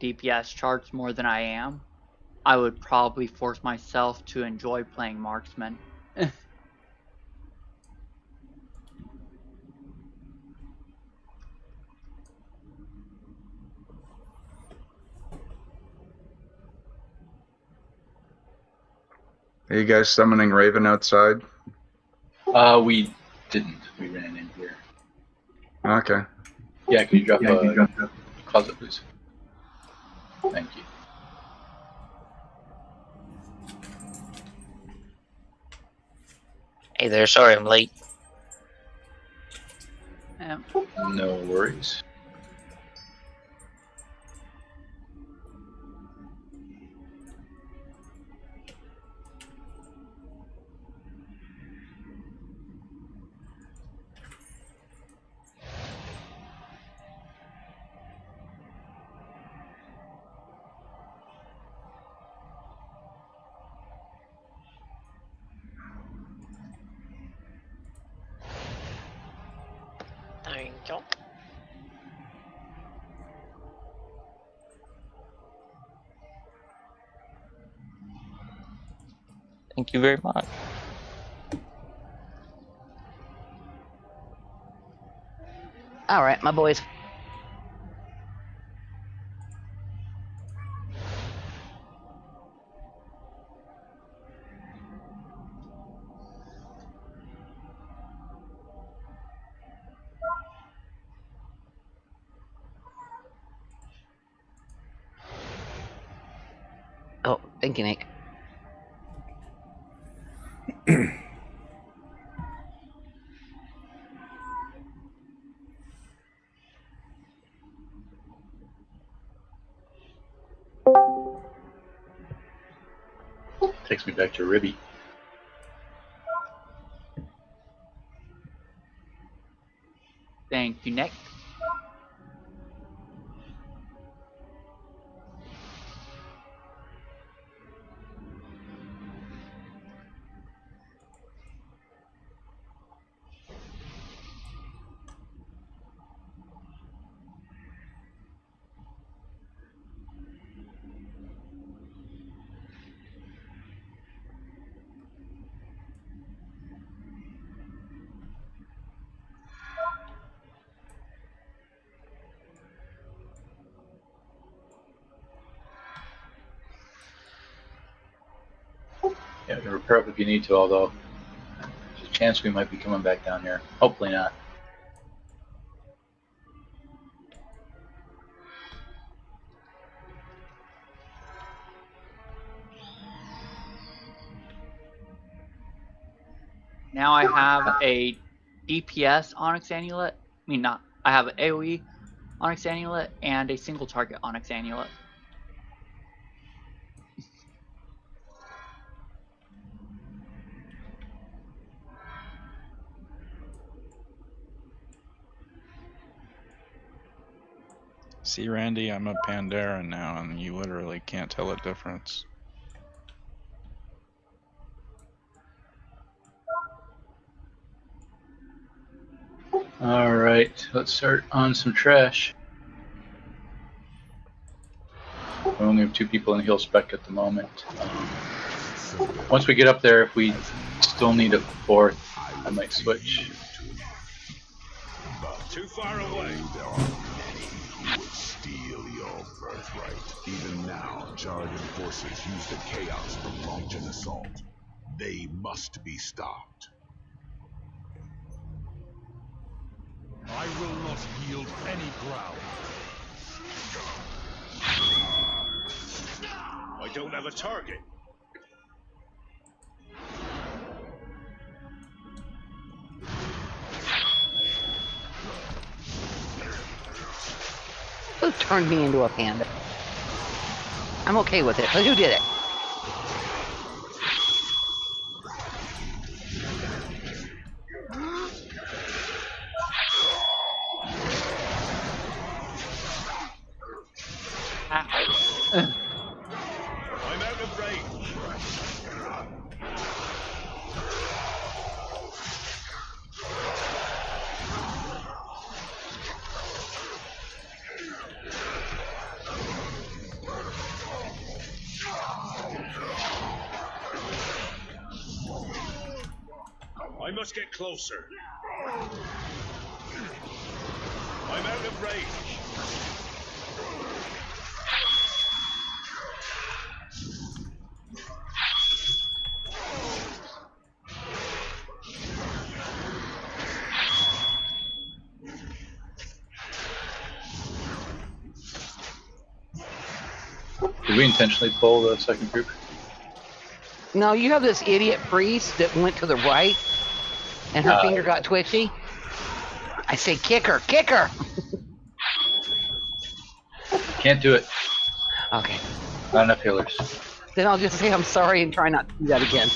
DPS charts more than I am, I would probably force myself to enjoy playing marksman. Are you guys summoning Raven outside? We didn't. We ran in here. Okay. Yeah, can you drop a closet, please? Thank you. Hey there, sorry I'm late. No worries. Thank you. Thank you very much. All right, my boys. Oh, thank you, Nick. Takes me back to Ribby. Thank you, Nick. Yeah, you can repair up if you need to, although there's a chance we might be coming back down here. Hopefully not. Now I have a DPS Onyx Amulet. I have an AoE Onyx Amulet and a single target Onyx Amulet. See, Randy, I'm a Pandaren now, and you literally can't tell a difference. Alright, let's start on some trash. We only have 2 people in heal spec at the moment. Once we get up there, if we still need a 4th, I might switch. Too far away. Steal your birthright. Even now, Jargon forces use the chaos to launch an assault. They must be stopped. I will not yield any ground. I don't have a target. Who turned me into a panda? I'm okay with it, but who did it? I'm out of range. I must get closer. I'm out of range. Did we intentionally pull the second group? No, you have this idiot priest that went to the right, and her finger got twitchy. I say, kick her, kick her! Can't do it. Okay. Not enough healers. Then I'll just say I'm sorry and try not to do that again.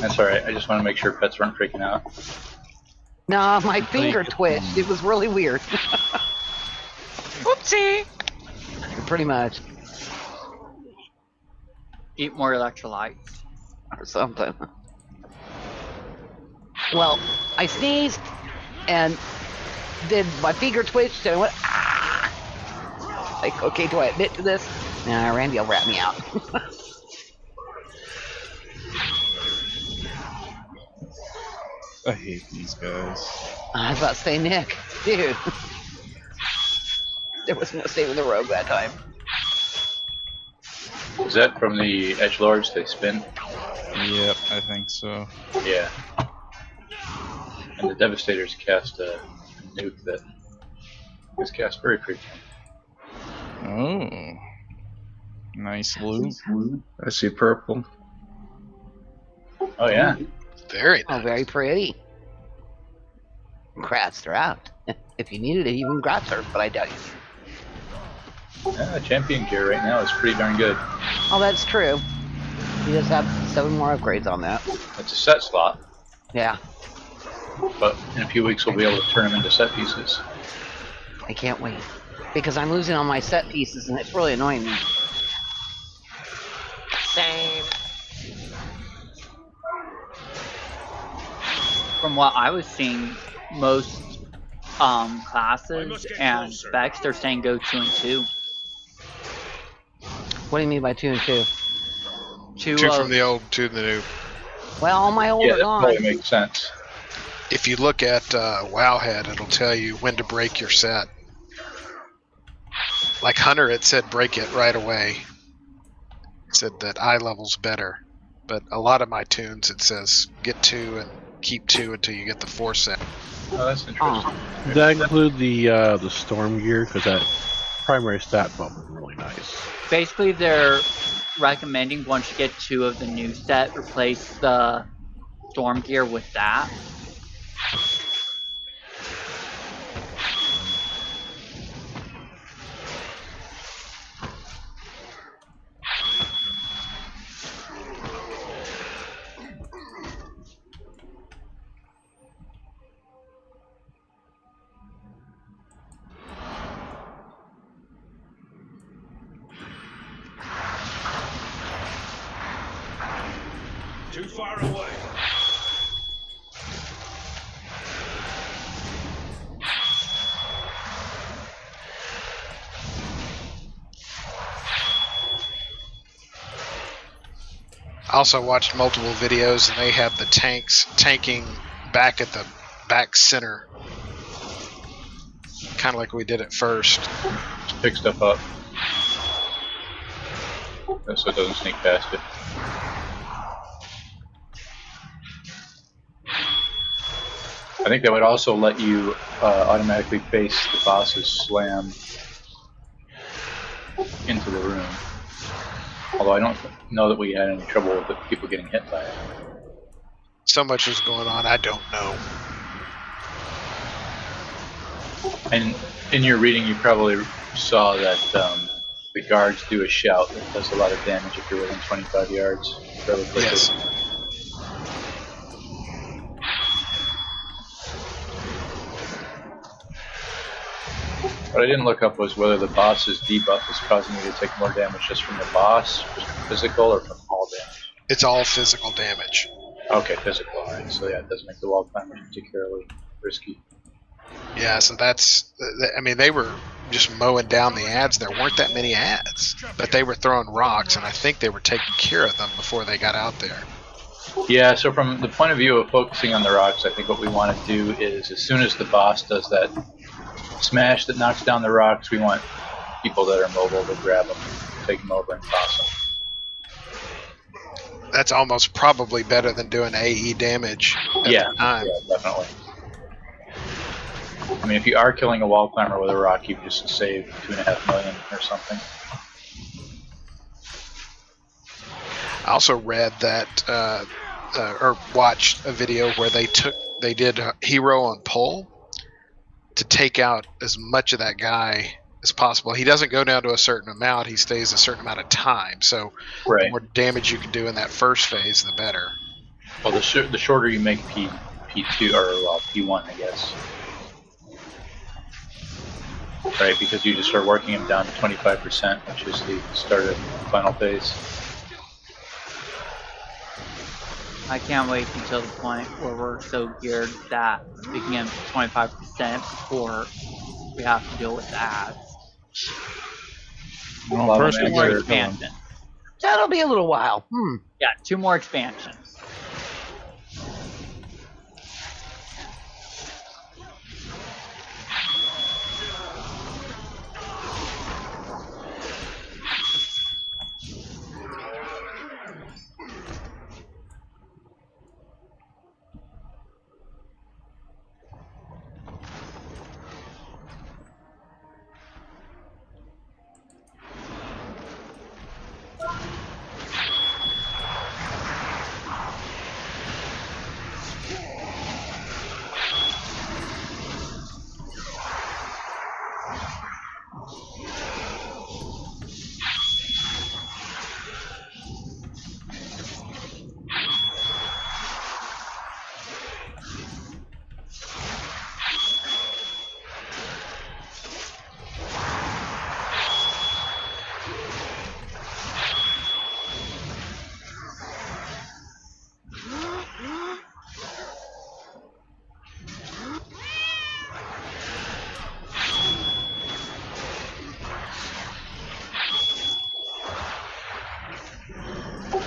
That's alright. I just want to make sure pets weren't freaking out. No, my finger twitched. It was really weird. Whoopsie! Pretty much. Eat more electrolytes. Or something. Well, I sneezed, and then my finger twitched, and I went, ah! Like, okay, do I admit to this? Nah, Randy will rat me out. I hate these guys. I was about to say, Nick, dude. There was no saving the rogue that time. Is that from the edgelords they spin? Yep, I think so. Yeah. And the Devastators cast a nuke that is cast very frequently. Oh. Nice loot. I see purple. Oh yeah. Very Oh, nice. very pretty. Kratz, they're out. If you needed it, even Kratz her, but I doubt you. Yeah, champion gear right now is pretty darn good. Oh, that's true. You just have 7 more upgrades on that. It's a set slot, Yeah, but in a few weeks we'll be able to turn them into set pieces. I can't wait. Because I'm losing all my set pieces, and it's really annoying me. Same. From what I was seeing, most classes and specs, they're saying go 2 and 2. What do you mean by 2 and 2? Two Two of, from the old, two from the new. Well, all my old Yeah, are that gone. probably makes sense. If you look at Wowhead, it'll tell you when to break your set. Like Hunter, it said break it right away. It said that eye level's better. But a lot of my tunes, it says get 2 and keep 2 until you get the 4 set. Oh, that's interesting. Oh, Does that include the storm gear? Because that primary stat bump is really nice. basically, they're recommending once you get 2 of the new set, replace the storm gear with that. Too far away. I also watched multiple videos, and they have the tanks tanking back at the back center. Kind of like we did at first. Just pick stuff up. So it doesn't sneak past it. I think that would also let you automatically face the boss's slam into the room. Although I don't know that we had any trouble with the people getting hit by it. So much is going on, I don't know. And in your reading, you probably saw that the guards do a shout that does a lot of damage if you're within 25 yards fairly quickly. Yes. What I didn't look up was whether the boss's debuff is causing you to take more damage just from the boss, just from physical, or from all damage. It's all physical damage. Okay, physical. Alright, so yeah, it does make the wall climbers particularly risky. Yeah, so that's, I mean, they were just mowing down the ads. There weren't that many ads, but they were throwing rocks, and I think they were taking care of them before they got out there. Yeah, so from the point of view of focusing on the rocks, I think what we want to do is as soon as the boss does that smash that knocks down the rocks, we want people that are mobile to grab them, take them over and toss them. That's almost probably better than doing AE damage at the time. Yeah, definitely. I mean, if you are killing a wall climber with a rock, you just save 2.5 million or something. I also read that, or watched a video where they did hero on pull to take out as much of that guy as possible. He doesn't go down to a certain amount; he stays a certain amount of time. So, right. The more damage you can do in that first phase, the better. Well, the shorter you make P2 or P1, I guess. Right, because you just start working him down to 25%, which is the start of the final phase. I can't wait until the point where we're so geared that we can get 25% before we have to deal with the ads. Well, first Two we more gotta expansions. That'll be a little while. Yeah, 2 more expansions.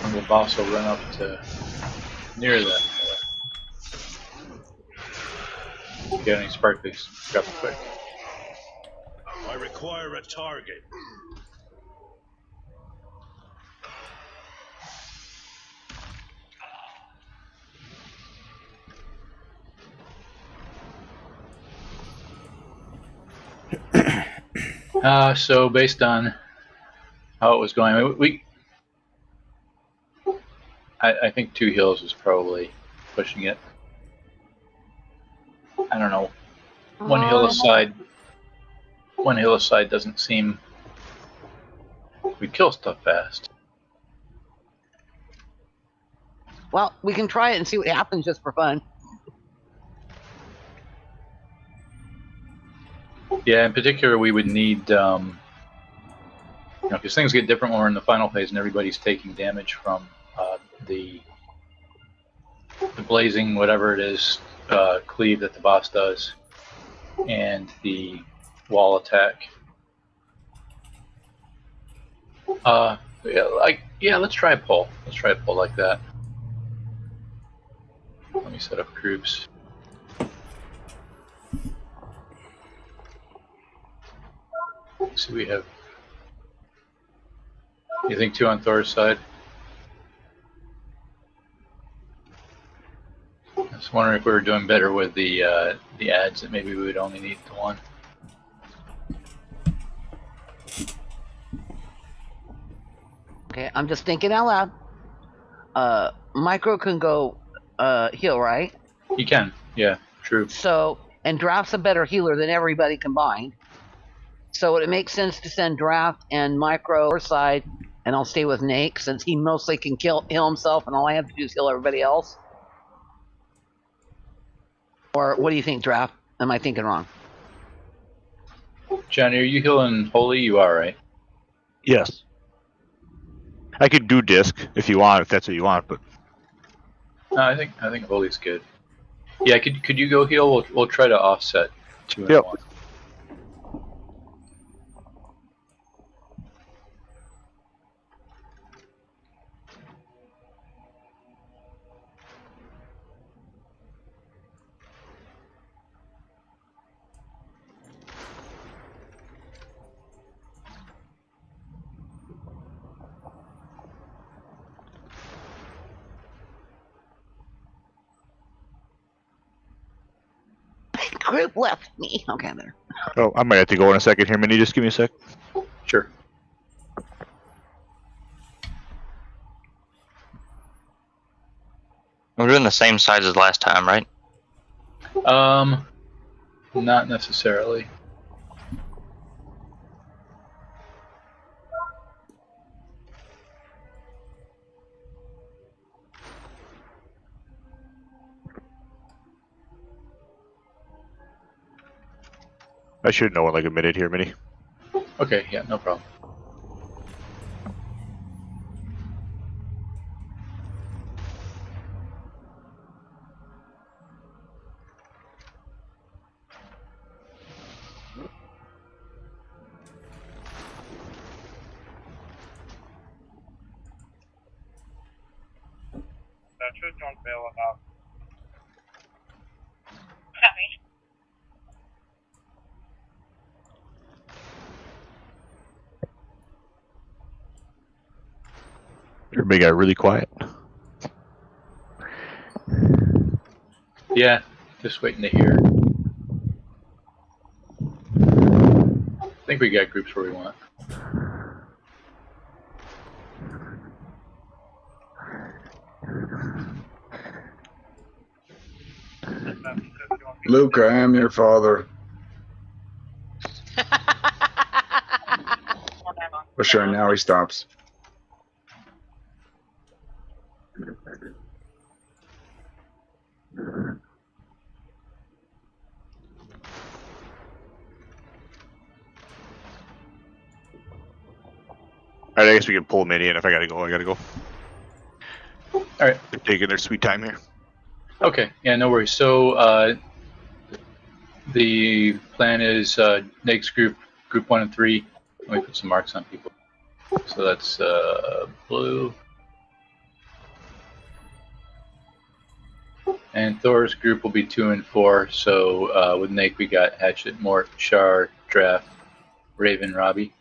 And the boss will run up to near that. Get any sparklies? Grab them quick. I require a target. So based on how it was going, I think 2 heals was probably pushing it. I don't know. One hill aside doesn't seem we kill stuff fast. Well, we can try it and see what happens just for fun. Yeah, in particular, we would need, because things get different when we're in the final phase and everybody's taking damage from the blazing, whatever it is, cleave that the boss does, and the wall attack. Let's try a pull. Let's try a pull like that. Let me set up groups. Let's see, we have. You think 2 on Thor's side? I was wondering if we were doing better with the ads, that maybe we would only need the 1. Okay, I'm just thinking out loud. Micro can go heal, right? You can, yeah, true. So, and Draft's a better healer than everybody combined. So would it make sense to send Draft and Micro or side, and I'll stay with Nate since he mostly can heal himself, and all I have to do is heal everybody else? Or what do you think, Draft? Am I thinking wrong? Johnny, are you healing Holy? You are, right? Yes. I could do disc if you want, if that's what you want, but No, I think Holy's good. Yeah, could you go heal? We'll try to offset 2 and Yep. 1. group left me. Okay, there. Oh, I might have to go in a second here, Minnie. Just give me a sec. Sure. We're doing the same size as last time, right? Not necessarily. I should know in like a minute here, Minnie. Okay, yeah, no problem. Don't bail enough. Everybody got really quiet. Yeah, just waiting to hear. I think we got groups where we want. Luke, I am your father. For sure, now he stops. Alright, I guess we can pull Minnie in. If I gotta go, I gotta go. Alright. They're taking their sweet time here. Okay, yeah, no worries. So, the plan is next group 1 and 3. Let me put some marks on people. So that's blue. And Thor's group will be 2 and 4. So with Nate, we got Hatchet, Mort, Shar, Draft, Raven, Robbie.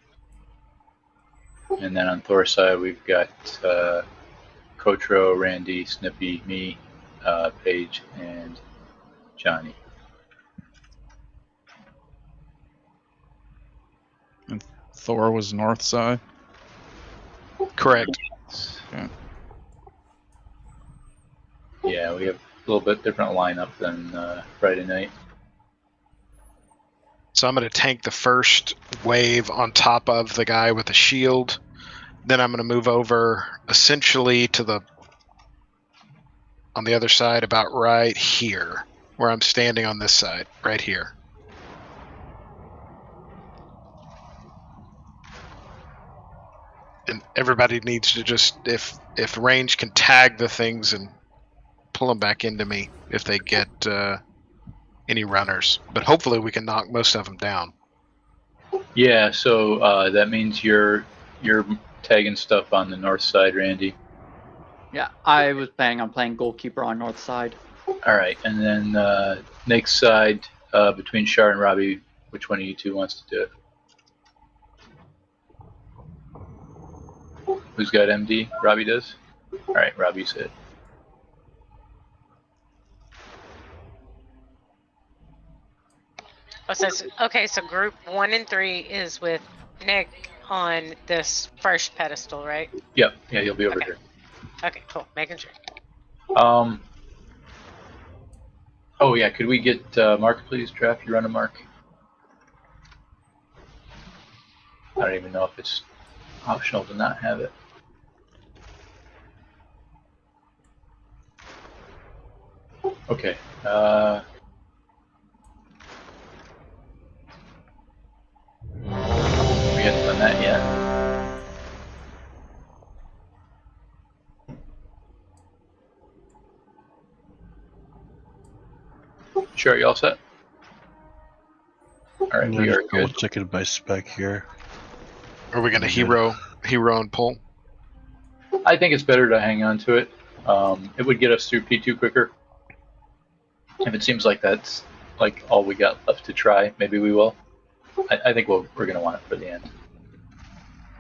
And then on Thor's side, we've got Kotro, Randy, Snippy, me, Paige, and Johnny. And Thor was north side? Correct. Okay. Yeah, we have a little bit different lineup than Friday night. So I'm going to tank the first wave on top of the guy with the shield. Then I'm going to move over essentially to the on the other side about right here, where I'm standing on this side, right here. And everybody needs to just, if range can tag the things and pull them back into me if they get any runners. But hopefully we can knock most of them down. Yeah, so that means you're tagging stuff on the north side, Randy. Yeah, I was planning on playing goalkeeper on north side. All right, and then next side between Shar and Robbie, which one of you two wants to do it? Who's got MD? Robbie does? All right, Robbie's it. Oh, so okay, so group 1 and 3 is with Nick on this first pedestal, right? Yep, yeah, he'll be over here. Okay, cool. Making sure. Oh yeah, could we get Mark, please? Draft, you run a Mark. I don't even know if it's optional to not have it. Okay. We haven't done that yet. Sure, you all set? All right, we are Double good. checking my spec here. Are we going to hero and pull? I think it's better to hang on to it. It would get us through P2 quicker. If it seems like that's like all we got left to try, maybe we will. I think we're going to want it for the end.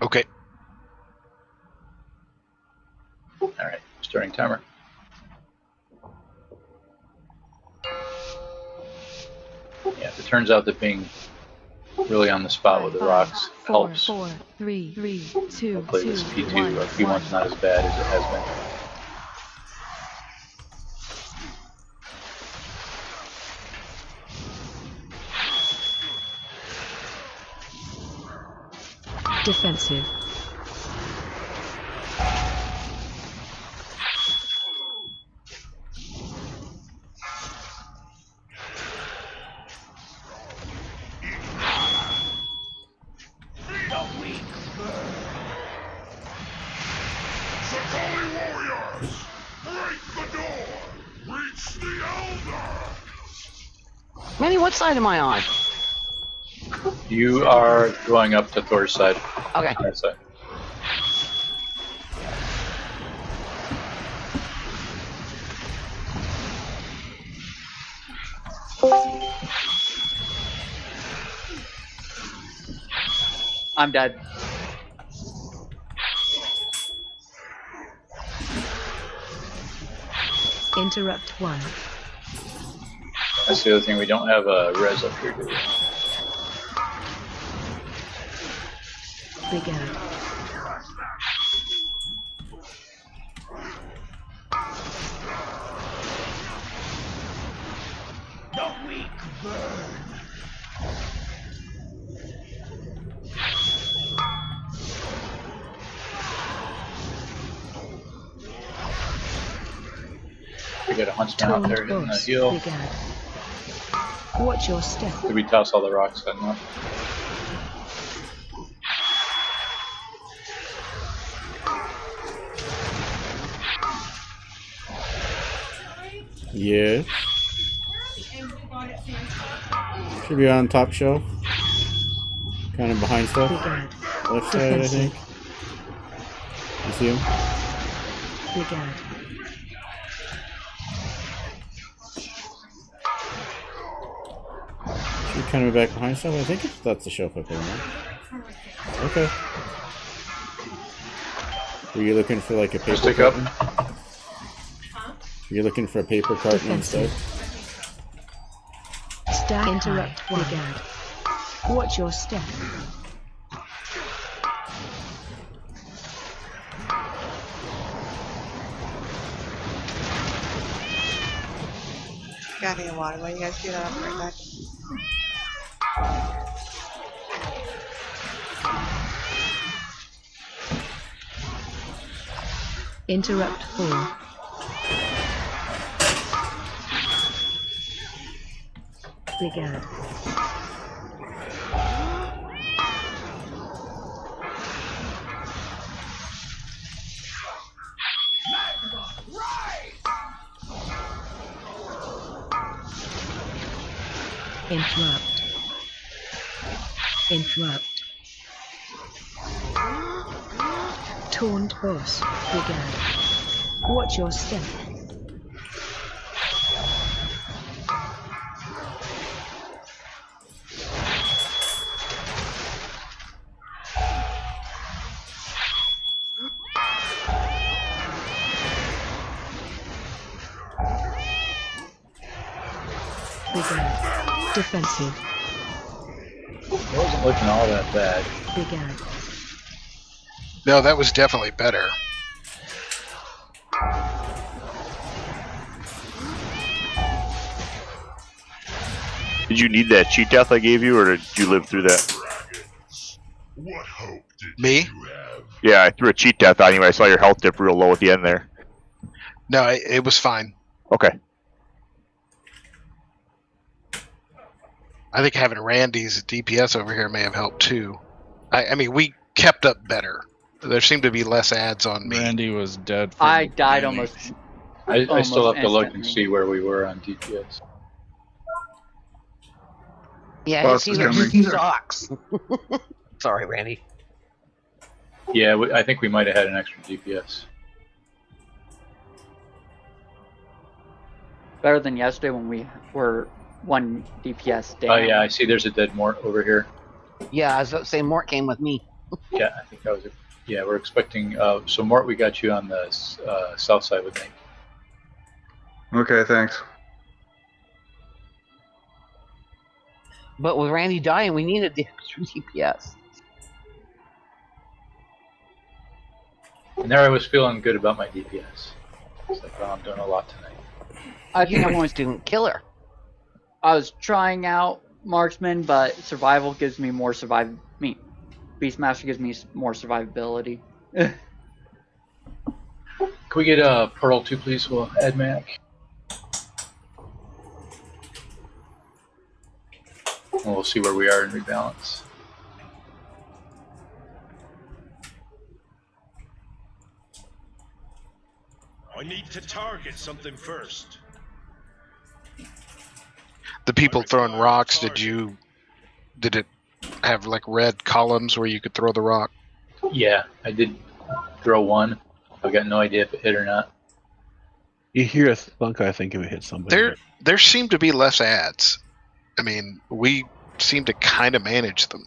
Okay. All right, starting timer. Yeah, if it turns out that being really on the spot with the rocks helps. 4, 3, 2, Hopefully this P2 or P1's not as bad as it has been. defensive. Manny, what side am I on? You are going up to Thor's side. Okay. That side. I'm dead. Interrupt 1. That's the other thing, we don't have a res up here, do we? Big Ed. The weak burn. We got a huntsman out there getting a heal. Big Ed. Watch your step. Did we toss all the rocks then? No? Yeah. Should be on top shelf. Kind of behind stuff. Left side, I think. You see him? Big Ed. Should be kind of back behind stuff. I think that's the shelf up there now. Okay. Were you looking for like a paper Stick up. carton? You're looking for a paper carton instead? Stack interrupt Big Ed. Watch your step. Got me a water. While you guys do that, I'll be right back. Interrupt 4. Big Ed. Interrupt. Interrupt. Taunt boss. Big Ed. Watch your step. Big Ed. Defensive. It wasn't looking all that bad. Big Ed. No, that was definitely better. Did you need that cheat death I gave you, or did you live through that? What hope did Me? you have? Yeah, I threw a cheat death on you. I saw your health dip real low at the end there. No, it was fine. Okay. I think having Randy's DPS over here may have helped too. I mean, we kept up better. There seemed to be less ads on me. Randy was dead. From I the died beginning. almost. I still have to look and instantly. see where we were on DPS. Yeah, Boss his is healer coming. sucks. Sorry, Randy. Yeah, I think we might have had an extra DPS. Better than yesterday when we were 1 DPS down. Oh yeah, I see there's a dead Mort over here. Yeah, I was about to say Mort came with me. Yeah, I think that was it. Yeah, we're expecting, so Mort, we got you on the south side with Nate. Okay, thanks. But with Randy dying, we needed the extra DPS. And there I was feeling good about my DPS. It's like, well, I'm doing a lot tonight. I think You weren't doing killer. I was trying out marksman, but survival gives me more Beastmaster gives me more survivability. Can we get a Pearl 2, please? We'll add Mac. And we'll see where we are in rebalance. I need to target something first. The people throwing rocks, did it have like red columns where you could throw the rock? Yeah, I did throw one. I got no idea if it hit or not. You hear a thunk, I think, if it hits somebody. There seem to be less ads. I mean, we seem to kind of manage them.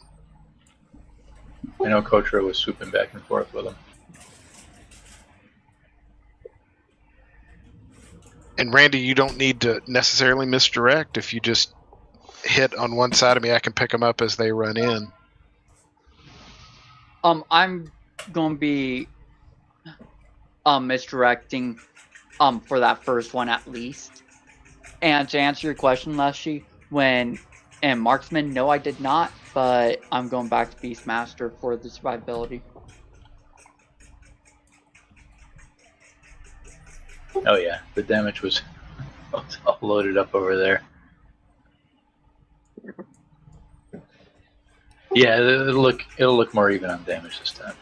I know Coach Rowe was swooping back and forth with them. And Randy, you don't need to necessarily misdirect. If you just hit on one side of me, I can pick them up as they run in. I'm gonna be misdirecting for that first one at least. And to answer your question, Leshy, and marksman, no, I did not, but I'm going back to Beastmaster for the survivability. Oh yeah, the damage was all loaded up over there. Yeah, it'll look more even on damage this time.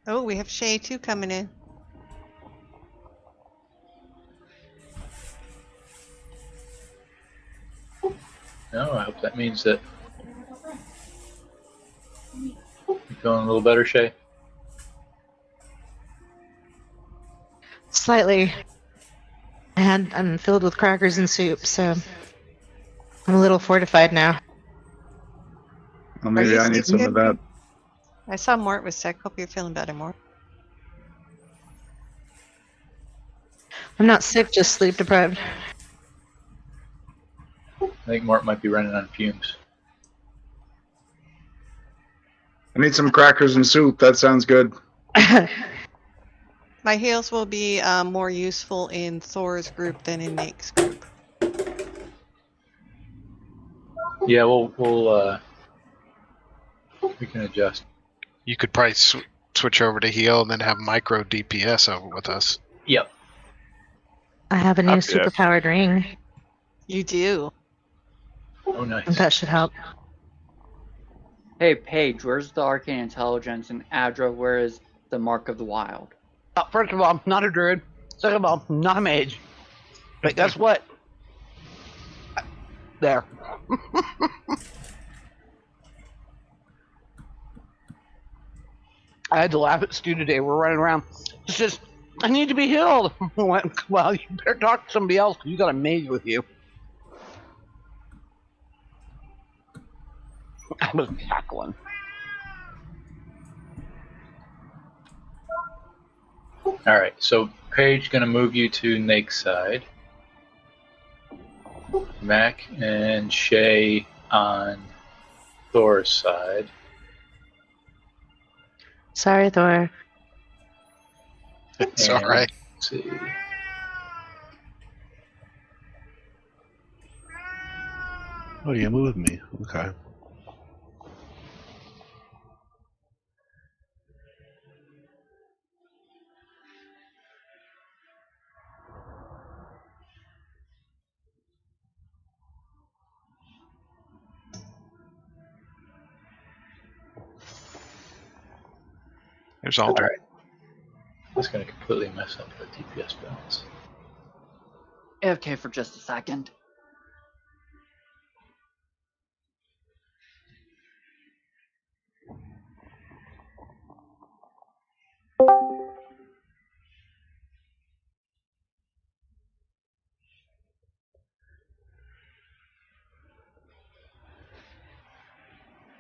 Oh, we have Shay too coming in. No, I hope that means that you're feeling a little better, Shay. Slightly. I'm filled with crackers and soup, so I'm a little fortified now. Well, maybe I need some of that. I saw Mort was sick. Hope you're feeling better, Mort. I'm not sick, just sleep deprived. I think Mort might be running on fumes. I need some crackers and soup. That sounds good. My heals will be more useful in Thor's group than in Nate's group. Yeah, we can adjust. You could probably switch over to heal and then have micro DPS over with us. Yep. I have a new superpowered ring. You do. Oh, nice. That should help. Hey, Paige, where's the Arcane Intelligence? And Adra, where is the Mark of the Wild? First of all, I'm not a druid. Second of all, I'm not a mage. But guess what? There. I had to laugh at Stu today. We're running around. He says, I need to be healed. I went, well, you better talk to somebody else because you got a mage with you. I was cackling. Alright, so Paige gonna move you to Nake's side. Mac and Shay on Thor's side. Sorry, Thor. It's alright. Let's see. Oh, you moved me. Okay. There's Alder. Alright. That's gonna completely mess up the DPS balance. AFK for just a second.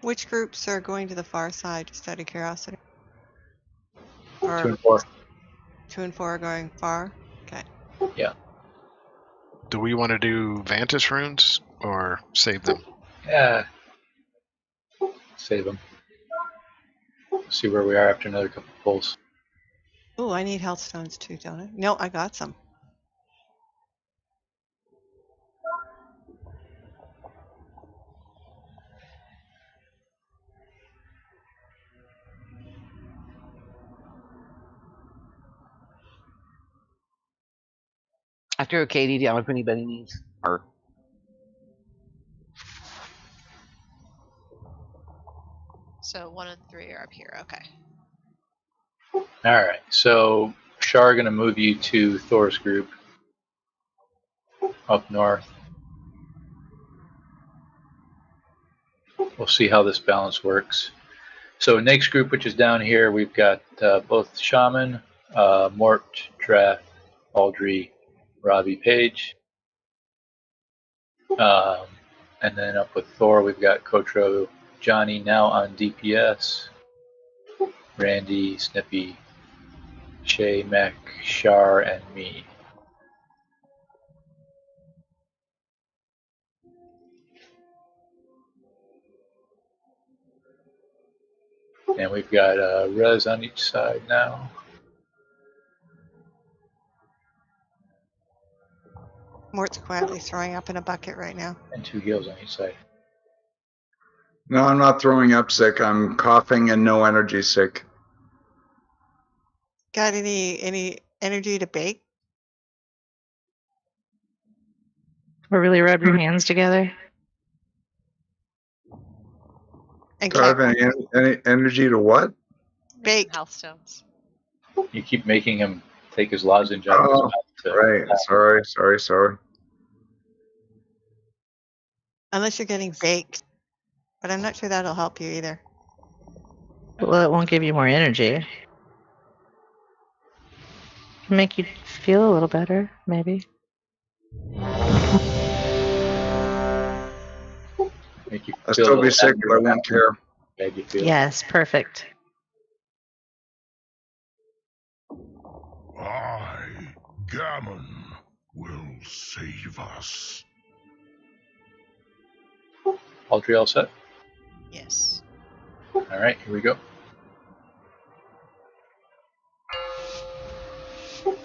Which groups are going to the far side, just out of curiosity? 2 and 4. 2 and 4 are going far? Okay. Yeah. Do we want to do Vantis runes or save them? Yeah. Save them. See where we are after another couple pulls. Oh, I need health stones too, don't I? No, I got some. After a KD down if anybody needs her. So 1 and 3 are up here. Okay. Alright, so Shar going to move you to Thor's group up north. We'll see how this balance works. So Nake's group, which is down here, we've got both Shaman, Mort, Drath, Aldry, Robbie, Page. And then up with Thor, we've got Kotro, Johnny now on DPS, Randy, Snippy, Shay, Mech, Shar, and me. And we've got Rez on each side now. Mort's quietly throwing up in a bucket right now. And 2 heals on each side. No, I'm not throwing up sick. I'm coughing and no energy sick. Got any energy to bake? Or really rub your hands together. And Do I have any energy to what? Bake. Health stones. You keep making him take his lozenge out of his Oh, mouth. right. Sorry. Unless you're getting baked. But I'm not sure that'll help you either. Well, it won't give you more energy. Make you feel a little better, maybe. Make you I'll feel still a be little sick, happier but I won't after care. made you feel. Yes, perfect. I, Gammon, will save us. Aldry all set? Yes. Alright, here we go.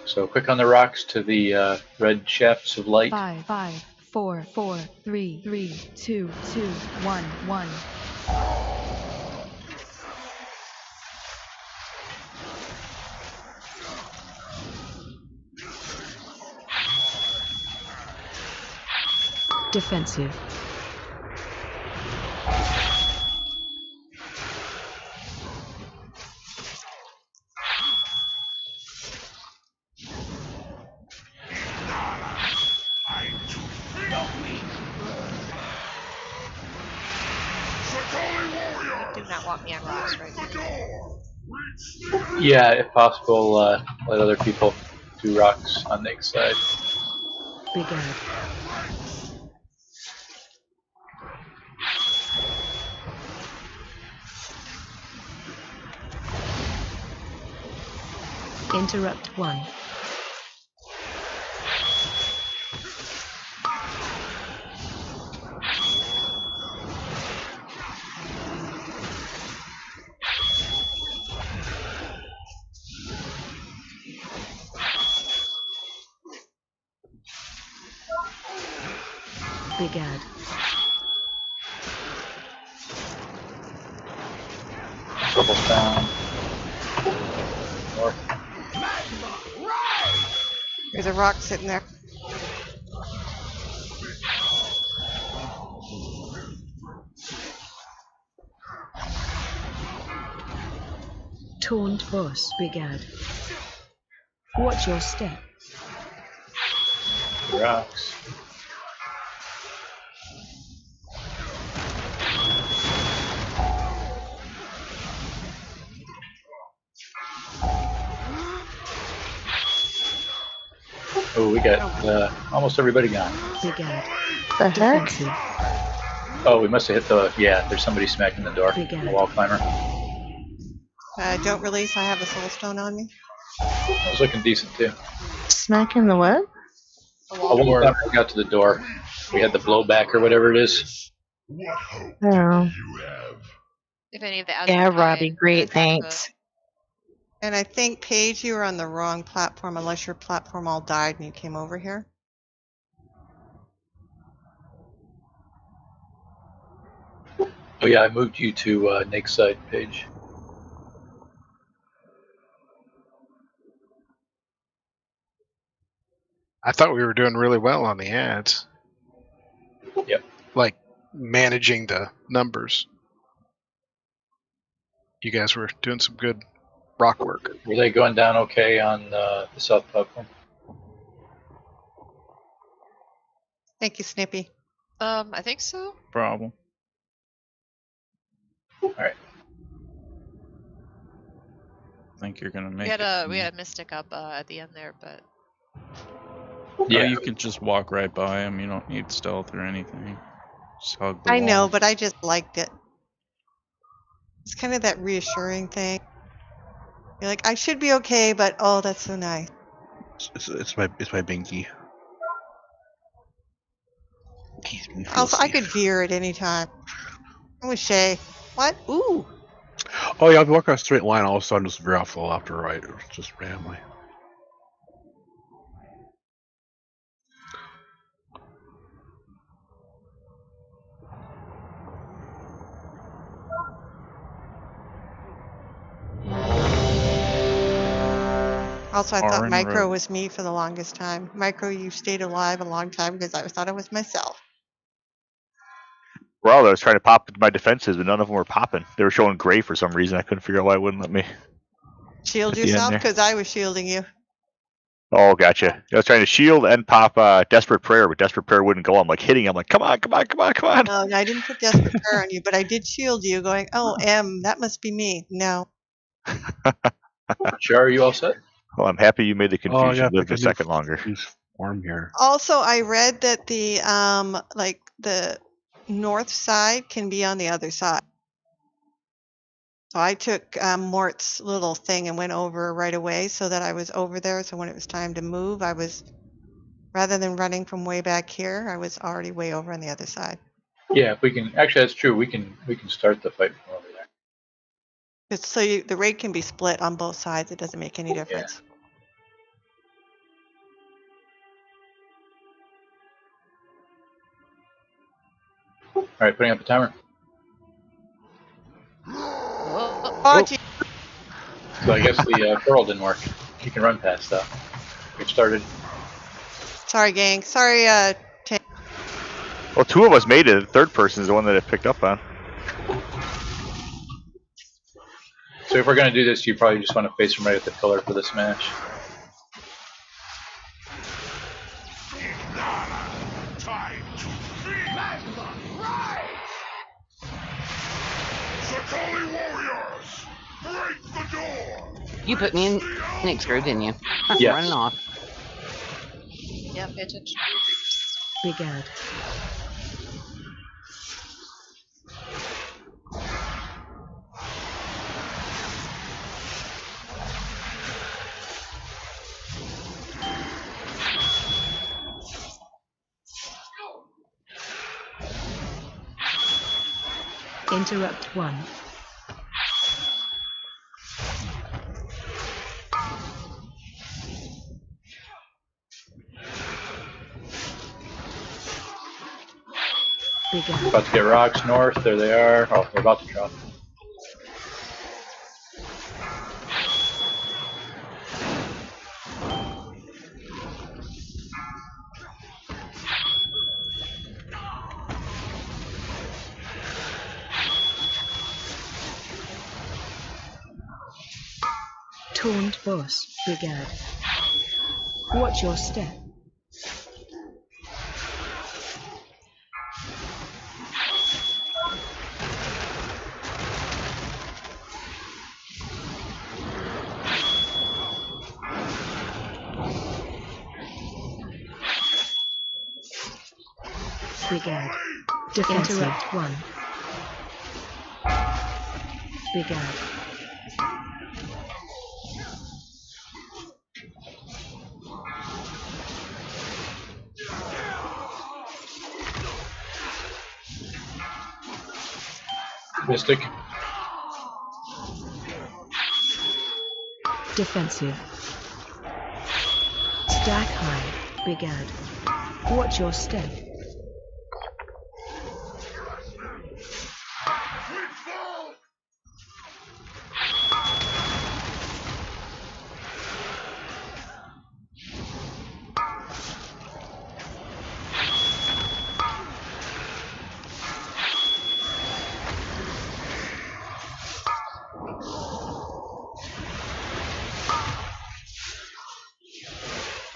So quick on the rocks to the red shafts of light. 5, 4, 3, 2, 1, 1. Defensive. You do not want me on rocks right now. Yeah, if possible, let other people do rocks on Nake's side. Big Ed. Interrupt 1. Big Ed. Purple's down. North. There's a rock sitting there. Taunt boss, Big Ed. Watch your step. Rocks. Oh, we got almost everybody gone. Big Ed. The heck? Defensive. Oh, we must have hit the. Yeah, there's somebody smacking the door. A wall climber. Don't release. I have a soul stone on me. I was looking decent too. Smacking the what? A wall climber got to the door. We had the blowback or whatever it is. Oh. If any of the Yeah, outside Robbie, great, attack thanks. And I think, Paige, you were on the wrong platform unless your platform all died and you came over here. Oh yeah, I moved you to Nick's side page. I thought we were doing really well on the ads. Yep. Like managing the numbers. You guys were doing some good rock work. Were they going down okay on the south platform? Thank you, Snippy. I think so. Problem. All right. I think you're gonna make We had it. we had a mystic up at the end there, but Yeah, you can just walk right by him. You don't need stealth or anything. Just hug the I know, wall. but I just liked it. It's kind of that reassuring thing. You're like, I should be okay, but oh, that's so nice. It's my binky. Also, I could veer at any time. I'm with Shay. What? Ooh. Oh yeah, I'll be walking a straight line, all of a sudden just veer off the left or right, or just randomly. Also, I Are thought in Micro road. was me for the longest time. Micro, you stayed alive a long time because I thought it was myself. Well, I was trying to pop into my defenses, but none of them were popping. They were showing gray for some reason. I couldn't figure out why it wouldn't let me. Shield At the end yourself there. because I was shielding you. Oh, gotcha. I was trying to shield and pop Desperate Prayer, but Desperate Prayer wouldn't go. I'm like hitting him, like, come on, come on, come on, come on. No, I didn't put Desperate Prayer on you, but I did shield you going, oh, M, that must be me. No. Char, are you all set? Well, I'm happy you made the Oh, I confusion gotta live pick a a new second longer. form here. Also, I read that the like the north side can be on the other side. So I took Mort's little thing and went over right away so that I was over there. So when it was time to move, I was, rather than running from way back here, I was already way over on the other side. Yeah, if we can. Actually, that's true. We can start the fight from over there. So the raid can be split on both sides. It doesn't make any difference. All right, putting up the timer. Oh, gee. So I guess the pearl didn't work. You can run past that. We've started. Sorry, gang. Sorry, Tank. Well, two of us made it. The third person is the one that I picked up on. So if we're going to do this, you probably just want to face them right at the pillar for the smash. Time to Sakali warriors, break the door. You put me in Nick's group, didn't you? Yes. Running off. yeah, pay attention. Big Ed. Interrupt 1. Big Ed. About to get rocks north. There they are. Oh, they're about to drop. Taunt boss. Big Ed. Watch your step. Big Ed. Defensive. Interrupt 1. Big Ad. Mystic. Defensive. Stack high. Big Ad. Watch your step.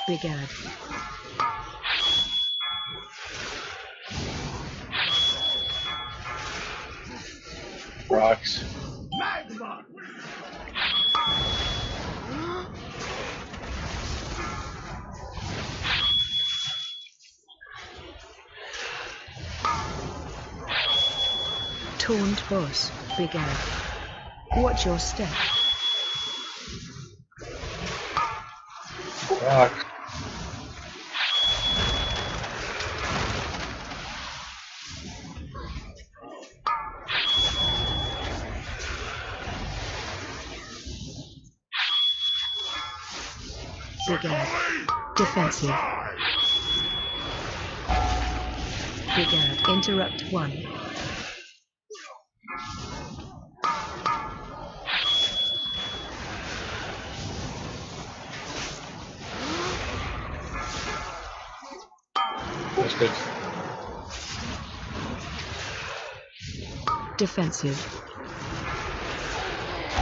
Big Ad. Rocks. Taunt boss. Big Ad. Watch your step. Rock. Big Ad. Defensive. Big Ad. Interrupt 1. That's good. Defensive.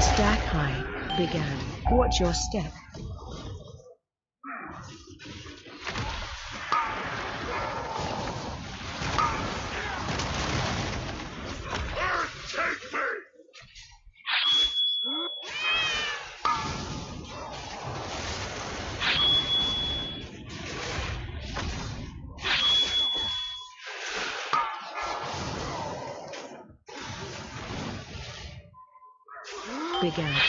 Stack high. Big Ad. Watch your step. Big Ad.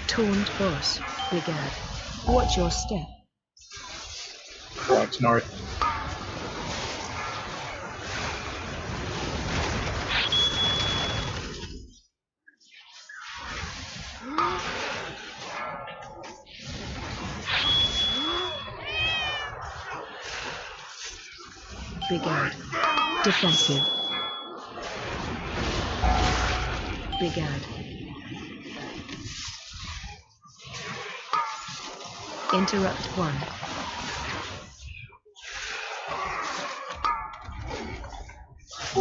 Taunt boss. Big Ad. Watch your step. Rocks north. Big Ad. Defensive. Big Ad. Interrupt 1.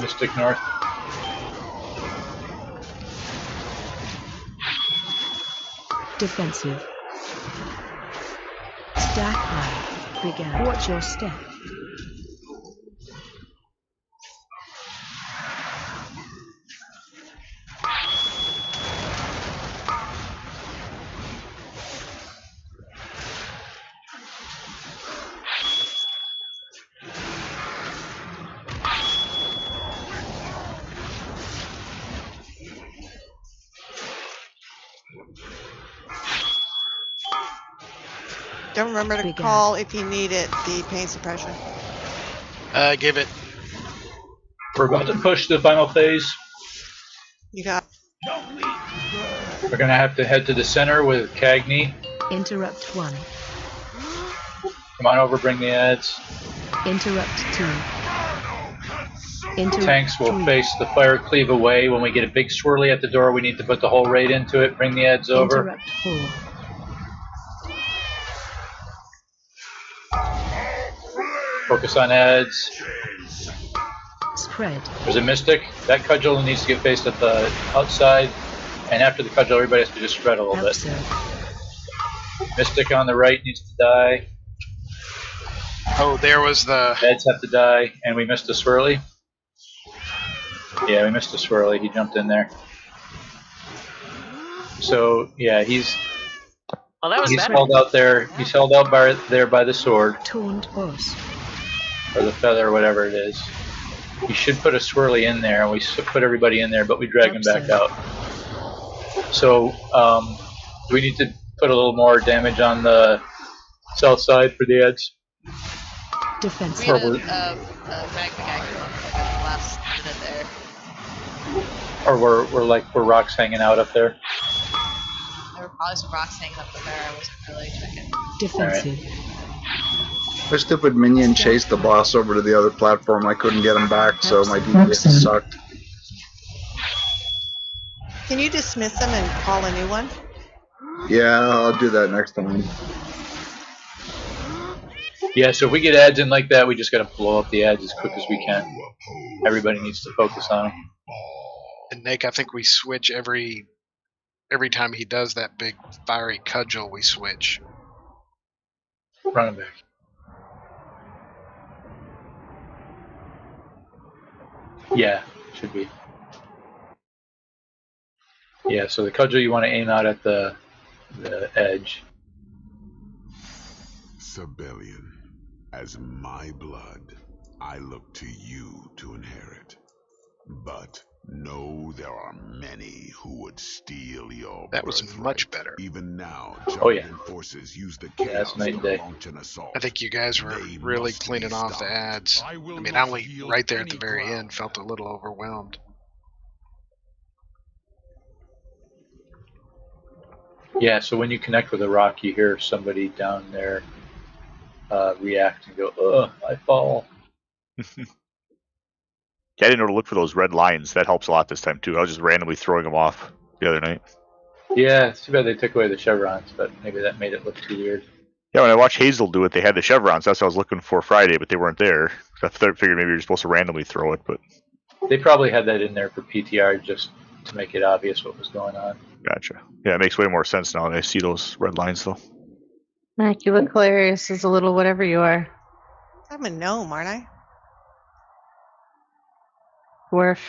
Mystic north. Defensive. Stack high. Big Ad. Watch your step. Don't remember to call if you need it, the pain suppression. Give it. We're about to push the final phase. You got. We're gonna have to head to the center with Cagney. Interrupt 1. Come on over, bring the ads. Interrupt 2. Interrupt Tanks will 3. face the fire cleave away. When we get a big swirly at the door, we need to put the whole raid into it. Bring the ads over. Interrupt 4. Focus on ads. Spread. There's a mystic. That cudgel needs to get faced at the outside. And after the cudgel, everybody has to just spread a little bit. Mystic on the right needs to die. Oh, there was the... Heads have to die, and we missed a swirly. Yeah, we missed a swirly. He jumped in there. So, yeah, he's held out there. He's held out there by the sword. Taunt boss. Or the feather, or whatever it is. We should put a swirly in there, and we put everybody in there, but we drag him back out. So, we need to put a little more damage on the south side for the ads. Defense. We had a magma guy come up like at the last minute there. Or we're rocks hanging out up there. There were probably some rocks hanging up there. I wasn't really checking. Defensive. My stupid minion chased the boss over to the other platform. I couldn't get him back, so my DPS sucked. Can you dismiss them and call a new one? Yeah, I'll do that next time. Yeah, so if we get ads in like that, we just gotta blow up the ads as quick as we can. Everybody needs to focus on them. And Nick, I think we switch every time he does that big fiery cudgel, we switch. Run him back. Yeah, should be. Yeah, so the cudgel you want to aim out at the edge. Sibelian, as my blood, I look to you to inherit. But know there are many who would steal your That was birthright. much better. Even now, forces use the that's chaos night and to day. launch an assault. I think you guys were really cleaning off the ads. I mean, I only right there at the very end felt a little overwhelmed. Yeah, so when you connect with a rock, you hear somebody down there react and go, "Ugh, I fall." Yeah, I didn't know to look for those red lines. That helps a lot this time too. I was just randomly throwing them off the other night. Yeah, it's too bad they took away the chevrons, but maybe that made it look too weird. Yeah, when I watched Hazel do it, they had the chevrons. That's what I was looking for Friday, but they weren't there. I figured maybe you're supposed to randomly throw it, but They probably had that in there for PTR just to make it obvious what was going on. gotcha. Yeah, it makes way more sense now that I see those red lines though. Mac, you look hilarious as a little whatever you are. I'm a gnome, aren't I? Dwarf.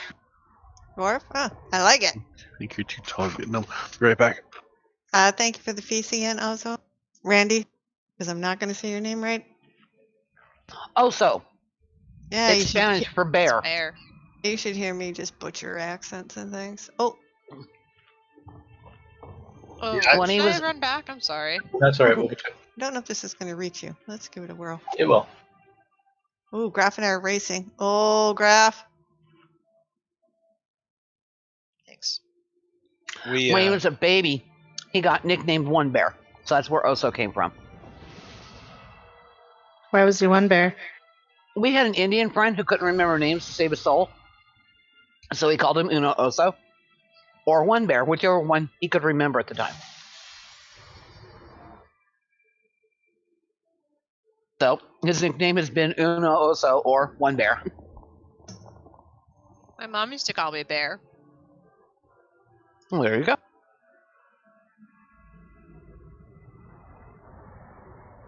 Dwarf? Oh, I like it. I think you're too tall getting them. Be right back. Thank you for the feast again, also. Randy, because I'm not going to say your name right. Oso. Yeah, It's Spanish for bear. Bear. You should hear me just butcher accents and things. Oh, Oh, Yeah, when he should was- I run back? I'm sorry. That's all right. I don't know if this is going to reach you. Let's give it a whirl. It will. Ooh, Graf and I are racing. Oh, Graf. Thanks. When he was a baby, he got nicknamed One Bear. So that's where Oso came from. Why was he one bear? We had an Indian friend who couldn't remember names to save his soul. So he called him Uno Oso. Or One Bear, whichever one he could remember at the time. So his nickname has been Uno Oso or One Bear. My mom used to call me Bear. Well, there you go.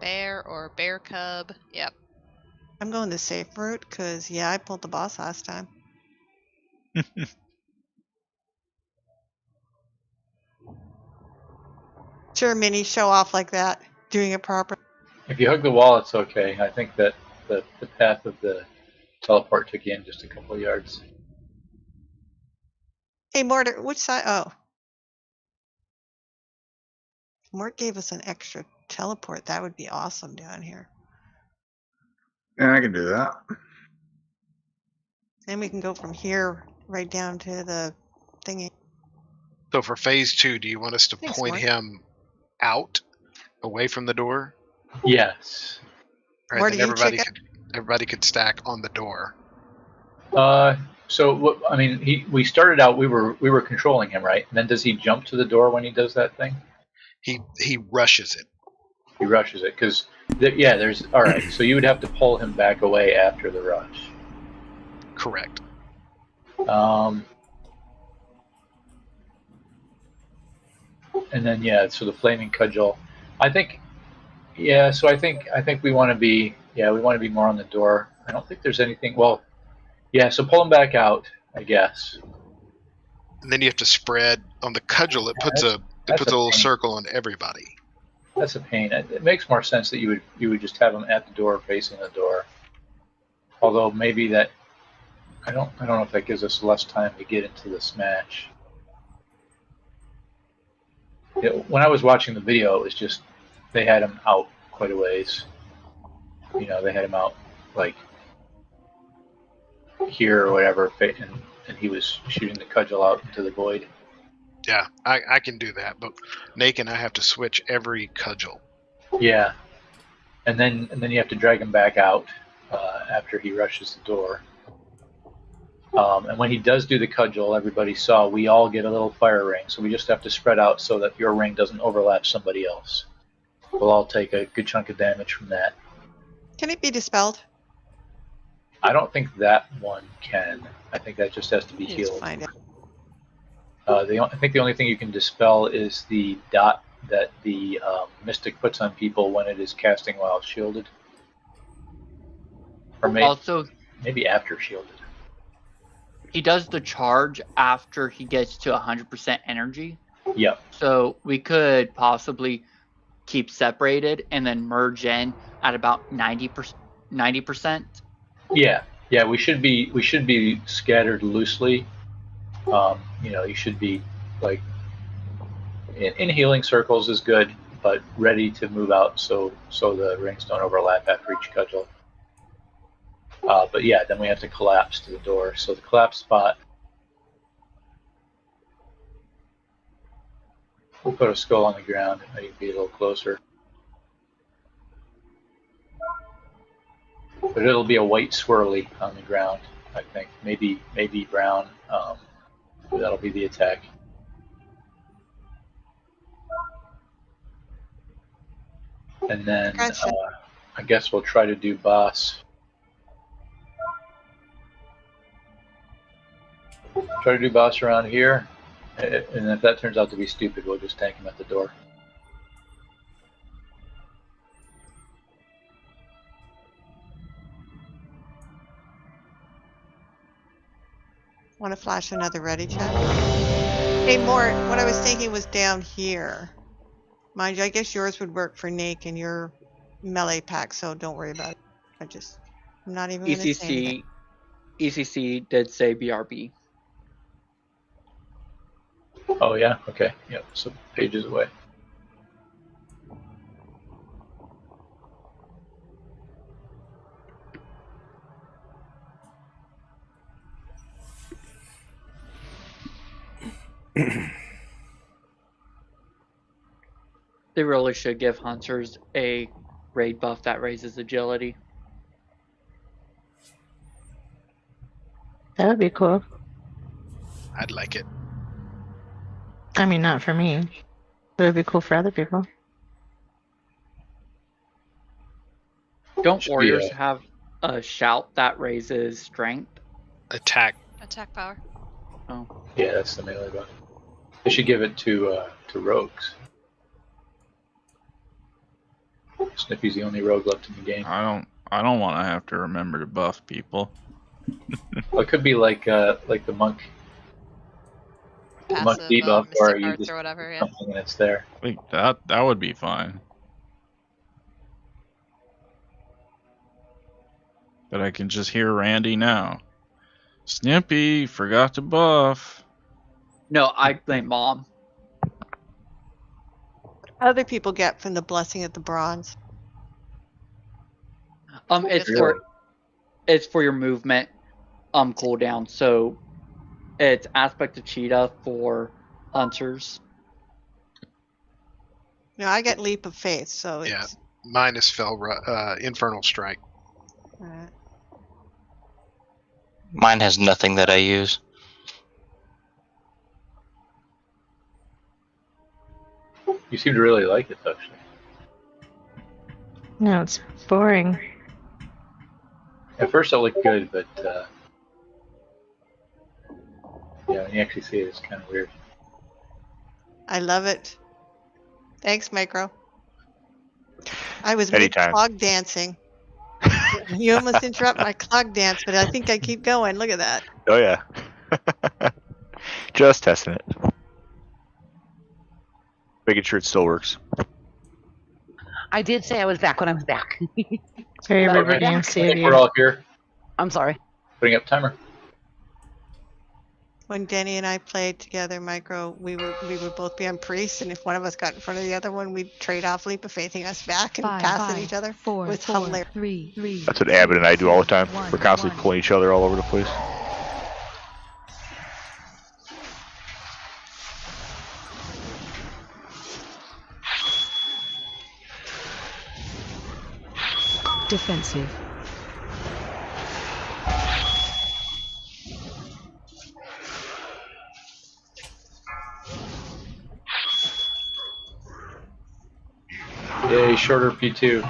Bear or Bear Cub. Yep. I'm going the safe route because, yeah, I pulled the boss last time. Sure, Minnie, show off like that. Doing it proper. If you hug the wall, it's okay. I think that the path of the teleport took you in just a couple yards. Hey, Mort, which side? Oh. Mort gave us an extra teleport. That would be awesome down here. Yeah, I can do that. And we can go from here right down to the thingy. So for phase 2, do you want us to Thanks, point Mark. him out, away from the door? Yes. Right, Marty, then you everybody could stack on the door. So I mean, we started out. We were controlling him, right? And then does he jump to the door when he does that thing? He rushes it. He rushes it because there's all right. So you would have to pull him back away after the rush. Correct. And then so the flaming cudgel. I think, yeah. So I think we want to be, we want to be more on the door. I don't think there's anything. Well, yeah. So pull them back out, I guess. And then you have to spread on the cudgel. It puts a little pain. circle on everybody. That's a pain. It makes more sense that you would just have them at the door, facing the door. Although maybe that, I don't know if that gives us less time to get into the smash. When I was watching the video, it was just they had him out quite a ways. They had him out like here or whatever, and he was shooting the cudgel out into the void. Yeah, I can do that, but Nate and I have to switch every cudgel. Yeah, and then you have to drag him back out after he rushes the door. And when he does do the cudgel, everybody saw we all get a little fire ring, so we just have to spread out so that your ring doesn't overlap somebody else. We'll all take a good chunk of damage from that. Can it be dispelled? I don't think that one can. I think that just has to be healed. Find it. I think the only thing you can dispel is the dot that the Mystic puts on people when it is casting while shielded. Or maybe after shielded. He does the charge after he gets to 100% energy. Yep. So we could possibly keep separated and then merge in at about 90%. Yeah, we should be scattered loosely. You should be like in healing circles is good, but ready to move out so the rings don't overlap after each cudgel. But yeah, then we have to collapse to the door. So the collapse spot, we'll put a skull on the ground. It might be a little closer. But it'll be a white swirly on the ground, I think. Maybe brown. That'll be the attack. And then I guess we'll try to do boss. Try to do boss around here, and if that turns out to be stupid, we'll just tank him at the door. Want to flash another ready check? Hey, Mort, what I was thinking was down here. Mind you, I guess yours would work for Nate and your melee pack, so don't worry about it. I'm not even going to say anything. ECC did say BRB. Oh yeah, okay, yep. So pages away. They really should give hunters a raid buff that raises agility. That would be cool. I'd like it. I mean, not for me. But it would be cool for other people. Don't warriors have a shout that raises strength? Attack power. Oh. Yeah, that's the melee buff. They should give it to rogues. Snippy's the only rogue left in the game. I don't want to have to remember to buff people. Well, it could be like the monk. Passive, monk debuff, or you arts just or whatever, yeah. something and it's there. I think that would be fine. But I can just hear Randy now. Snippy forgot to buff. No, I blame Mom. Other people get from the blessing of the bronze. It's for your movement cooldown. So it's aspect of cheetah for hunters. No, I get leap of faith, so Yeah, it's mine is infernal strike. alright. Mine has nothing that I use. You seem to really like it, actually. No, it's boring. At first it looked good, but yeah, when you actually see it, it's kind of weird. I love it. Thanks, Micro. I was Anytime. clog dancing. You almost interrupt my clog dance, but I think I keep going. Look at that. Oh yeah. Just testing it. Making sure it still works. I did say I was back when I was back. Sorry, But- River I Dance, think we're all here. I'm sorry. Putting up timer. When Denny and I played together, Micro, we would both be on priests, and if one of us got in front of the other one, we'd trade off leap of faithing us back and pass at each other. It was hilarious. 3. That's what Abbott and I do all the time. We're constantly pulling each other all over the place. Defensive. Yay, shorter P2.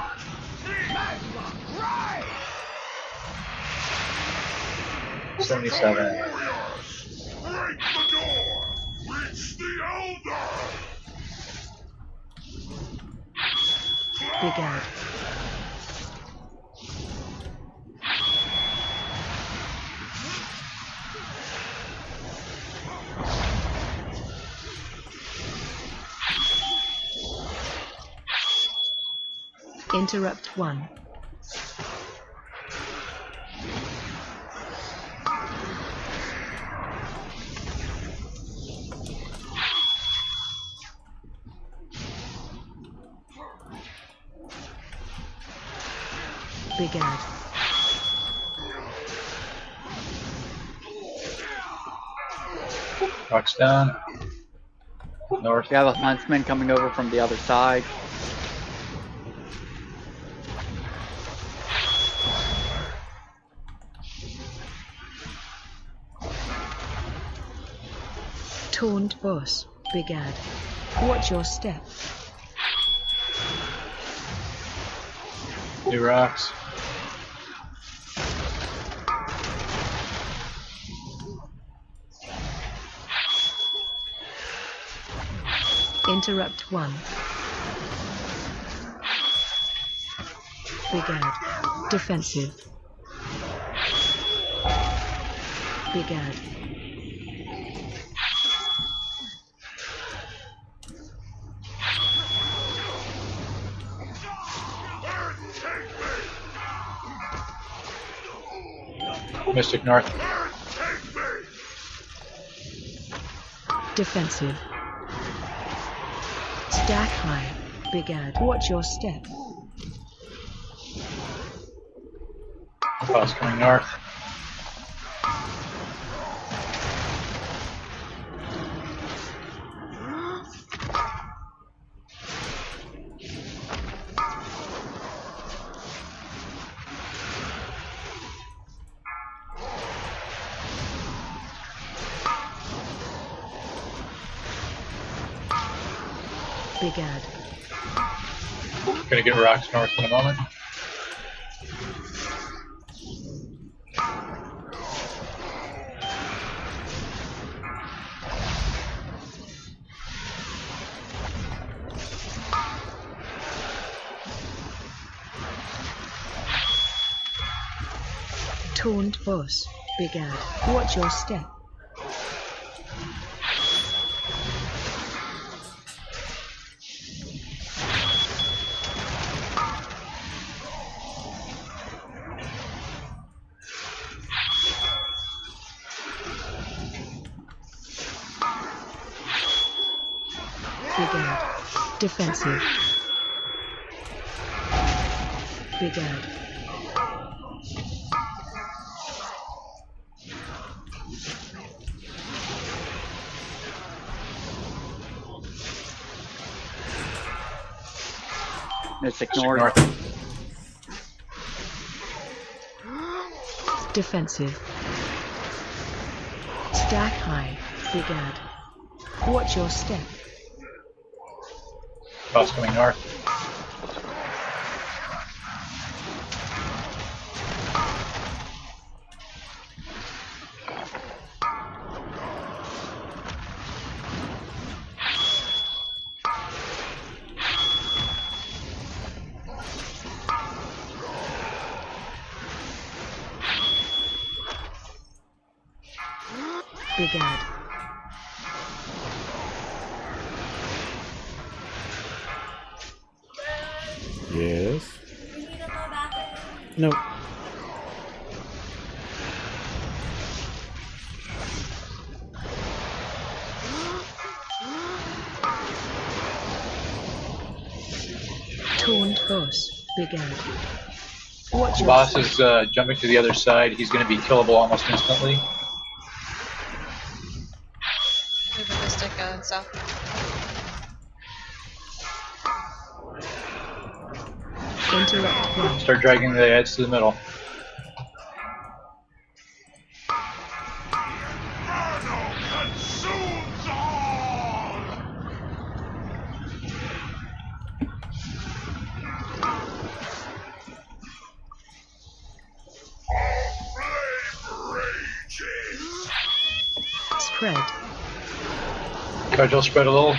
$77. Big Ad. Interrupt 1. Big Ad. Rocks down. North. We have a huntsman coming over from the other side. Taunt boss. Big Ad. Watch your step. New rocks. Interrupt 1. Big Ad. Defensive. Big Ad. Mystic North. Defensive. Stack high. Big Ad. Watch your step. Boss coming north. Big Ad. Gonna get rocks north in a moment. Taunt boss. Big Ad. Watch your step. Big Ad. Defensive. Big Ad. Mystic North. Defensive. Stack high. Big Ad. Watch your step. Boss coming north. Brigade. Yes. No. Taunt boss. Brigade. Watch The your boss is jumping to the other side. He's going to be killable almost instantly. Move the mystic and stuff. Interrupt play. Start dragging the heads to the middle. Spread. Cudgel spread a little.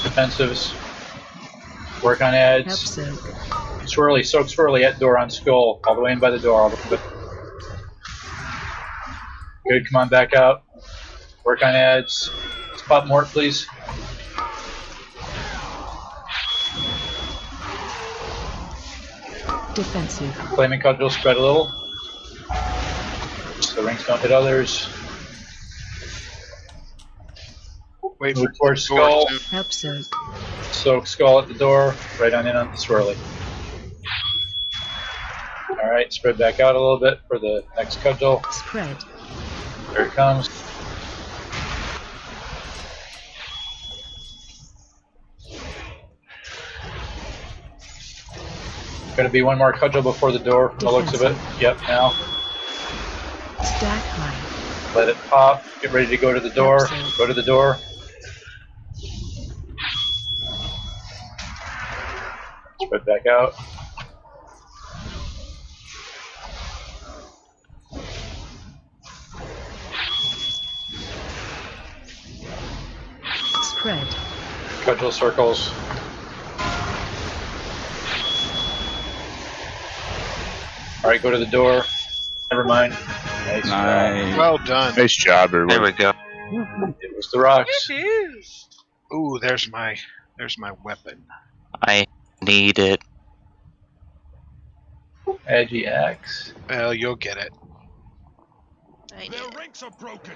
Defensives. Work on Help edge. soak. Swirly, soak swirly at door on skull. All the way in by the door. All the way. Good, come on back out. Work on edge. Spot Mort, please. Defensive. Flaming Cudgel spread a little. So rings don't hit others. Wait Move for towards the door skull. to- Help soak. Soak skull at the door. Right on in on the swirly. Alright, spread back out a little bit for the next cudgel. Spread. Here it comes. Gonna be one more cudgel before the door from the looks of it. Yep, now. Stack high. Let it pop. Get ready to go to the door. Go to the door. Spread back out. Spread. Cudgel circles. Alright, go to the door. Never mind. Nice. Nice. Well done. Nice job, everyone. There we go. It was the rocks. Ooh, there's my weapon. I need it. Edgy axe. Well, you'll get it. Their ranks are broken.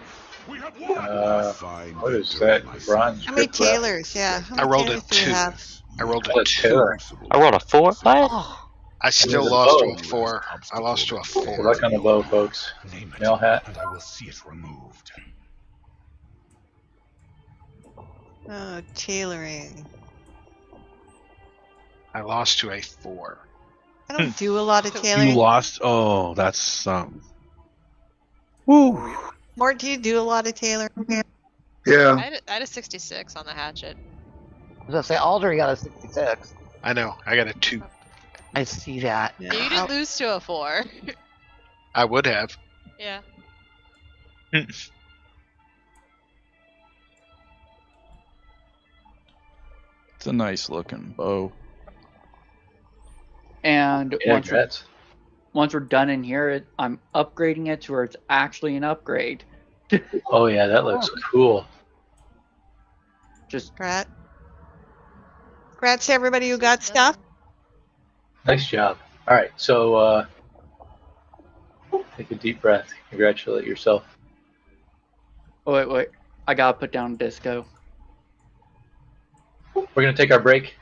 We have What is that? Bronze. How many grip wrap? tailors? Yeah. How I many rolled tailors a do you 2. have? I rolled Oh, a 2. tailor. I rolled a 4. What? I still With a lost to bow. a 4. I lost to a Good 4. luck on the bow, folks. Nail hat. and I will see it removed. Oh, tailoring. I lost to a 4. I don't do a lot of You tailoring. lost. Oh, that's something. Woo. Mort, do you do a lot of tailoring? Yeah. I had a 66 on the hatchet. I was gonna say Alder got a 66. I know. I got a 2. I see that. Yeah, you didn't lose to a 4. I would have. Yeah. It's a nice looking bow. And Yeah, once we're done in here, I'm upgrading it to where it's actually an upgrade. Oh yeah, that looks cool. Just Congrats. Congrats to everybody who got stuff. Nice job. Alright, so take a deep breath. Congratulate yourself. oh, wait, I gotta put down disco. We're gonna take our break.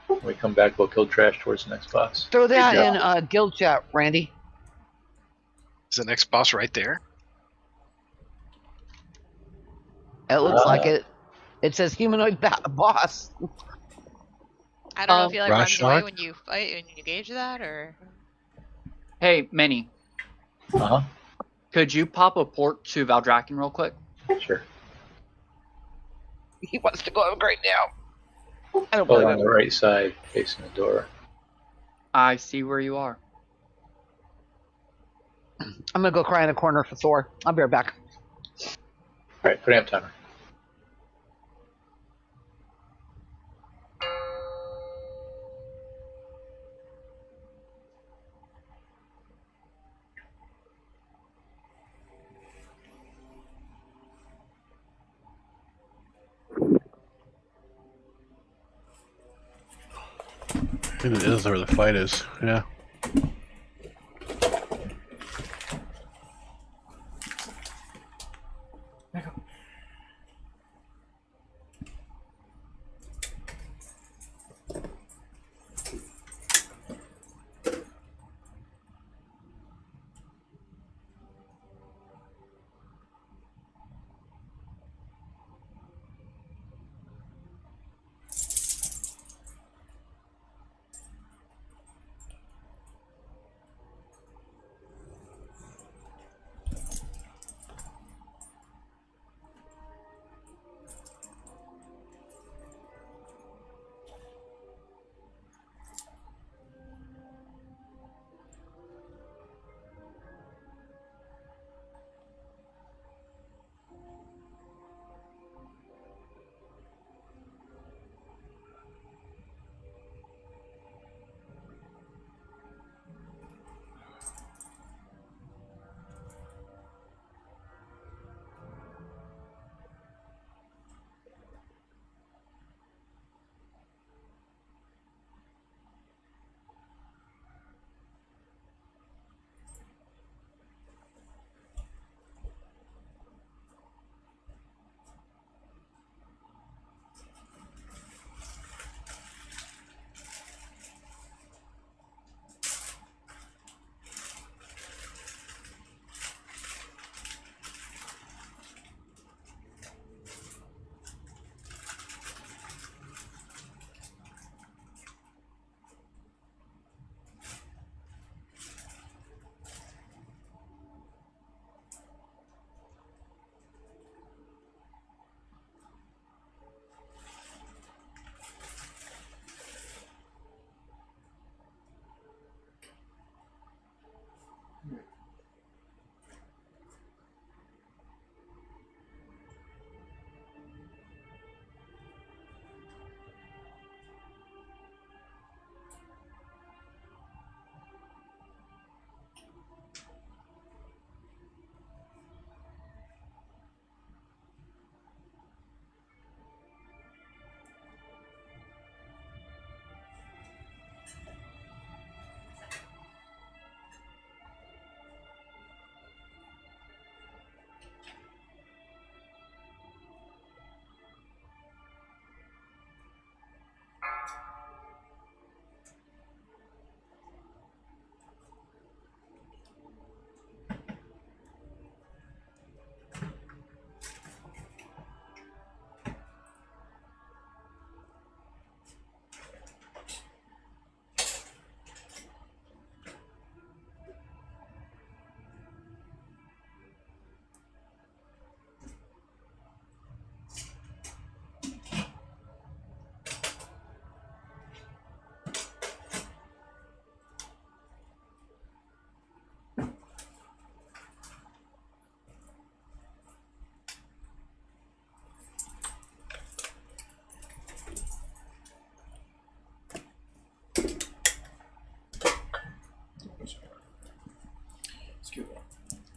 When we come back, we'll kill trash towards the next boss. Throw that Good in job. guild chat, Randy. Is the next boss right there? It looks like it. It says humanoid boss. I don't know if he like runs away Rashok? when you fight and you gauge that, or Hey, Minnie, Uh-huh. could you pop a port to Valdrakken real quick? Sure. He wants to go upgrade now. I don't Hold blame on him. the right side, facing the door. I see where you are. I'm gonna go cry in a corner for Thor. I'll be right back. Alright, put amp timer. think it is where the fight is. Yeah.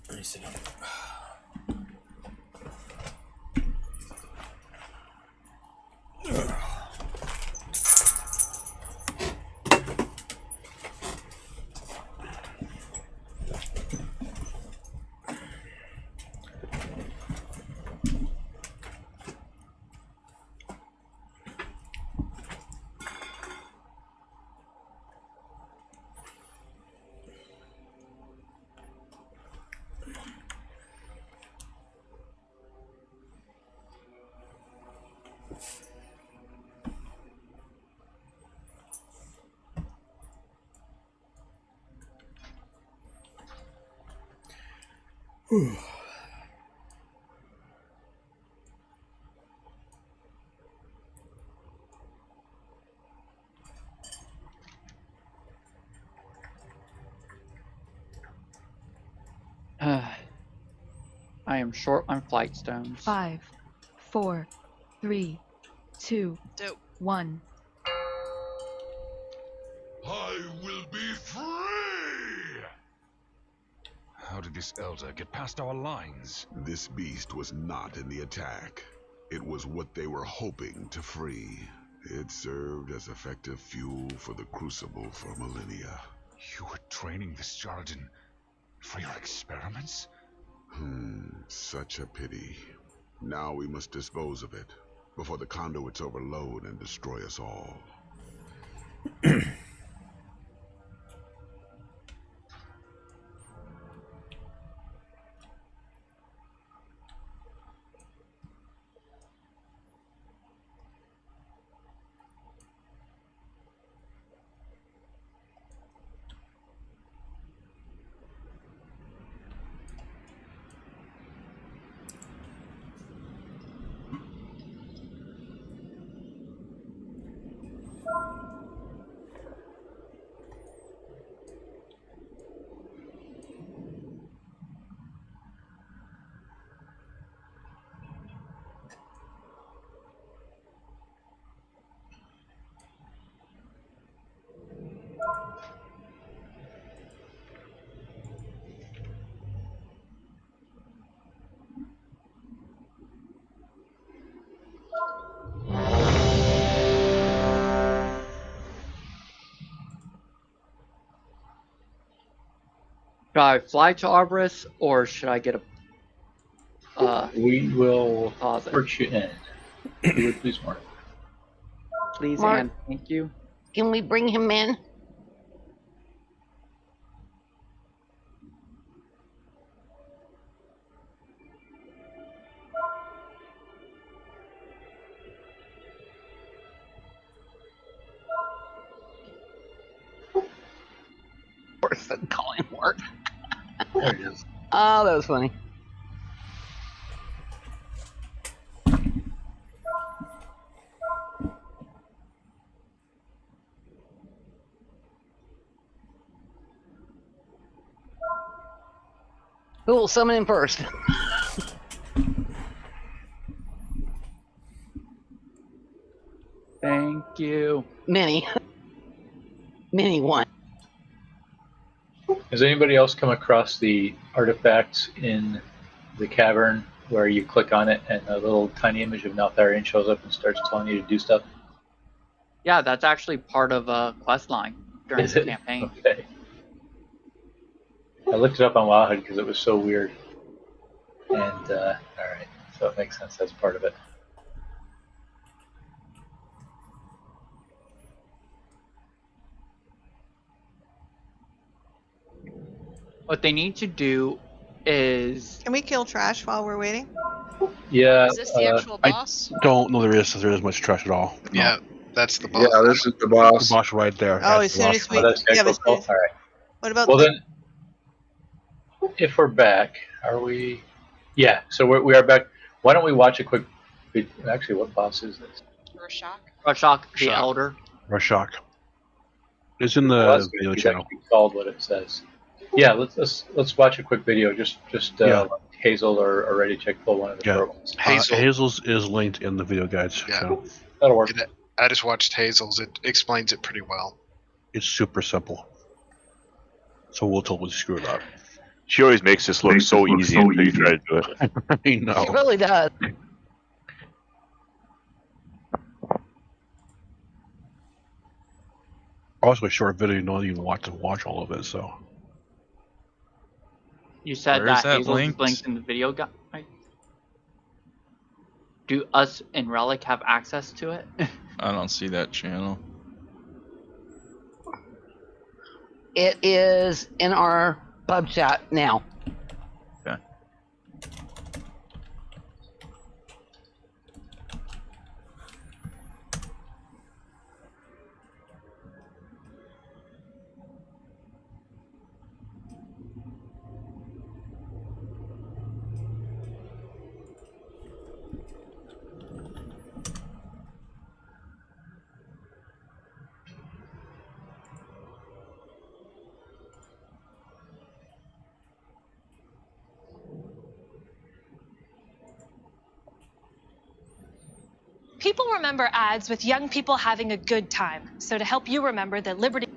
Let me see. Whew. I am short on flight stones. 5, 4, 3, 2, 1. I will be free! How did this elder get past our lines? This beast was not in the attack. It was what they were hoping to free. It served as effective fuel for the Crucible for millennia. You were training this Jarden for your experiments? Such a pity. Now we must dispose of it before the conduits overload and destroy us all. Should I fly to Aberrus, or should I get a We will pause it? put you in. You would please, Mark. Please Mark. and thank you. Can we bring him in? Worse than calling work. There it is. Oh, that was funny. Who will summon him first? Thank you. Many. Many one. Has anybody else come across the artifacts in the cavern where you click on it and a little tiny image of Neltharion shows up and starts telling you to do stuff? Yeah, that's actually part of a quest line during Is the it? campaign. Okay. I looked it up on Wowhead because it was so weird. And, alright, so it makes sense. That's part of it. What they need to do is... Can we kill trash while we're waiting? Yeah. Is this the actual boss? I don't know there is much trash at all. Yeah, that's the boss. Yeah, this is the boss. The boss right there. Oh, That's as the soon boss as we. right that's Yeah, but as soon as- All right. What about? Well, then, if we're back, are we? Yeah, so we are back. Why don't we watch a quick? Actually, what boss is this? Rorschach? Rorschach, the Rorschach. Elder. Rorschach. It's in Well, the that's video good. It's channel. actually called what it says. Yeah, let's watch a quick video. Just Yeah. Hazel or Ready Check pull one of the Yeah. programs. Hazel's is linked in the video guides. Yeah. So That'll work. I just watched Hazel's. It explains it pretty well. it's super simple. So we'll totally screw it up. She always makes this look so easy until you try to do it. I know. It really does. Also, a short video, you don't even want to watch all of it. So You said Where is that that Hazel's linked? linked in the video guide. Right? Do us and Relic have access to it? I don't see that channel. It is in our pub chat now. Okay. People remember ads with young people having a good time. So to help you remember that Liberty...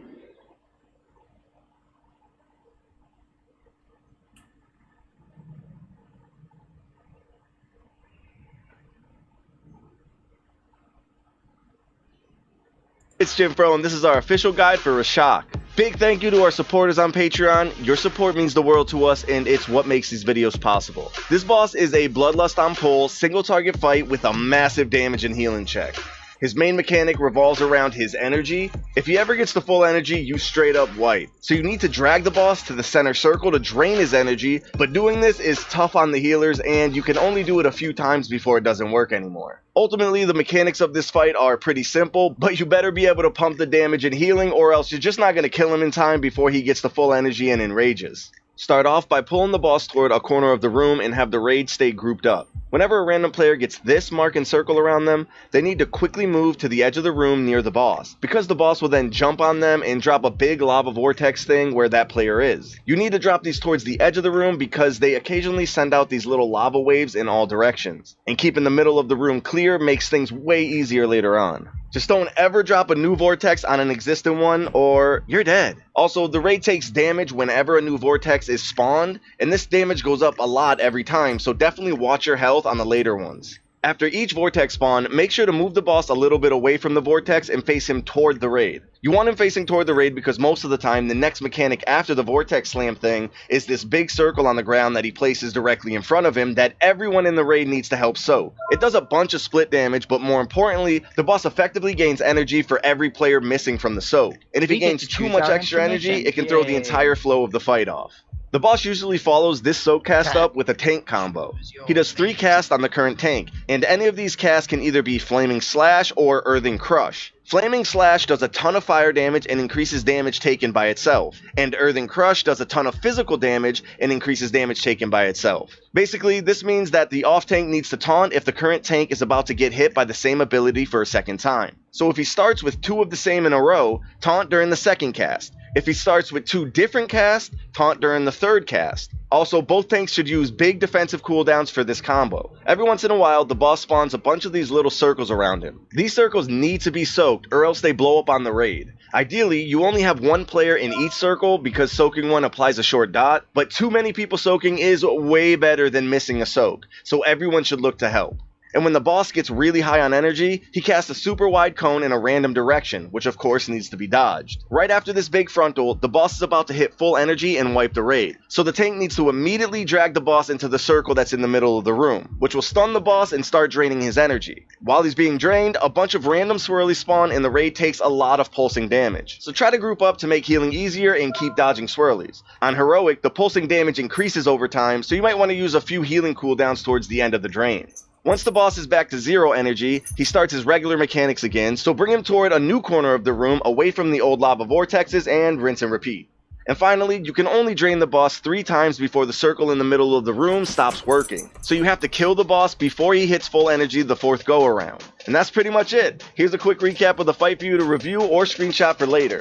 it's Jim Fro, and this is our official guide for Rashok. Big thank you to our supporters on Patreon. Your support means the world to us, and it's what makes these videos possible. This boss is a Bloodlust on pole, single target fight with a massive damage and healing check. His main mechanic revolves around his energy. If he ever gets to full energy, you straight up wipe. So you need to drag the boss to the center circle to drain his energy, but doing this is tough on the healers, and you can only do it a few times before it doesn't work anymore. Ultimately, the mechanics of this fight are pretty simple, but you better be able to pump the damage and healing, or else you're just not going to kill him in time before he gets to full energy and enrages. Start off by pulling the boss toward a corner of the room and have the raid stay grouped up. Whenever a random player gets this mark and circle around them, they need to quickly move to the edge of the room near the boss, because the boss will then jump on them and drop a big lava vortex thing where that player is. You need to drop these towards the edge of the room because they occasionally send out these little lava waves in all directions, and keeping the middle of the room clear makes things way easier later on. Just don't ever drop a new vortex on an existing one or you're dead. Also, the raid takes damage whenever a new vortex is spawned, and this damage goes up a lot every time, so definitely watch your health on the later ones. After each vortex spawn, make sure to move the boss a little bit away from the vortex and face him toward the raid. You want him facing toward the raid because most of the time the next mechanic after the vortex slam thing is this big circle on the ground that he places directly in front of him that everyone in the raid needs to help soak. It does a bunch of split damage, but more importantly, the boss effectively gains energy for every player missing from the soak. And if he gains too much extra energy, it can throw the entire flow of the fight off. The boss usually follows this soak cast up with a tank combo. He does 3 casts on the current tank, and any of these casts can either be Flaming Slash or Earthing Crush. Flaming Slash does a ton of fire damage and increases damage taken by itself, and Earthing Crush does a ton of physical damage and increases damage taken by itself. Basically, this means that the off tank needs to taunt if the current tank is about to get hit by the same ability for a second time. So if he starts with 2 of the same in a row, taunt during the second cast. If he starts with 2 different casts, taunt during the third cast. Also, both tanks should use big defensive cooldowns for this combo. Every once in a while, the boss spawns a bunch of these little circles around him. These circles need to be soaked, or else they blow up on the raid. Ideally, you only have 1 player in each circle because soaking one applies a short dot, but too many people soaking is way better than missing a soak, so everyone should look to help. And when the boss gets really high on energy, he casts a super wide cone in a random direction, which of course needs to be dodged. Right after this big frontal, the boss is about to hit full energy and wipe the raid, so the tank needs to immediately drag the boss into the circle that's in the middle of the room, which will stun the boss and start draining his energy. While he's being drained, a bunch of random swirlies spawn and the raid takes a lot of pulsing damage. So try to group up to make healing easier and keep dodging swirlies. On Heroic, the pulsing damage increases over time, so you might want to use a few healing cooldowns towards the end of the drain. Once the boss is back to 0 energy, he starts his regular mechanics again, so bring him toward a new corner of the room away from the old lava vortexes and rinse and repeat. And finally, you can only drain the boss 3 times before the circle in the middle of the room stops working. So you have to kill the boss before he hits full energy the 4th go around. And that's pretty much it. Here's a quick recap of the fight for you to review or screenshot for later.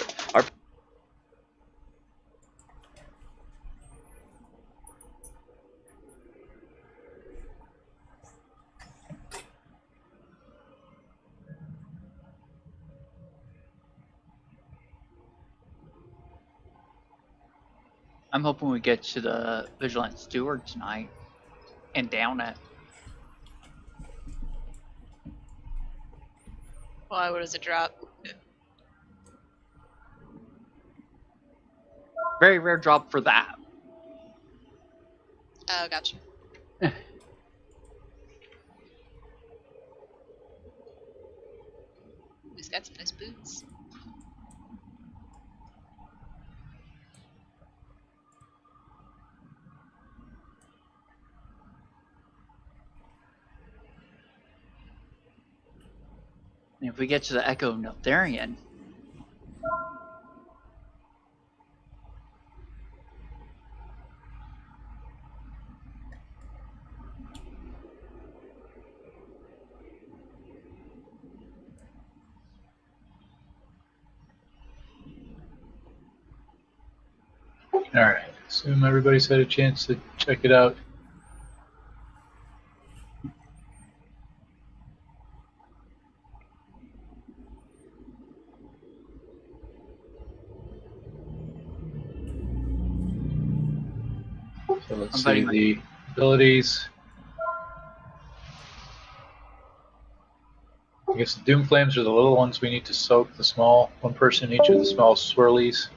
I'm hoping we get to the Vigilant Steward tonight and down it. Why? What does it drop? Very rare drop for that. Oh, gotcha. He's got some nice boots. And if we get to the Echo Notharian, Alright, assume everybody's had a chance to check it out. So let's see the abilities. I guess the Doom Flames are the little ones we need to soak, the small, one person in each of the small swirlies.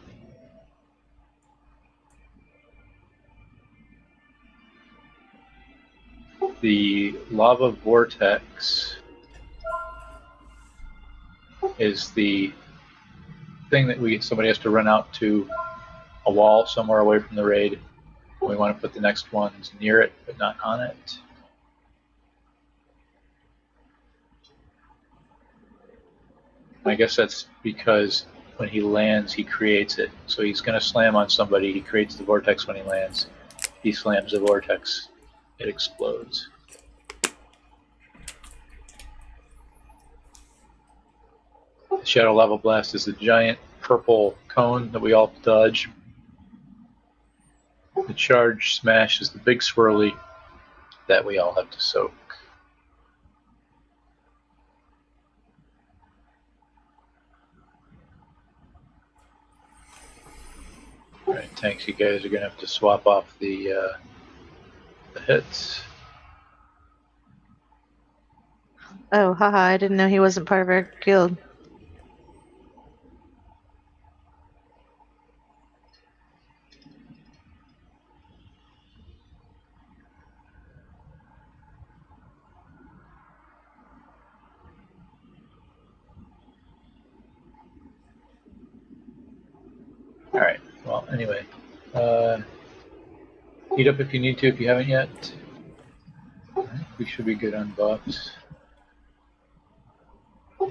The Lava Vortex is the thing that somebody has to run out to a wall somewhere away from the raid. We want to put the next ones near it, but not on it. I guess that's because when he lands, he creates it. So he's going to slam on somebody. He creates the vortex when he lands. He slams the vortex. It explodes. The Shadow Lava Blast is a giant purple cone that we all dodge. The Charge Smash is the big swirly that we all have to soak. Alright, tanks, you guys are going to have to swap off the hits. Oh, haha, I didn't know he wasn't part of our guild. Alright, well, anyway. Heat up if you need to, if you haven't yet. We should be good on buffs.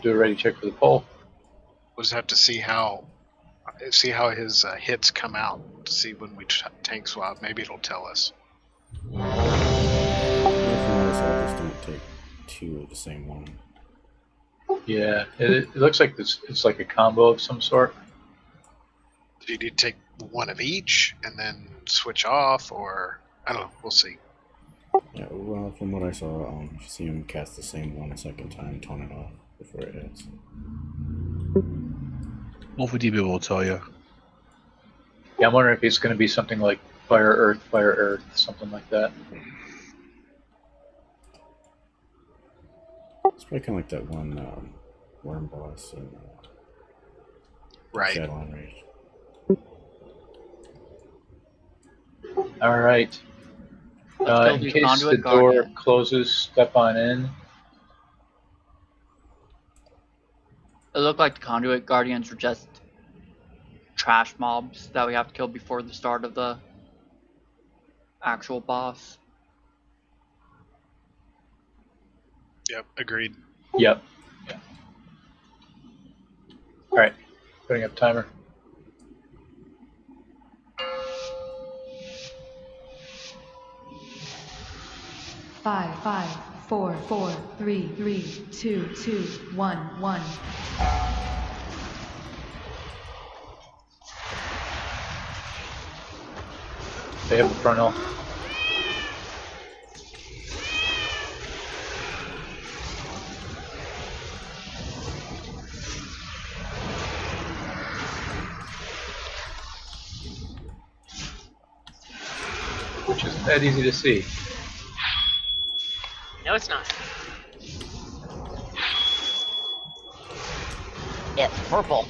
Do a ready check for the pole. We'll just have to see how his hits come out to see when we tank swap. Maybe it'll tell us. Just don't take two of the same one. Yeah, it looks like it's like a combo of some sort. Do you need to take one of each and then switch off, or I don't know. We'll see. Yeah, well, from what I saw, you see him cast the same one a second time, tone it off before it hits. Hopefully DB will tell you. Yeah, I'm wondering if it's going to be something like Fire, Earth, something like that. It's probably kind of like that one worm boss in right. Shadowland Rage. All right. In case the door closes, step on in. It looked like the Conduit Guardians were just trash mobs that we have to kill before the start of the actual boss. Yep, agreed. Yep. Yeah. All right, putting up timer. 5, 5, 4, 4, 3, 3, 2, 2, 1, 1. They have the frontal. Which isn't that easy to see. No, it's not. It's purple.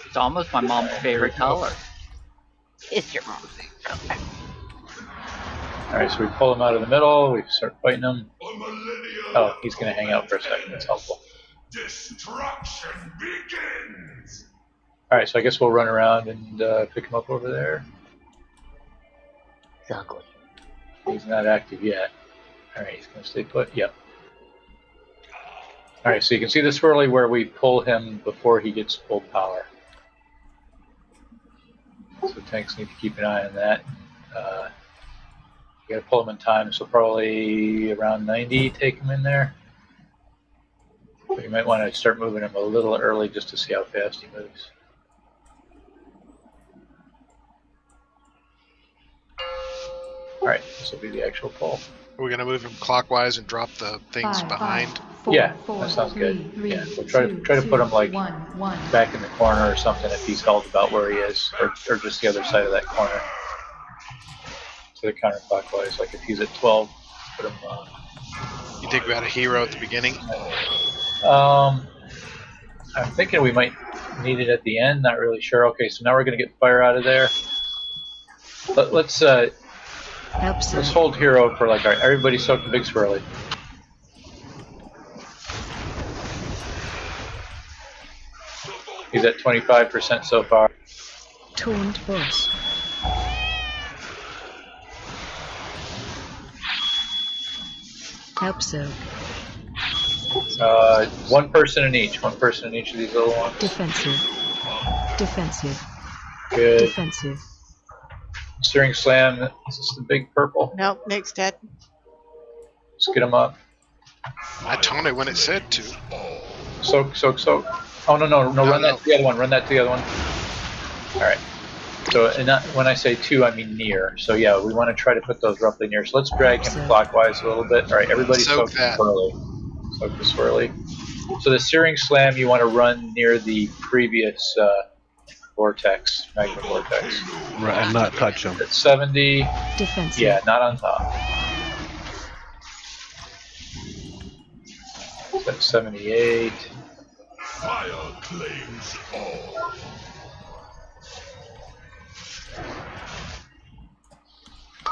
It's almost my mom's favorite color. It's your mom's favorite color. Alright, so we pull him out of the middle, we start fighting him. Oh, he's going to hang out for a second, that's helpful. Destruction begins! Alright, so I guess we'll run around and pick him up over there. It's ugly. He's not active yet. Alright, he's going to stay put. Yep. Alright, so you can see the swirly where we pull him before he gets full power. So tanks need to keep an eye on that. You got to pull him in time, so probably around 90, take him in there. But you might want to start moving him a little early just to see how fast he moves. Alright, this will be the actual pull. Are we going to move him clockwise and drop the things 5, behind? 4, Yeah, 4, that sounds 3, good. 3, Yeah, we'll try to put him like 1, 1. back in the corner or something if he's held about where he is, or just the other side of that corner. to the counterclockwise. Like if he's at 12, put him. You think we had a hero at the beginning? I'm thinking we might need it at the end. Not really sure. Okay, so now we're gonna get fire out of there. Let's hold hero for like. All right, everybody soak the big swirly. He's at 25% so far. Taunt boss. Help soak. One person in each. One person in each of these little ones. Defensive. Defensive. Good. Defensive. Steering slam. Is this the big purple? Nope, Nick's dead. Let's get him up. I taunted when it said to. Soak, soak, soak. Oh no, run that to the other one. Run that to the other one. All right. So, and not, when I say two, I mean near. So yeah, we want to try to put those roughly near. So let's drag him clockwise a little bit. All right, everybody soak the swirly. Soak the swirly. So the searing slam, you want to run near the previous vortex, magma vortex. Right, and not touch him. At 70. Defensive. Yeah, not on top. At 78. Fire claims all.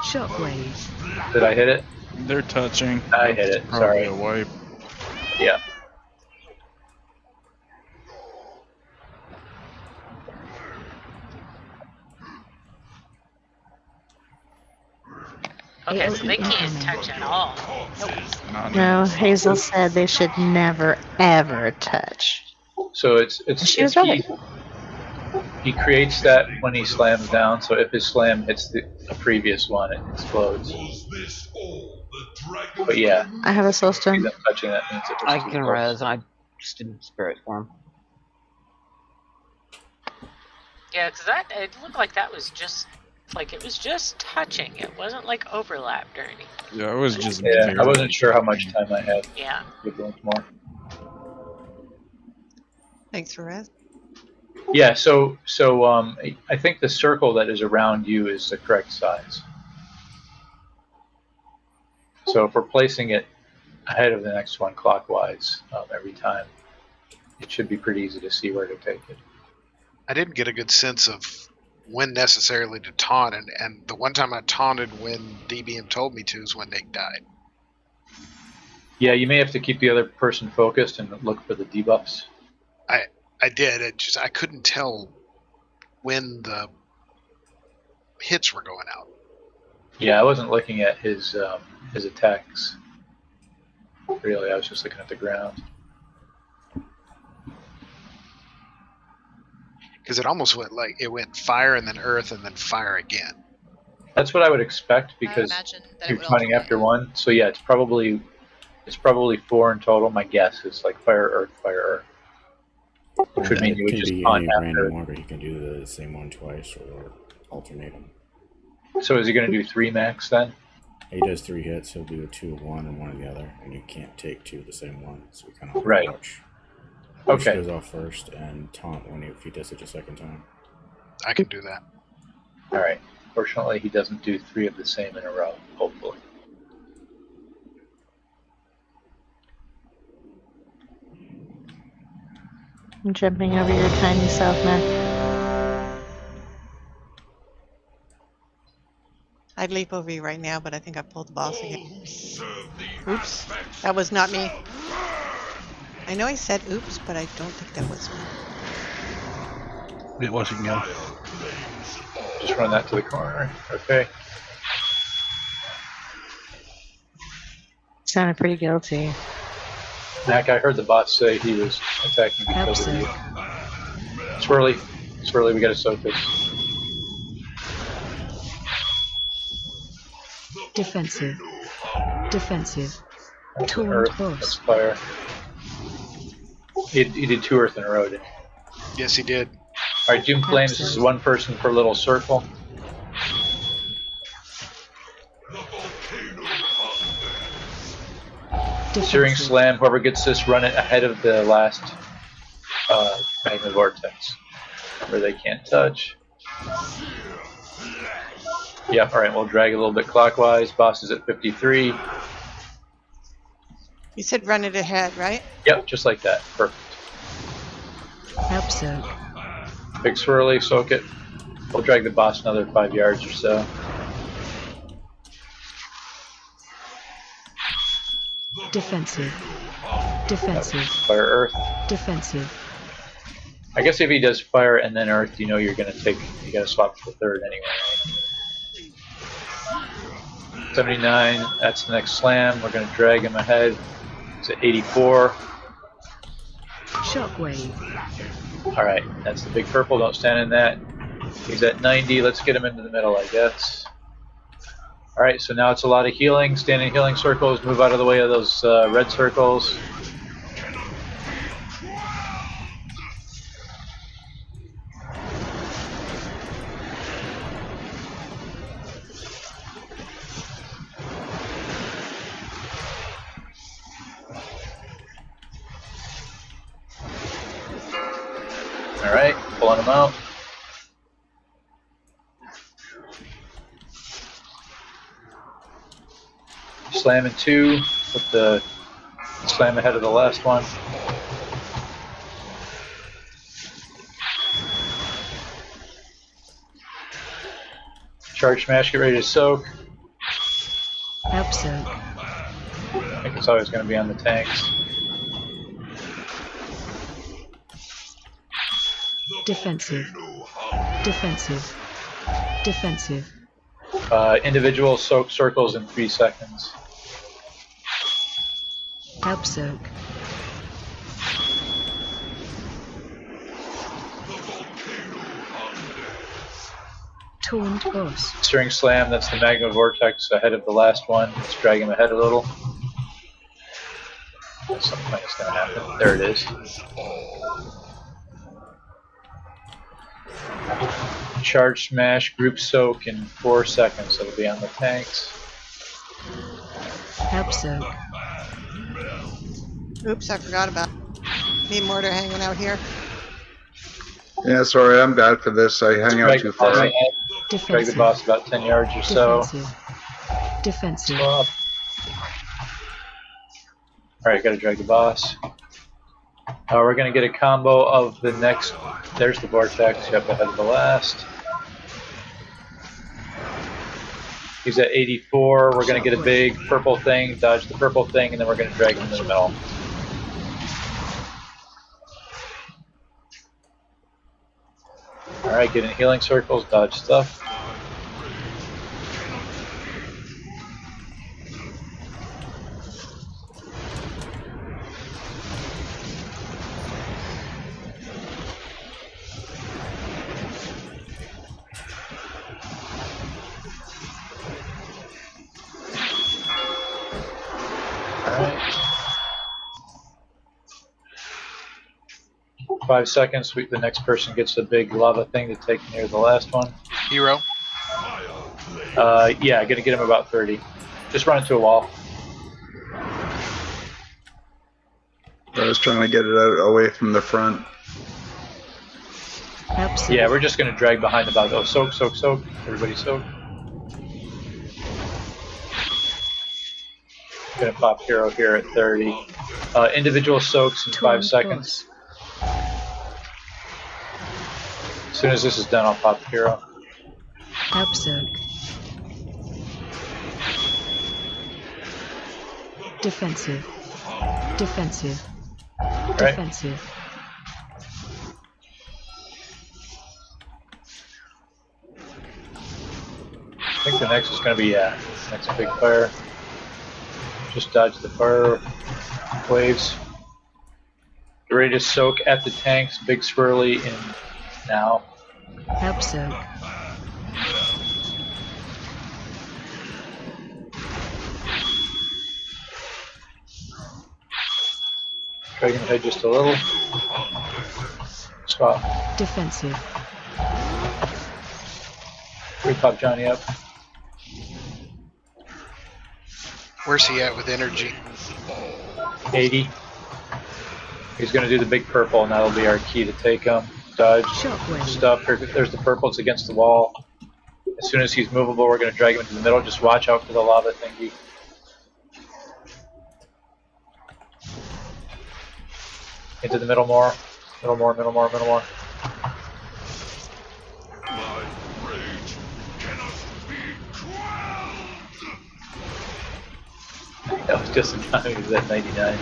Shockwave. Did I hit it? They're touching. I hit it. Sorry. A wipe. Yeah. Okay, so they can't touch at all. Nope. No, Hazel said they should never ever touch. So it's She was right. He creates that when he slams down. So if his slam hits the previous one, it explodes. But yeah, I have a soul stone. them touching that means it was I too can close. res. I just didn't spirit for him. Yeah, because that it looked like that was just like it was just touching. It wasn't like overlapped or anything. Yeah, it was just. Yeah, I wasn't sure how much time I had. Yeah. Give once more. Thanks for rest. Yeah, so I think the circle that is around you is the correct size. So if we're placing it ahead of the next one clockwise every time, it should be pretty easy to see where to take it. I didn't get a good sense of when necessarily to taunt, and the one time I taunted when DBM told me to is when Nick died. Yeah, you may have to keep the other person focused and look for the debuffs. I did. It just I couldn't tell when the hits were going out. Yeah, I wasn't looking at his attacks. Really, I was just looking at the ground. Because it almost went like it went fire and then earth and then fire again. That's what I would expect because you're taunting after one. So yeah, it's probably 4 in total. My guess is like fire, earth, fire, earth. Which would mean you would just taunt after. Random order. You can do the same one twice or alternate them. So is he going to do 3 max then? He does 3 hits. He'll do 2 of one and 1 of the other, and you can't take 2 of the same one. So we kind of right. Which Okay. goes off first and taunt if he does it a second time. I can do that. All right. Fortunately, he doesn't do 3 of the same in a row. Hopefully. I'm jumping over your tiny self, Mac. I'd leap over you right now, but I think I pulled the boss again. Oops, that was not me. I know I said oops, but I don't think that was me. It wasn't you. Just run that to the corner. Okay. Sounded pretty guilty. Mac, I heard the boss say he was attacking because of you. Swirly, we gotta soak this. Defensive. Defensive. That's Taunt earth, boss. that's fire. He did 2 earth in a row, didn't he? Yes, he did. Alright, Doom Flames, this is 1 person per little circle. Searing Slam, whoever gets this, run it ahead of the last Magma Vortex, where they can't touch. Yep, alright, we'll drag a little bit clockwise. Boss is at 53. You said run it ahead, right? Yep, just like that. Perfect. Help soak. Big swirly, soak it. We'll drag the boss another 5 yards or so. Defensive. Defensive. Fire earth. Defensive. I guess if he does fire and then earth, you know you're gonna swap to the third anyway. 79, that's the next slam. We're gonna drag him ahead. He's at 84. Shockwave. Alright, that's the big purple, don't stand in that. He's at 90, let's get him into the middle, I guess. Alright, so now it's a lot of healing. Stand in healing circles, move out of the way of those red circles. Alright, pulling him out. Slam in 2, put the slam ahead of the last one. Charge smash, get ready to soak. Help soak. I think it's always going to be on the tanks. Defensive. Defensive. Defensive. Individual soak circles in 3 seconds. Help soak. Taunt boss. Stirring slam, that's the magma vortex ahead of the last one. Let's drag him ahead a little. Something is going to happen. There it is. Charge smash, group soak in 4 seconds. It'll be on the tanks. Help soak. Oops, I forgot about me and Mortar hanging out here. Yeah, sorry, I'm bad for this. I hang out too far. Drag the boss about 10 yards or so. Defensive. Alright, gotta drag the boss. We're gonna get a combo of the next. There's the vortex, yep, ahead of the last. He's at 84. We're gonna get a big purple thing, dodge the purple thing, and then we're gonna drag him in the middle. Alright, get in healing circles, dodge stuff. Alright. 5 seconds, the next person gets a big lava thing to take near the last one. Hero? Yeah, gonna get him about 30. Just run into a wall. I was trying to get it out, away from the front. Yeah, we're just gonna drag behind the boss. Oh, soak, soak, soak. Everybody soak. Gonna pop hero here at 30. Individual soaks in 5 seconds. As soon as this is done, I'll pop the hero. Help soak. Defensive. Defensive. Defensive. I think the next is going to be, next big fire. Just dodge the fire waves. Get ready to soak at the tanks, big swirly in now. Help soak. Dragon head just a little. Swap. Defensive. Repop Johnny up. Where's he at with energy? 80. He's going to do the big purple, and that'll be our key to take him. Dodge stuff. There's the purple. It's against the wall. As soon as he's movable, we're going to drag him into the middle. Just watch out for the lava thingy. Into the middle more. Middle more, middle more, middle more. My rage cannot be quelled. That was just in time. He was at 99.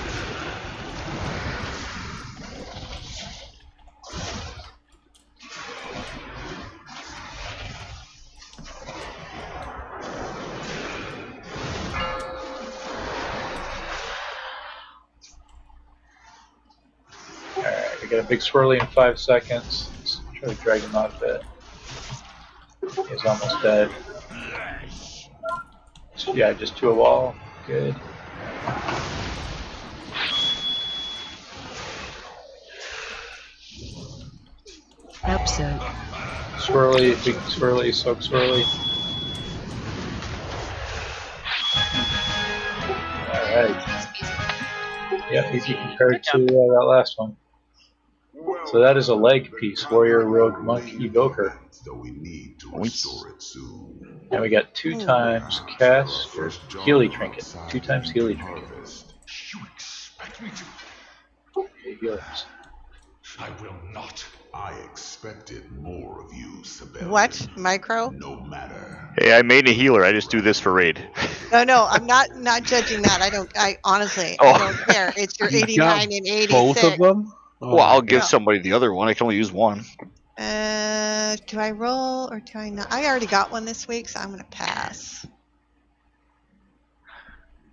We got a big swirly in 5 seconds. Let's try to drag him out a bit. He's almost dead. Yeah, just to a wall. Good. Episode. Swirly, big swirly, soak swirly. Alright. Yep, easy compared to that last one. So that is a leg piece, Warrior, Rogue, Monk, Evoker. And we got 2 times cast or Healy Trinket. 2 times Healy Trinket. You expect me to? Okay, healers. I will not. I expected more of you, Sibel. What? Micro? No matter. Hey, I made a healer. I just do this for raid. No, I'm not judging that. I honestly, Oh. I don't care. It's your 89 and 86. Both of them? Well, I'll give No. somebody the other one. I can only use one. Do I roll or do I not? I already got one this week, so I'm gonna pass.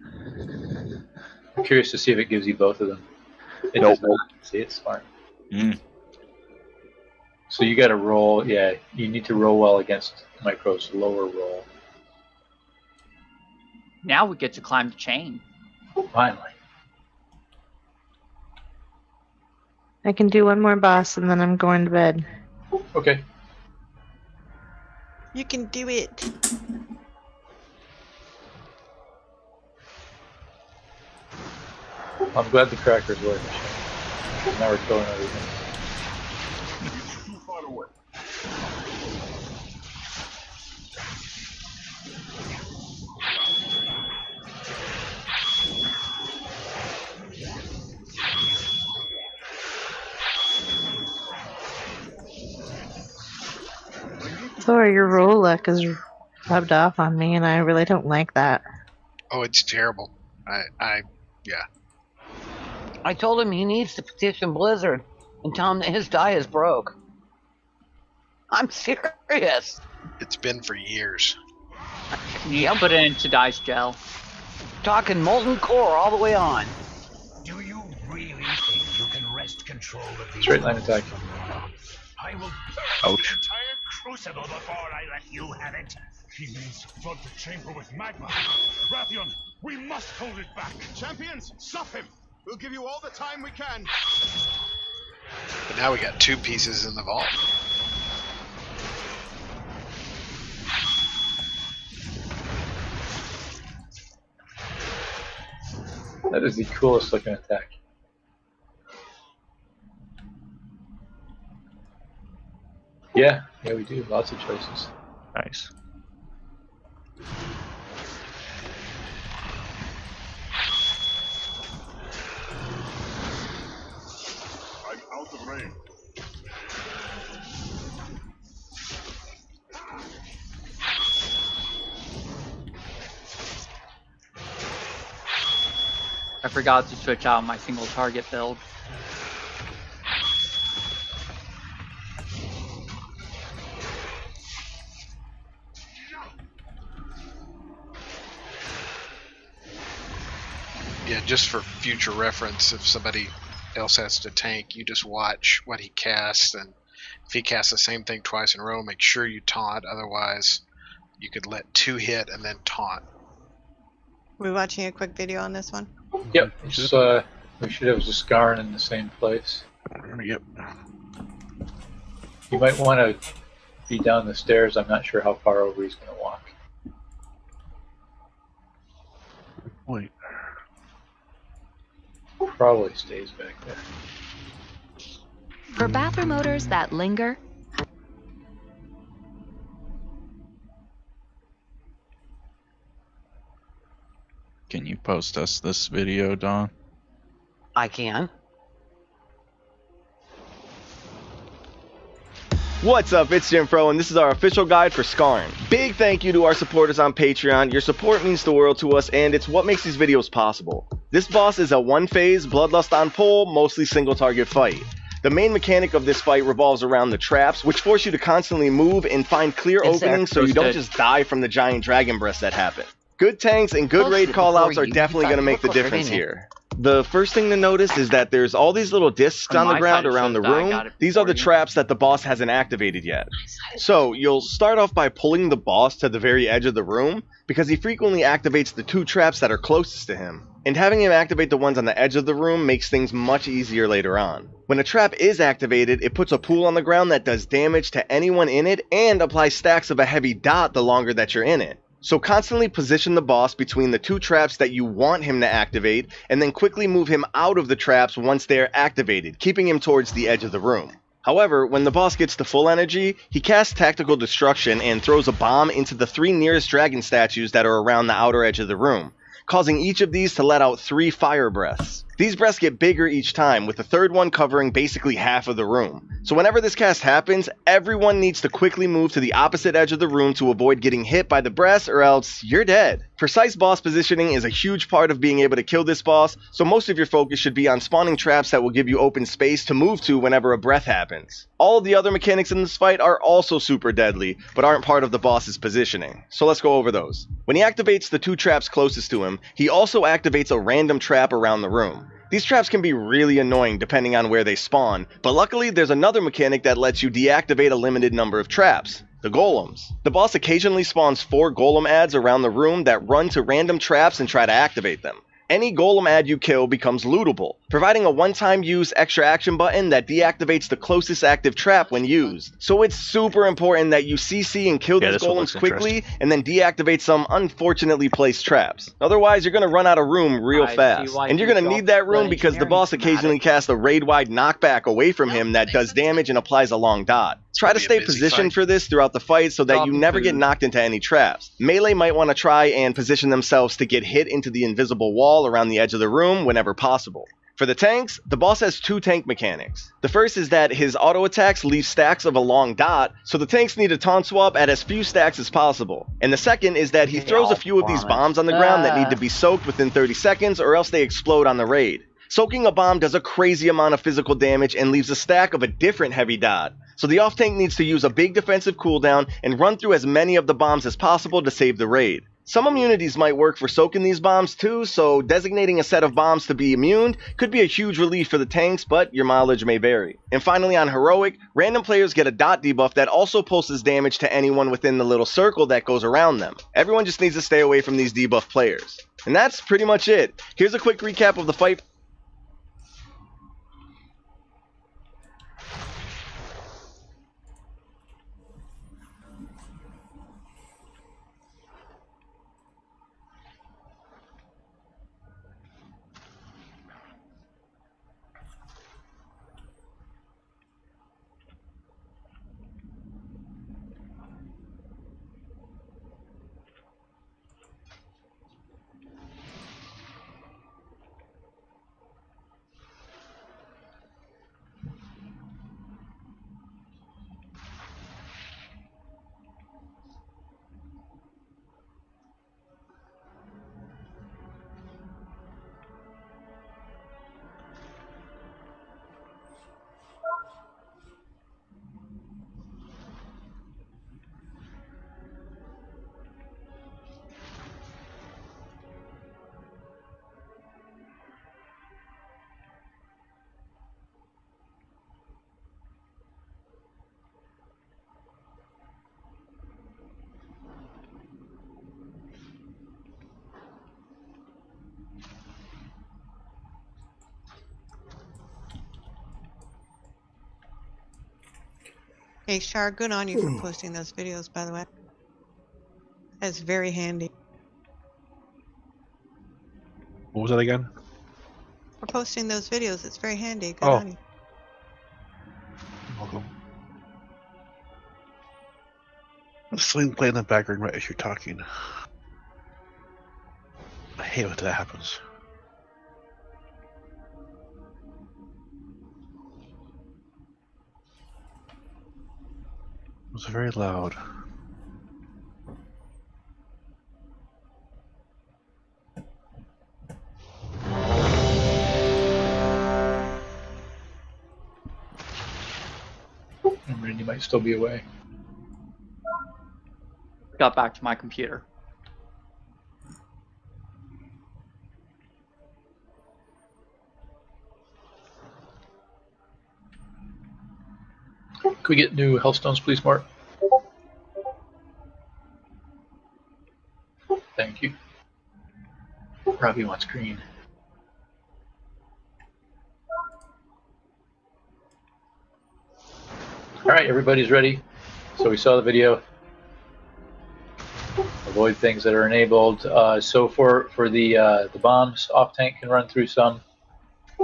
I'm curious to see if it gives you both of them. It Nope. does not. See, it's smart. Mm. So you got to roll. Yeah, you need to roll well against Micro's lower roll. Now we get to climb the chain. Finally. I can do one more boss and then I'm going to bed. Okay. You can do it. I'm glad the crackers work. Now we're killing everything. Too far away. Sorry, your roll luck is rubbed off on me, and I really don't like that. Oh, it's terrible. Yeah. I told him he needs to petition Blizzard and tell him that his die is broke. I'm serious. It's been for years. You put it into Dice Gel. Talking molten core all the way on. Do you really think you can wrest control of these? Straight line attack. I will Ouch. the entire crucible before I let you have it. He means flood the chamber with magma. Rathion, we must hold it back. Champions, stop him. We'll give you all the time we can. But now we got 2 pieces in the vault. That is the coolest looking attack. Yeah, we do. Lots of choices. Nice. I'm out of range. I forgot to switch out my single target build. Yeah, just for future reference, if somebody else has to tank, you just watch what he casts, and if he casts the same thing twice in a row, make sure you taunt. Otherwise, you could let 2 hit and then taunt. We're watching a quick video on this one. Yep. We should have Zaskarn in the same place. Yep. You might want to be down the stairs. I'm not sure how far over he's going to walk. Wait. Probably stays back there. For bathroom odors that linger, post us this video, Don? I can. What's up, it's Jim Fro, and this is our official guide for Skarn. Big thank you to our supporters on Patreon. Your support means the world to us, and it's what makes these videos possible. This boss is a one-phase, bloodlust on pole, mostly single-target fight. The main mechanic of this fight revolves around the traps, which force you to constantly move and find clear openings so you don't just die from the giant dragon breaths that happen. Good tanks and good raid callouts are definitely going to make the difference here. The first thing to notice is that there's all these little discs on the ground around the room. These are the traps that the boss hasn't activated yet. So you'll start off by pulling the boss to the very edge of the room, because he frequently activates the 2 traps that are closest to him. And having him activate the ones on the edge of the room makes things much easier later on. When a trap is activated, it puts a pool on the ground that does damage to anyone in it and applies stacks of a heavy dot the longer that you're in it. So constantly position the boss between the 2 traps that you want him to activate, and then quickly move him out of the traps once they are activated, keeping him towards the edge of the room. However, when the boss gets to full energy, he casts Tactical Destruction and throws a bomb into the 3 nearest dragon statues that are around the outer edge of the room, causing each of these to let out 3 fire breaths. These breaths get bigger each time, with the 3rd one covering basically half of the room. So whenever this cast happens, everyone needs to quickly move to the opposite edge of the room to avoid getting hit by the breaths, or else you're dead. Precise boss positioning is a huge part of being able to kill this boss, so most of your focus should be on spawning traps that will give you open space to move to whenever a breath happens. All of the other mechanics in this fight are also super deadly, but aren't part of the boss's positioning. So let's go over those. When he activates the 2 traps closest to him, he also activates a random trap around the room. These traps can be really annoying depending on where they spawn, but luckily there's another mechanic that lets you deactivate a limited number of traps. The golems. The boss occasionally spawns 4 golem adds around the room that run to random traps and try to activate them. Any golem ad you kill becomes lootable, providing a one-time use extra action button that deactivates the closest active trap when used. So it's super important that you CC and kill these golems quickly and then deactivate some unfortunately placed traps. Otherwise, you're going to run out of room real fast. And you're going to need that room because the boss occasionally casts a raid-wide knockback away from him that does damage and applies a long dot. Try to stay positioned for this throughout the fight so that you never get knocked into any traps. Melee might want to try and position themselves to get hit into the invisible wall around the edge of the room whenever possible. For the tanks, the boss has 2 tank mechanics. The first is that his auto attacks leave stacks of a long dot, so the tanks need to taunt swap at as few stacks as possible. And the second is that he throws a few of these bombs on the ground that need to be soaked within 30 seconds or else they explode on the raid. Soaking a bomb does a crazy amount of physical damage and leaves a stack of a different heavy dot. So the off tank needs to use a big defensive cooldown and run through as many of the bombs as possible to save the raid. Some immunities might work for soaking these bombs too, so designating a set of bombs to be immune could be a huge relief for the tanks, but your mileage may vary. And finally on Heroic, random players get a dot debuff that also pulses damage to anyone within the little circle that goes around them. Everyone just needs to stay away from these debuff players. And that's pretty much it. Here's a quick recap of the fight. Hey, Shar, good on you for posting those videos, by the way. That's very handy. What was that again? For posting those videos, it's very handy. Good Oh. on you. Welcome. I'm just playing in the background right as you're talking. I hate when that happens. It was very loud. Randy might still be away. Got back to my computer. Can we get new Hellstones, please, Mark? Thank you. Robbie wants green. Alright, everybody's ready. So we saw the video. Avoid things that are enabled. So for the bombs, off tank can run through some.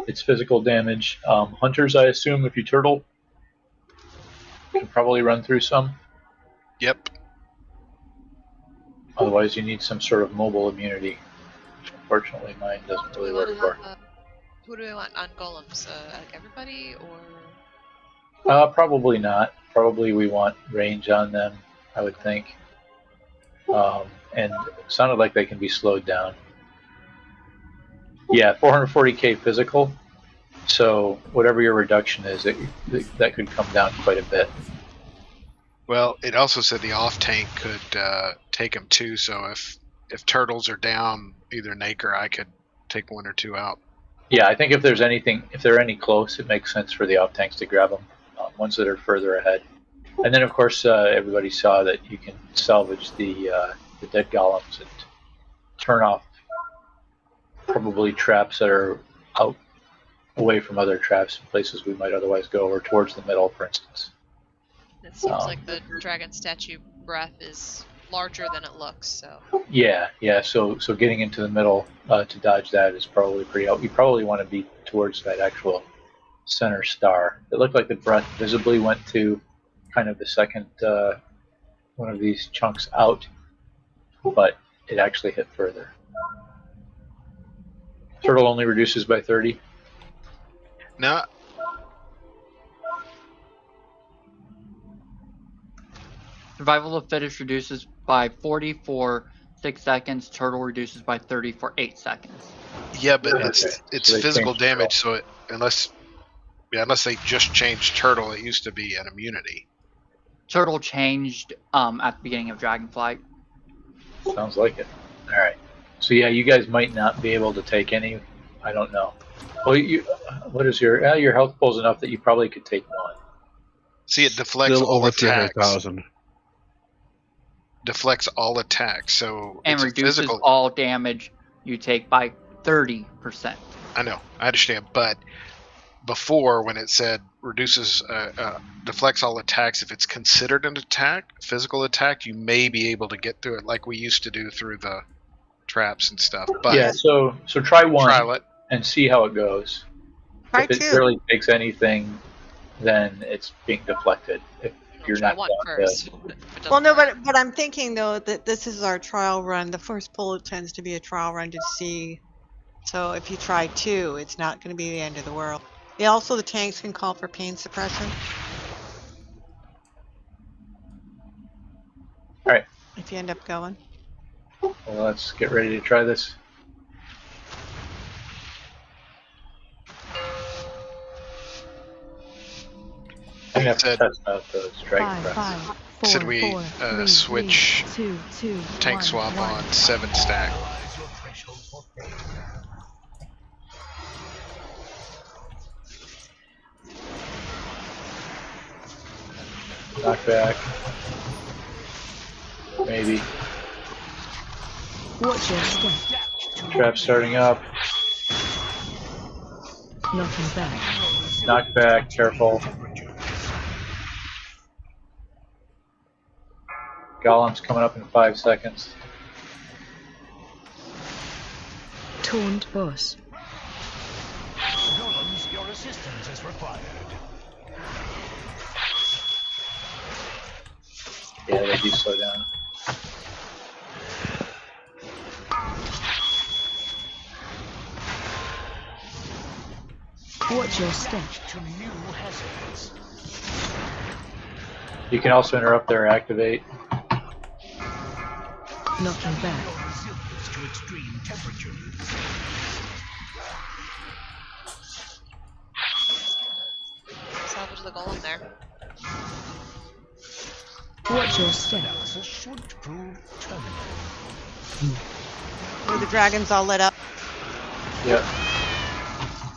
It's physical damage. Hunters, I assume, if you turtle, can probably run through some. Yep. Otherwise, you need some sort of mobile immunity. Unfortunately, mine doesn't really work for. Who do we want on golems? Like everybody, or? Probably not. Probably we want range on them, I would think. And it sounded like they can be slowed down. Yeah, 440k physical. So whatever your reduction is, that could come down quite a bit. Well, it also said the off tank could take them too. So if turtles are down, either Nake or I could take one or two out. Yeah, I think if they're any close, it makes sense for the off tanks to grab them. Ones that are further ahead. And then, of course, everybody saw that you can salvage the dead golems and turn off probably traps that are out away from other traps in places we might otherwise go, or towards the middle, for instance. It seems like the dragon statue breath is larger than it looks. So. Yeah. So getting into the middle to dodge that is probably pretty out. You probably want to be towards that actual center star. It looked like the breath visibly went to kind of the second one of these chunks out, but it actually hit further. Turtle only reduces by 30. No. Survival of fittest reduces by 40 for 6 seconds. Turtle reduces by 30 for 8 seconds. Yeah, but Okay. it's So physical damage, so unless they just changed turtle, it used to be an immunity. Turtle changed at the beginning of Dragonflight. Sounds like it. All right. So yeah, you guys might not be able to take any. I don't know. Well, what is your health pool's enough that you probably could take one. See, it deflects Still all over attacks. 300,000. Deflects all attacks, so And it's a reduces physical. all damage you take by 30%. I know, I understand, but before when it said reduces, deflects all attacks, if it's considered an attack, physical attack, you may be able to get through it like we used to do through the traps and stuff. But Yeah. So try one trial it. and see how it goes. Try If it two. barely takes anything, then it's being deflected. If you're Try not one down to- first. If it doesn't Well, no, work. but I'm thinking though that this is our trial run. The first pull tends to be a trial run to see. So if you try two, it's not going to be the end of the world. Yeah, also the tanks can call for pain suppression. All right. If you end up going. Well, let's get ready to try this. I'm gonna have to test out those dragon breaths. Said we switch tank swap on 7 stack. Knockback. Maybe. Watch your step. Trap starting up. Knocking back. Knockback. Careful. Golem's coming up in 5 seconds. Taunt boss. Golems, your assistance is required. Yeah, they do slow down. Watch your step. To new hazards. You can also interrupt their activate. Knocking back. Resilience to extreme temperatures. Salvage the golem there. Watch your step. Analysis should prove terminal. Were the dragons all lit up? Yep.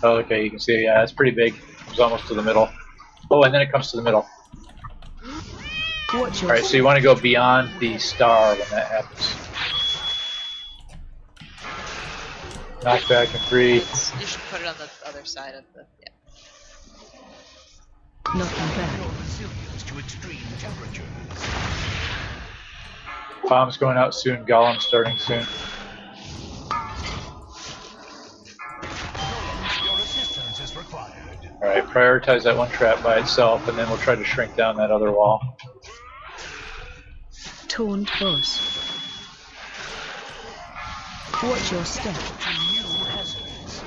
Oh, okay, you can see, yeah, it's pretty big. It's almost to the middle. Oh, and then it comes to the middle. Watch your Alright, so you want to go beyond the star when that happens. Knockback in 3. You should put it on the other side of the. Yeah. Knocking back. Resilience to extreme temperatures. Bomb's going out soon, Golem starting soon. Your assistance is required. Alright, prioritize that one trap by itself, and then we'll try to shrink down that other wall. Taunt boss. Watch your step. To new hazards.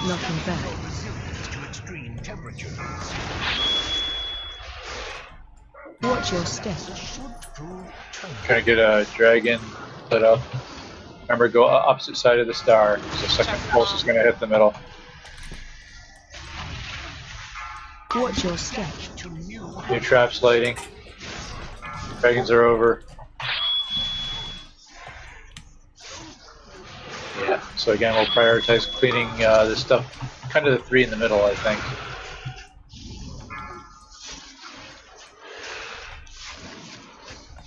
Knocking back. Resilience to extreme temperatures. Watch your step. Should prove terminal. Trying to get a dragon lit up. Remember, go opposite side of the star. So second pulse is going to hit the middle. Watch your step. To new New traps lighting. Dragons are over. Yeah, so again, we'll prioritize cleaning this stuff. Kind of the 3 in the middle, I think.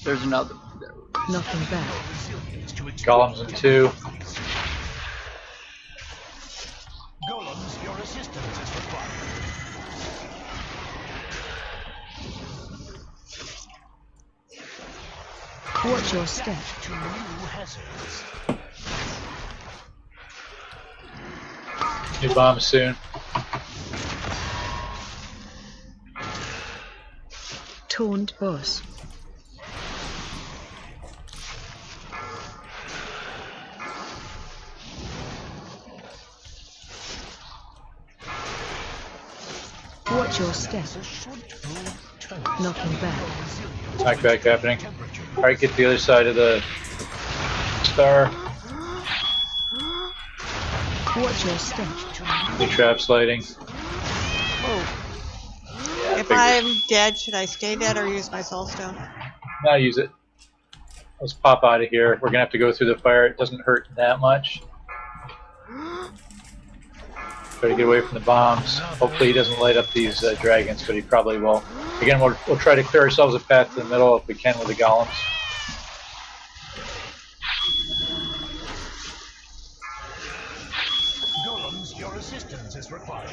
There's another. Knocking back. Golems in 2. golems, your assistance is required. Watch your step. To new hazards. New bomb soon. Taunt boss. Watch your step. Knocking back. Attack back happening. Alright, get to the other side of the star. Watch your step. New traps lighting. If I'm dead, should I stay dead or use my soul stone? Now use it. Let's pop out of here. We're gonna have to go through the fire. It doesn't hurt that much. Try to get away from the bombs. Hopefully he doesn't light up these dragons, but he probably will. Again, we'll try to clear ourselves a path to the middle if we can with the golems. Golems, your assistance is required.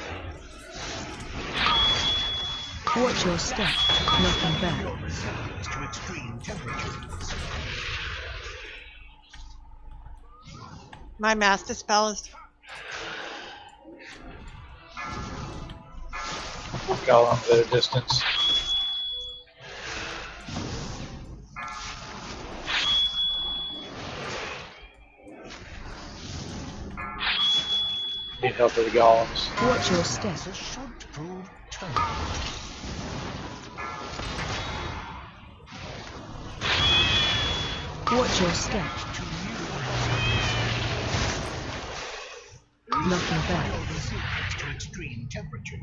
Watch your step. Knocking back. Your resilience to extreme temperatures. My master spell is. Golems at a distance. Need help with the golems. Watch your step. Should prove terminal. Watch your step. Knocking back. Resilience to extreme temperature.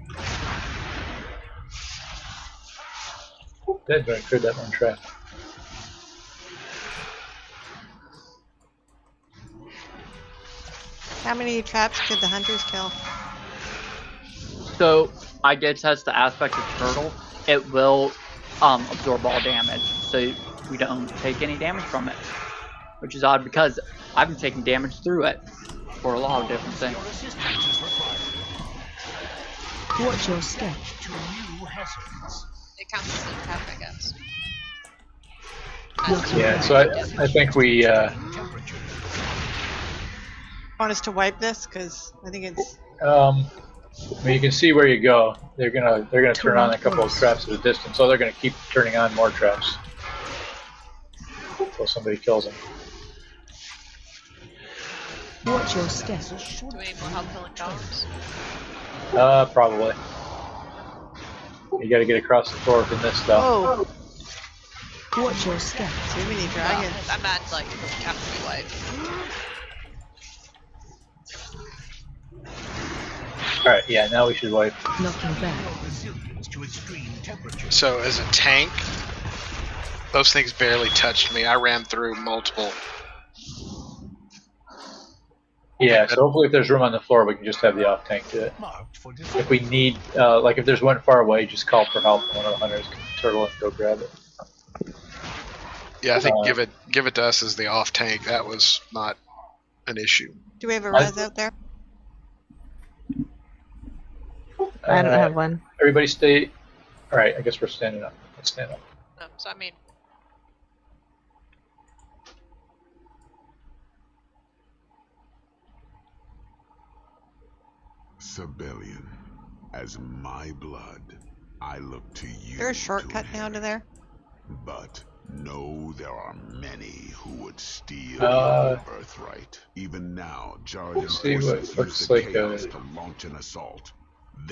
Dead, but I cleared that one trap. How many traps could the hunters kill? So I did test the aspect of turtle. It will absorb all damage, so we don't take any damage from it, which is odd because I've been taking damage through it for a lot of different things. Watch your step. To new hazards. It counts as an attack, I guess. Yeah, so I think we Want us to wipe this? Because I think it's. I mean, you can see where you go. They're gonna turn on a couple of traps at a distance, so they're gonna keep turning on more traps until somebody kills them. Watch your step. Do we need more help killing golems? Probably. You got to get across the floor from this stuff. Oh, Watch your step. too many dragons. I meant like after we wipe. All right, yeah, now we should wipe. Knocking back. So as a tank, those things barely touched me. I ran through multiple. Yeah, so hopefully if there's room on the floor, we can just have the off tank do it. If we need, like if there's one far away, just call for help. One of the hunters can turtle and go grab it. Yeah, I think give it to us as the off tank. That was not an issue. Do we have a res out there? I don't have one. Everybody stay. All right, I guess we're standing up. Let's stand up. No, so I mean, Sibelian, as my blood, I look to you. Is there a shortcut down to there? But know there are many who would steal your birthright. Even now, Jarden forces use the chaos to launch an assault.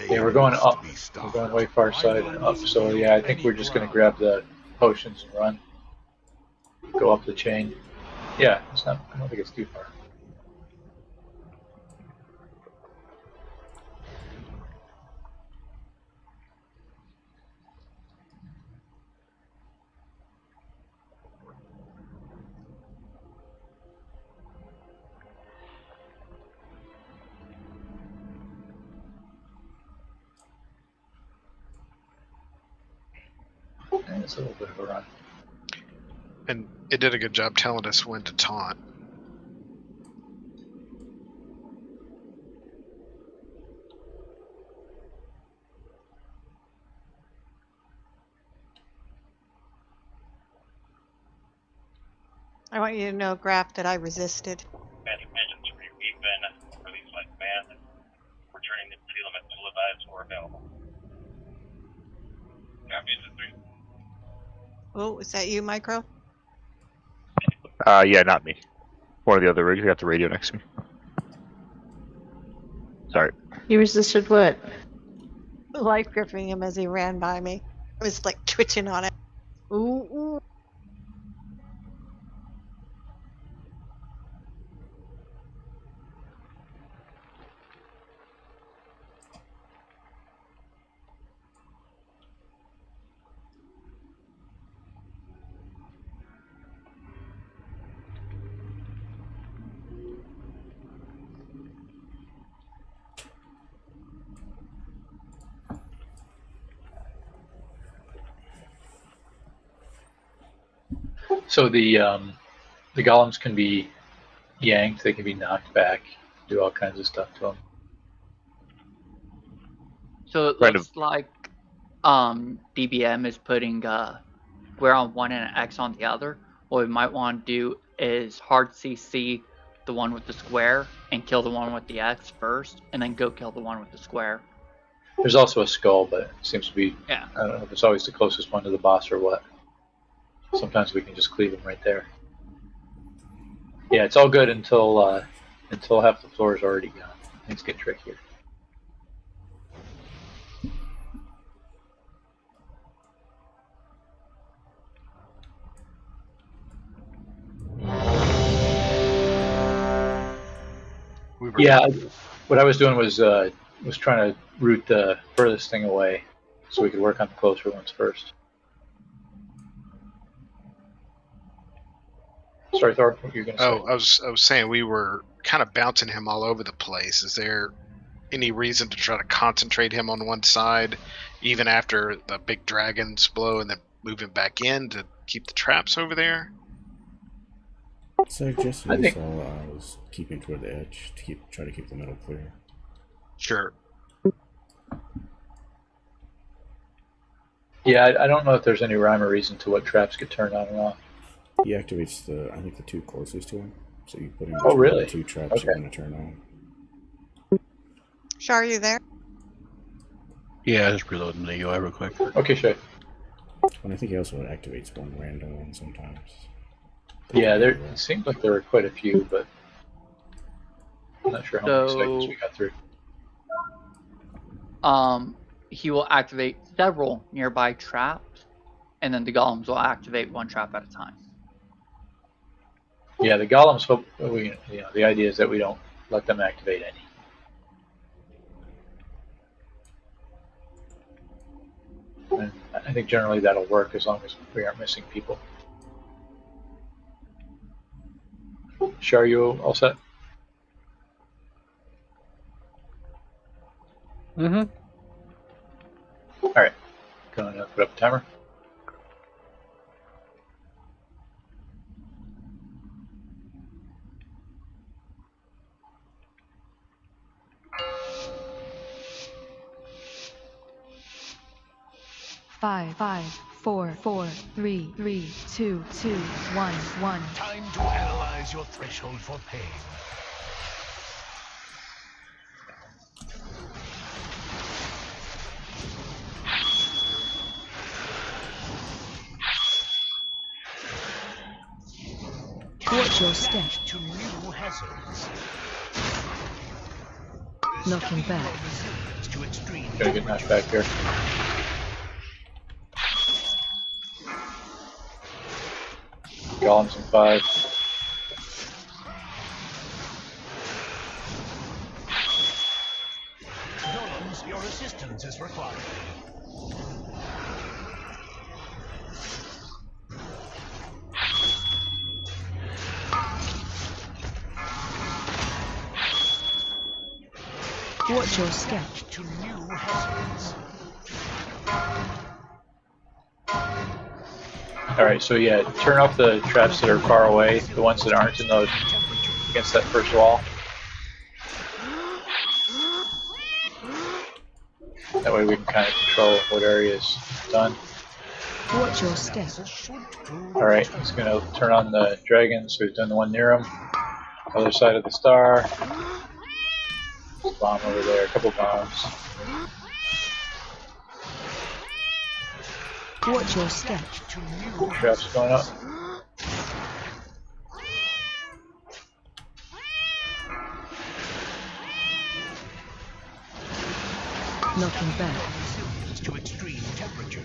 Yeah, we're going up. We're going way far side and up. So yeah, I think we're just gonna grab the potions and run. Go up the chain. Yeah, it's not. I don't think it's too far. And it's a little bit of a run. And it did a good job telling us when to taunt. I want you to know, Graf, that I resisted. Magic Visions, we've been released like man, and we're turning the elements to live as we're available. Copies of 3. Oh, is that you, Micro? Yeah, not me. One of the other rigs. I got the radio next to me. Sorry. You resisted what? Life gripping him as he ran by me. I was like twitching on it. Ooh, ooh. So the golems can be yanked. They can be knocked back. Do all kinds of stuff to them. So it looks like DBM is putting square on one and an X on the other. What we might want to do is hard CC the one with the square and kill the one with the X first, and then go kill the one with the square. There's also a skull, but it seems to be, yeah. I don't know if it's always the closest one to the boss or what. Sometimes we can just cleave them right there. Yeah, it's all good until half the floor is already gone. Things get trickier. Yeah, what I was doing was trying to root the furthest thing away, so we could work on the closer ones first. Sorry, Thor, what were you going to say? Oh, I was saying we were kind of bouncing him all over the place. Is there any reason to try to concentrate him on one side, even after the big dragons blow, and then move him back in to keep the traps over there? So just I was keeping toward the edge to try to keep the middle clear. Sure. Yeah, I don't know if there's any rhyme or reason to what traps get turned on and off. He activates I think the two closest to him. So you put him really? the two traps are going to turn on. Shar, are you there? Yeah, just reloading the UI real quick. Okay, Shay. And I think he also activates one random one sometimes. Yeah, there it seems like there were quite a few, but I'm not sure how many segments we got through. He will activate several nearby traps, and then the golems will activate one trap at a time. Yeah, the golems hope the idea is that we don't let them activate any. And I think generally that'll work as long as we aren't missing people. Shar, you all set? Mm-hmm. Alright. Gonna put up a timer. Five, 4, 3, 2, 1. Time to analyze your threshold for pain. Watch your step. To new hazards. Knocking back. To extreme. Gotta get knocked back here. Golems in 5. Golems, your assistance is required. Watch your step. To new hazards. Alright, so yeah, turn off the traps that are far away, the ones that aren't in those against that first wall. That way we can kind of control what area is done. Watch your step. Alright, he's gonna turn on the dragons, so he's done the one near him. Other side of the star. Bomb over there, a couple bombs. Watch your step. Traps going up. Knocking back. To extreme temperature.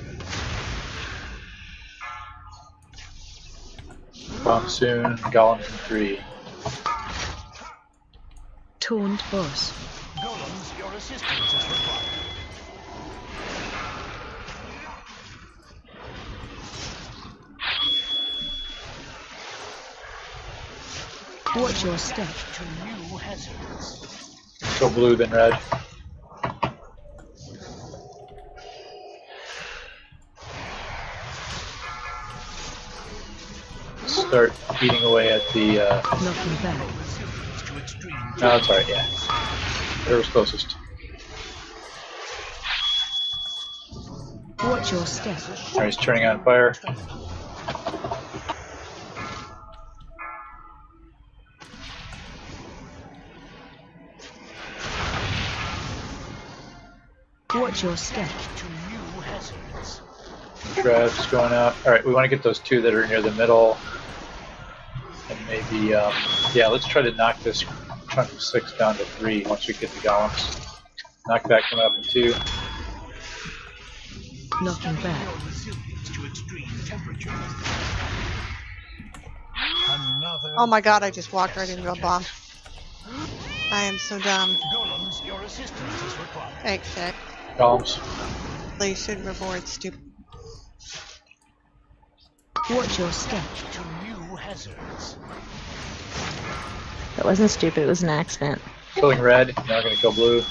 Bomb soon. Golems in 3. Taunt boss. Golems, your assistance is required. Watch your step. To new hazards. Go blue, then red. Start eating away at the. Knocking back. No, that's alright, yeah. Whatever's closest. Watch your step. Alright, he's turning on fire. Watch your step. To new hazards. Traps going out. Alright, we want to get those 2 that are near the middle. And maybe, yeah, let's try to knock this chunk of 6 down to 3 once we get the golems. Knock that coming up in 2. Knocking back. To extreme temperature. Oh my god, I just walked right into a bomb. I am so dumb. Golems, your assistance is required. Thanks, Shay. Golems. You should reward stupid. Watch your step. To new hazards. That wasn't stupid, it was an accident. Killing red, now we're going to kill blue.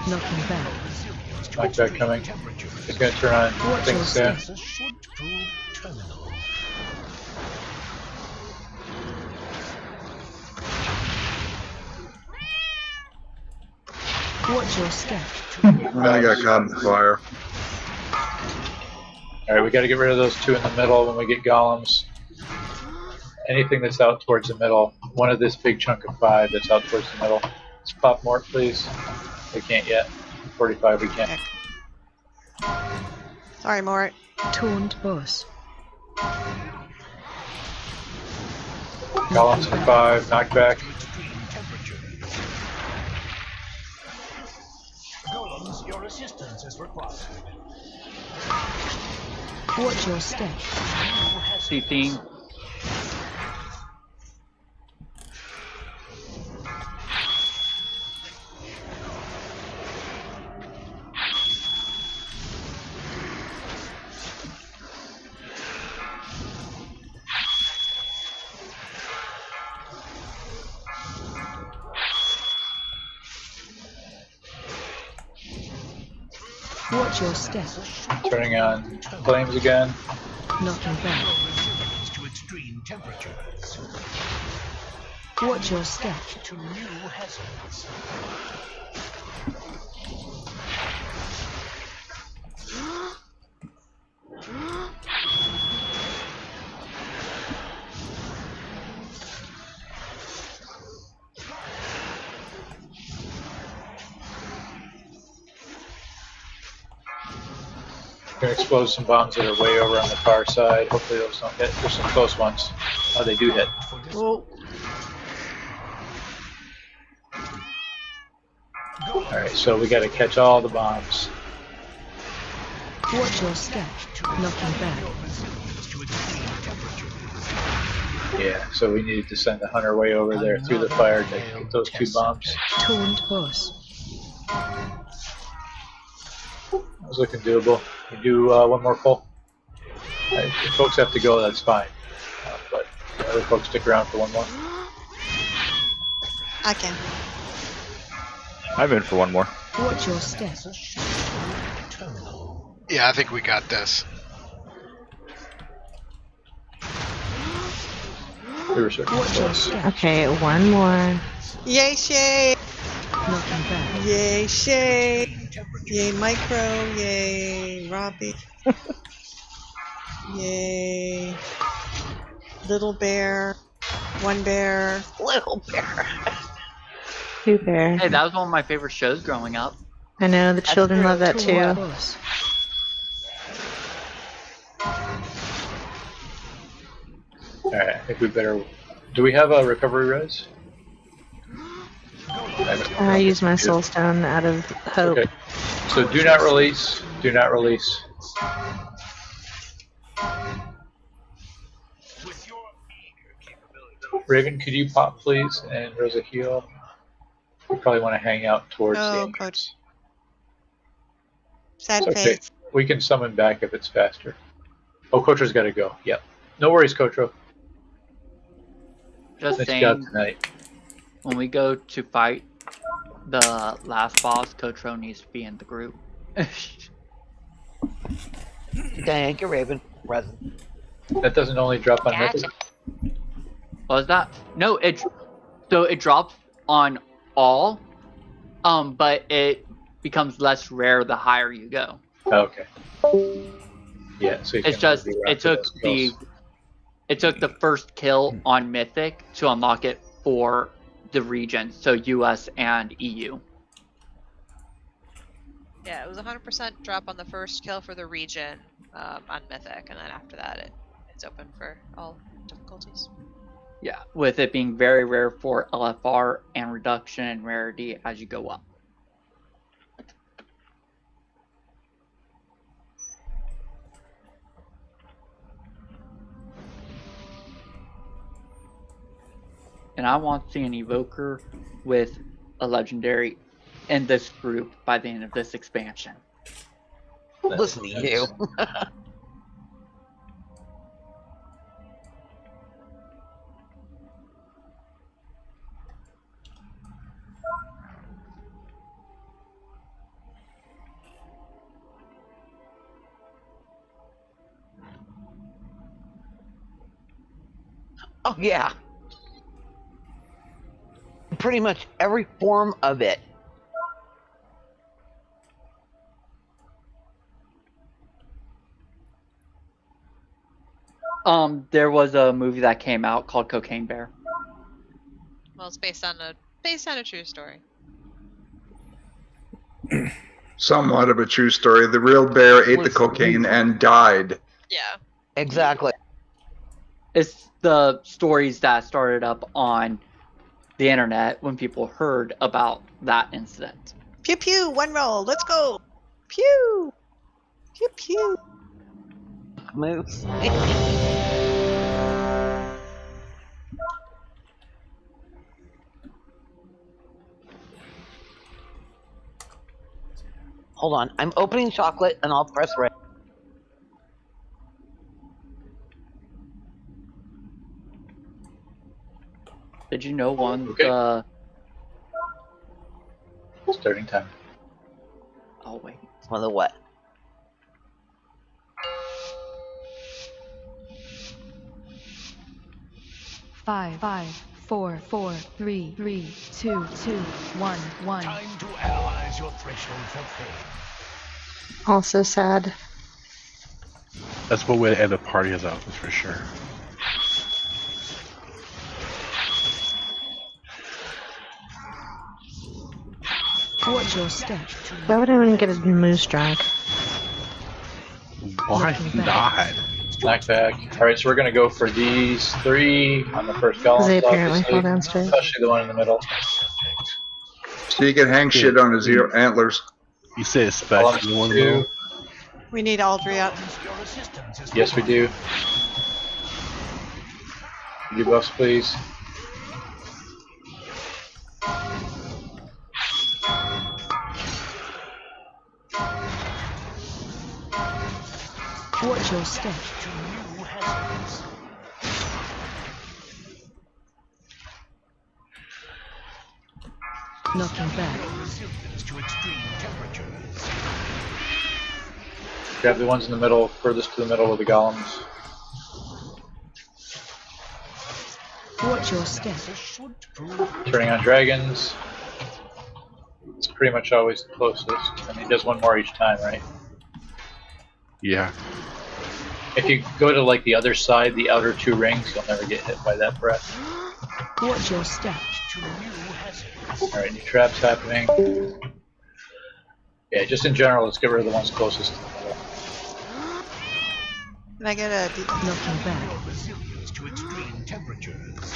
Knocking back. Knockback coming. He's going to turn on things soon. Watch your step. I got caught in the fire. All right, we got to get rid of those two in the middle when we get golems. Anything that's out towards the middle, one of this big chunk of 5 that's out towards the middle. Let's pop Mort, please. We can't yet. 45, we can't. Sorry, Mort. Taunt boss. Golems for 5, knockback. Golems, your assistance is required. Watch your step. CC. Watch your step. Turning on flames again. Knocking back. To extreme temperatures. Watch your step. To new hazards. Gonna explode some bombs that are way over on the far side. Hopefully those don't hit. There's some close ones. Oh, they do hit. Whoa. Alright, so we gotta catch all the bombs. Watch your step. Knocking back. Yeah, so we needed to send the hunter way over there through the fire to get those 2 bombs. Taunt boss. That was looking doable. We do one more pull. Right, if folks have to go, that's fine. But the other folks stick around for one more. I can. I'm in for one more. Watch your step. Yeah, I think we got this. We were certain. Okay, one more. Yay, Shay! Knocking back. Yay, Shay! Yay, Micro! Yay, Robbie! Yay, Little Bear! One Bear! Little Bear! 2 bear. Hey, that was one of my favorite shows growing up. I know, the children love that too. Alright, I think we better... Do we have a recovery res? I use my soul stone out of hope. Okay. So do not release. Do not release. Raven, could you pop please? And Rosa heal. You probably want to hang out towards the entrance. Sad It's okay. face. We can summon back if it's faster. Oh, Kotro's got to go. Yep. No worries, Kotro. Just Nice saying, job tonight. when we go to fight the last boss, Kotro needs to be in the group. Thank you, Raven. Present. That doesn't only drop on Gotcha. Mythic. What was that? No, it drops on all, but it becomes less rare the higher you go. Okay. Yeah, so you It's can just only it route took those the first kill on Mythic to unlock it for the regions, so US and EU. Yeah, it was 100% drop on the first kill for the region on Mythic, and then after that it's open for all difficulties. Yeah, with it being very rare for LFR and reduction in rarity as you go up. And I want to see an evoker with a legendary in this group by the end of this expansion. Listen to you. Oh yeah. Pretty much every form of it. There was a movie that came out called Cocaine Bear. Well, it's based on a true story. Somewhat of a true story. The real bear ate the cocaine and died. Yeah. Exactly. It's the stories that started up on the internet when people heard about that incident. Pew pew, one roll. Let's go. Pew. Pew pew. Moose. Hold on. I'm opening chocolate and I'll press red. Did you know one? Okay. Starting time. Oh wait. One of the what? Five, 4, 4, 3, 3, 2, 2, 1, 1. Time to analyze your threshold for pain. Also sad. That's what way to end a party is out, that's for sure. Watch your step. Why would anyone get a moose drag? Why not? Knock back. Alright, so we're going to go for these 3 on the first golem. They apparently fall downstairs. Especially the one in the middle. So you can hang shit on his antlers. You say especially one though. We need Aldry up. Yes, we do. You buffs, please. Watch your step. Knocking back. Grab the ones in the middle, furthest to the middle of the golems. Watch your step. Turning on dragons. It's pretty much always the closest. And he does one more each time, right? Yeah. If you go to like the other side, the outer 2 rings, you'll never get hit by that breath. Watch your step. Alright, new traps happening. Yeah, just in general, let's get rid of the ones closest to the middle. Can I get a knocking back? To extreme temperatures.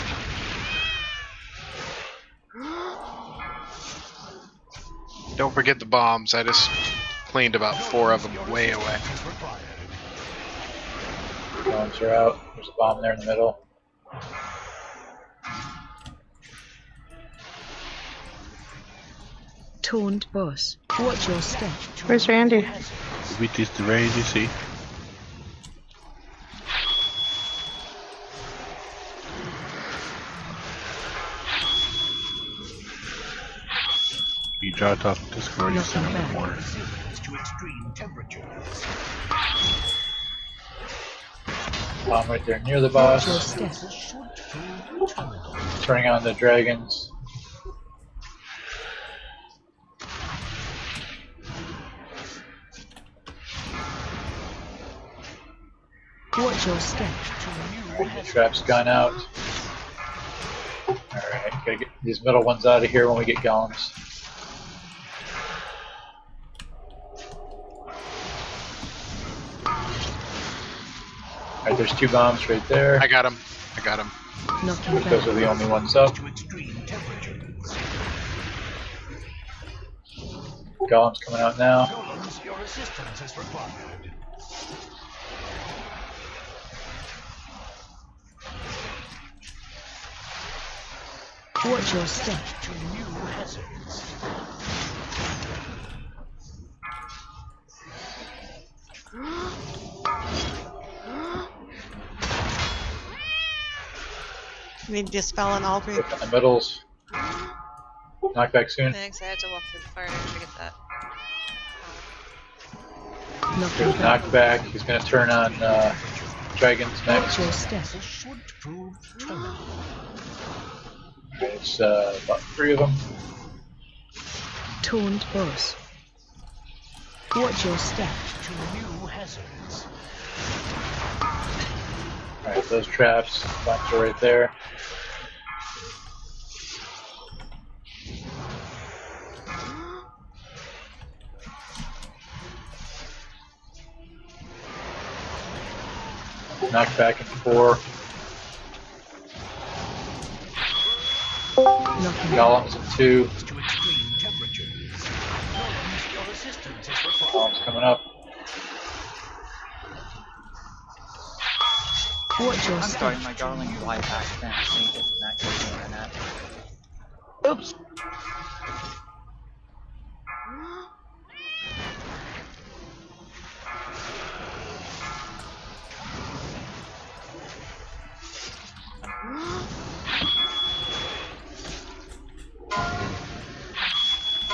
Don't forget the bombs. I just cleaned about 4 of them way away. Bombs are out. There's a bomb there in the middle. Taunt boss. Watch your step. Where's Randy? Beat these 3 range, you see. You dropped off Discord, you sent him more. To extreme temperatures. Bomb right there near the boss. Turning on the dragons. Watch your step. The trap's gone out. Alright, gotta get these middle ones out of here when we get golems. Alright, there's 2 bombs right there. I got him. I got him. Those are the only ones up. Golem's coming out now. Your assistance is required. Watch your step. To new hazards. We need to dispel an Aldry. Look in the middles. Knockback soon. Thanks, I had to walk through the fire to get that. There's knockback. He's gonna turn on dragons next. Watch your step. It's about 3 of them. Taunt boss. Watch your step. To new hazards. Alright, those traps, bombs are right there. Knock back in 4. Golems in 2. Golems coming up. I'm sorry, my darling wife accidentally disconnected the internet. Oops.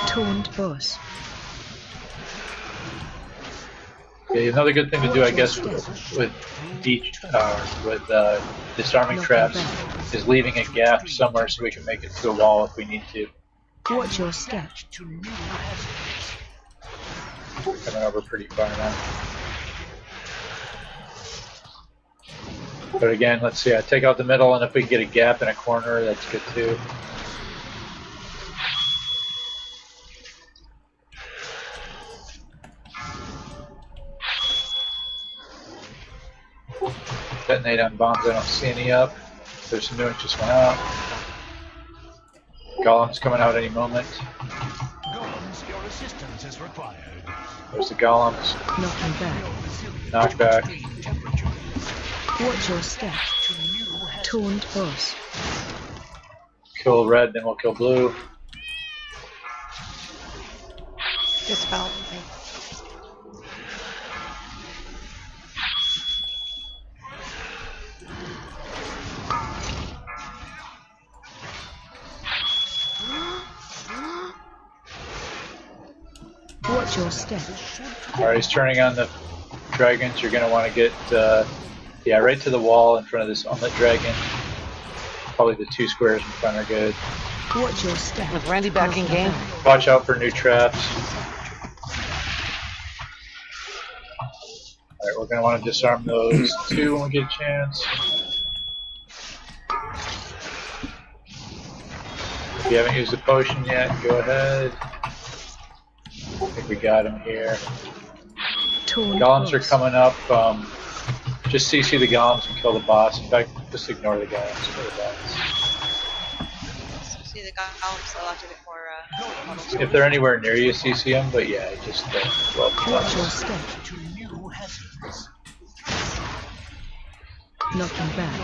Taunt boss. Okay, another good thing to do, I guess, with disarming traps is leaving a gap somewhere so we can make it to a wall if we need to. Watch your step. Coming over pretty far now. But again, let's see, I take out the middle, and if we can get a gap in a corner, that's good too. Detonate on bombs, I don't see any up. There's some new ones just went out. Golem's coming out any moment. Golems, your assistance is required. There's the golems. Knock back. Watch your step. Taunt boss. Kill red, then we'll kill blue. Dispel. Watch your step. Alright, he's turning on the dragons. You're going to want to get, right to the wall in front of this unlit dragon. Probably the 2 squares in front are good. Watch your step. With Randy back in game. Watch out for new traps. Alright, we're going to want to disarm those 2 when we get a chance. If you haven't used the potion yet, go ahead. I think we got him here. Golems are coming up. Just CC the golems and kill the boss. In fact, just ignore the golems for the boss. See the golems, they'll have to get more models. If they're anywhere near you, CC them, but yeah, just well the Watch your boss. step. Knocking back.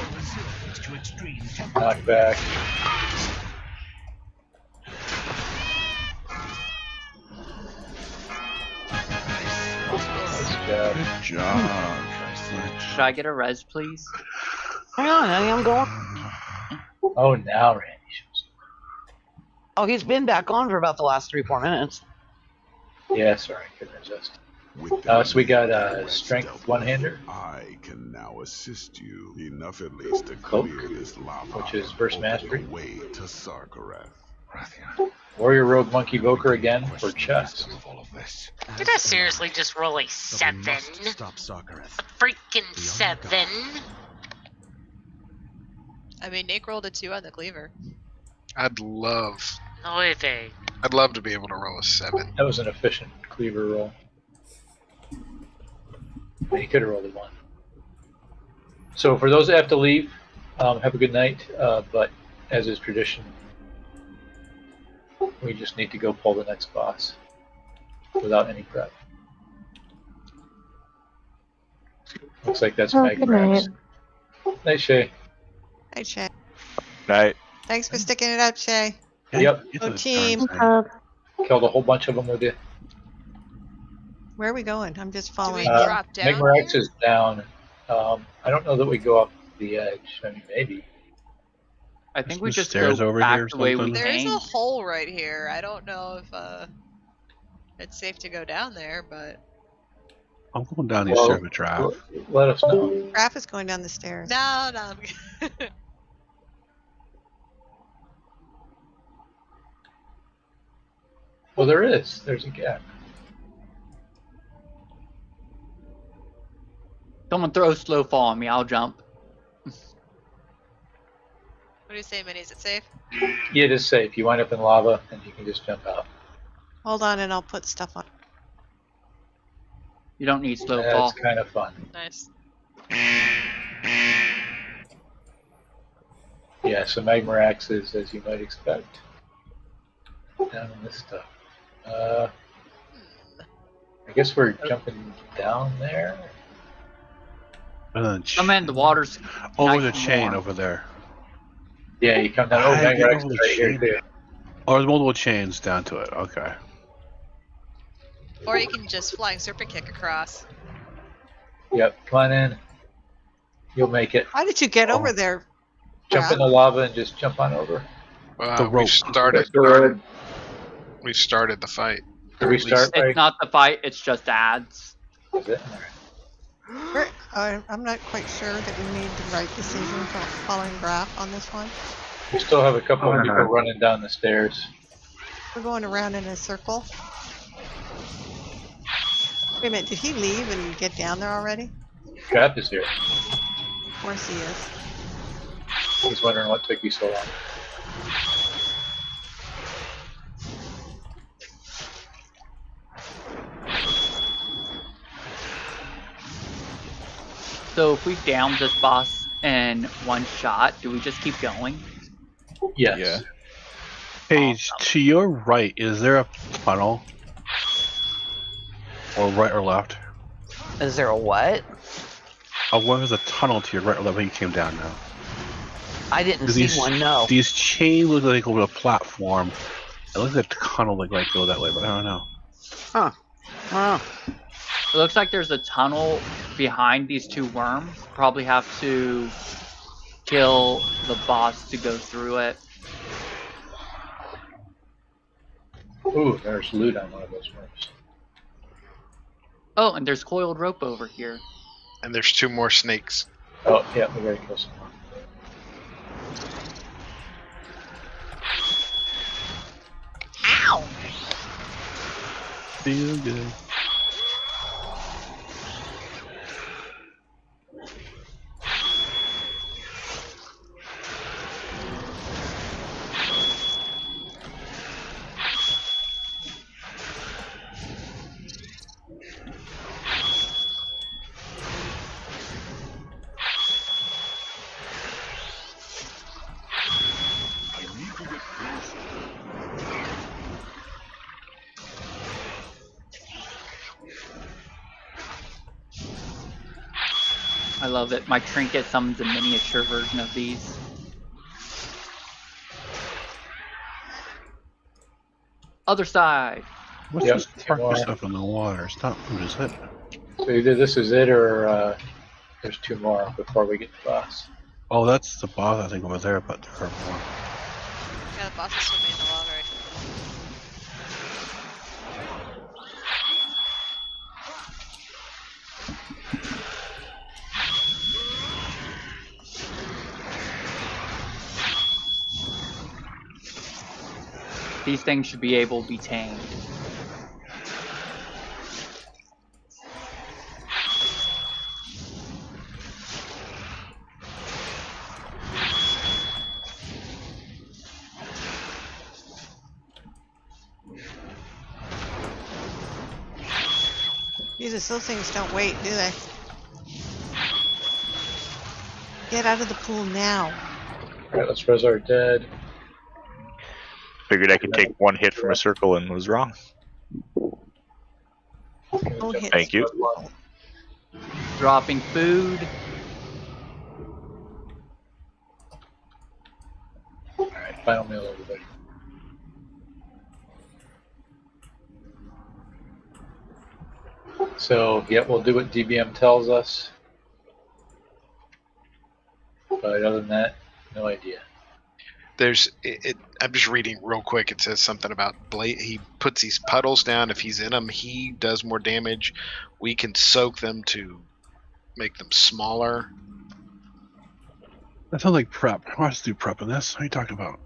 Knock back. Good job. Should I get a res, please? Hang on, I'm going. Oh, now Randy shows Oh, he's been back on for about the last 3-4 minutes. up. Yeah, sorry, couldn't resist. So we got strength one-hander. I can now assist you enough at least to Cloak, clear this lava, which is burst mastery. way to Sarkareth. Warrior Rogue Monkey Evoker again for chest. Did I seriously just roll a 7? A freaking 7? I mean, Nick rolled a 2 on the cleaver. I'd love Nueve. to be able to roll a 7. That was an efficient cleaver roll. You could have rolled a 1. So for those that have to leave, have a good night. But as is tradition, we just need to go pull the next boss without any prep. Looks like that's Meg Rex. Night, Shay. Hi, Shay. Night. Thanks for sticking it up, Shay. Yep. Go team. Killed a whole bunch of them with you. Where are we going? I'm just following. Meg Rex is down. I don't know that we go up the edge. I mean, maybe. I think we There's just stairs go over back here or the way we something? There is came. a hole right here. I don't know if it's safe to go down there, but I'm going down these Well, stairs with Trav. Let us know. Raph is going down the stairs. no. Well, there is. There's a gap. Someone throw slow fall on me. I'll jump. do you say, Minnie? Is it safe? Yeah, it is safe. You wind up in lava, and you can just jump out. Hold on, and I'll put stuff on. You don't need slow That's fall. kind of fun. Nice. Yeah, so magma axes, as you might expect. Down in this stuff. I guess we're jumping down there. And then Oh man, the water's over nice the and chain warm. over there. Yeah, you come down. Oh, I magma get axes over the right here chain. too. Oh, there's multiple chains down to it. Okay. Or you can just flying serpent kick across. Yep, come on in. You'll make it. How did you get over there? Jump in the lava and just jump on over. We've started. We've started the fight. Did we start? It's not the fight, it's just ads. Is it? I'm not quite sure that we made the right decision for following Graph on this one. We still have a couple of people running down the stairs. We're going around in a circle. Wait a minute, did he leave and get down there already? Graph is here. Of course he is. He's wondering what took you so long. So if we down this boss in one shot, do we just keep going? Yes. Yeah. Paige, to your right, is there a tunnel? Or right or left? Is there a what? Oh, what was a tunnel to your right or left when you came down now? I didn't see one, no. These chains look like over a platform. It looks like a tunnel like might go that way, but I don't know. Huh. It looks like there's a tunnel behind these two worms. Probably have to kill the boss to go through it. Ooh, there's loot on one of those worms. Oh, and there's coiled rope over here. And there's 2 more snakes. Oh, yeah, we gotta kill some more. Ow! Feel good. I love it. My trinket summons a miniature version of these. Other side. What's this purple stuff in the water? It's not food, is it? So either this is it or there's 2 more before we get to the boss. Oh, that's the boss I think over there, but there are more. Yeah, the boss is swimming in the lava right These things should be able to be tamed. Jesus, those things don't wait, do they? Get out of the pool now. Alright, let's res our dead. Figured I could take 1 hit from a circle and was wrong. No hits. Thank you. Dropping food. Alright, final meal, everybody. So, yeah, we'll do what DBM tells us. But other than that, no idea. I'm just reading real quick. It says something about he puts these puddles down. If he's in them, he does more damage. We can soak them to make them smaller. That sounds like prep. I want to do prep in this. What are you talking about?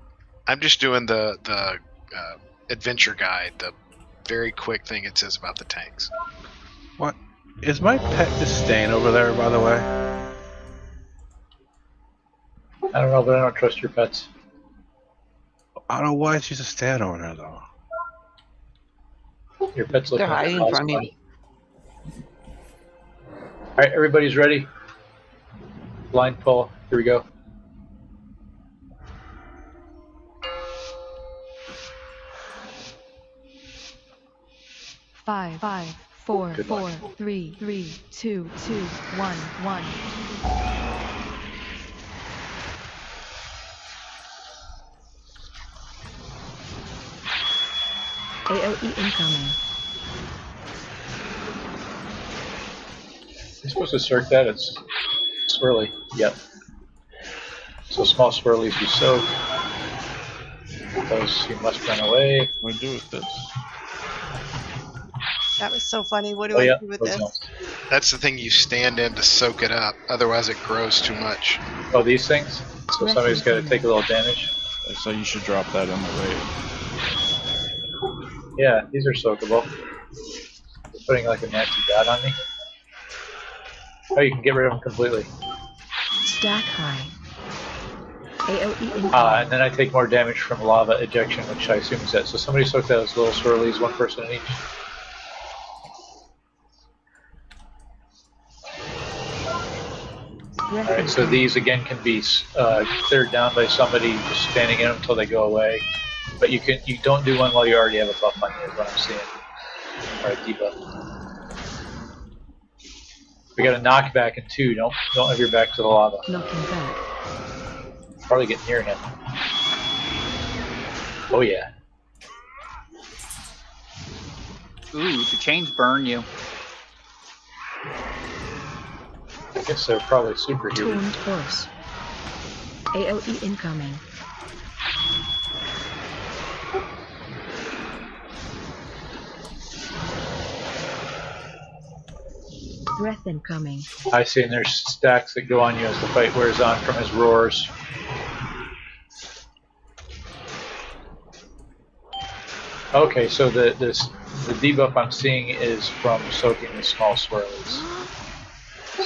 I'm just doing the adventure guide, the very quick thing it says about the tanks. What? Is my pet just staying over there, by the way? I don't know, but I don't trust your pets. I don't know why she's a stat owner though. Your pet's They're looking at hiding the from you. Alright, everybody's ready? Blind pull. Here we go. Five, 4, Good 4, luck. 3, 3, 2, 2, 1, 1. AOE incoming. You're supposed to circ that. It's swirly. Yep. So small swirlies you soak. Those you must run away. What do we do with this? That was so funny. What do Oh I yeah, do with those this? don't. That's the thing you stand in to soak it up. Otherwise, it grows too much. Oh, these things? So somebody's got to take a little damage. So you should drop that in the raid. Yeah, these are soakable. You're putting like a nasty dot on me. Oh, you can get rid of them completely. Stack high. AOE incoming. And then I take more damage from lava ejection, which I assume is that. So somebody soak those little swirlies, one person in each. Alright, so these again can be cleared down by somebody just standing in them until they go away. But you don't do one while you already have a buff on you, is what I'm seeing. Or a debuff. We got a knockback in 2. Don't have your back to the lava. Knocking back. Probably get near him. Oh yeah. Ooh, the chains burn you. I guess they're probably superhuman. Tuned horse. AOE incoming. Breath incoming. I see, and there's stacks that go on you as the fight wears on from his roars. Okay, so the debuff I'm seeing is from soaking the small swirlies.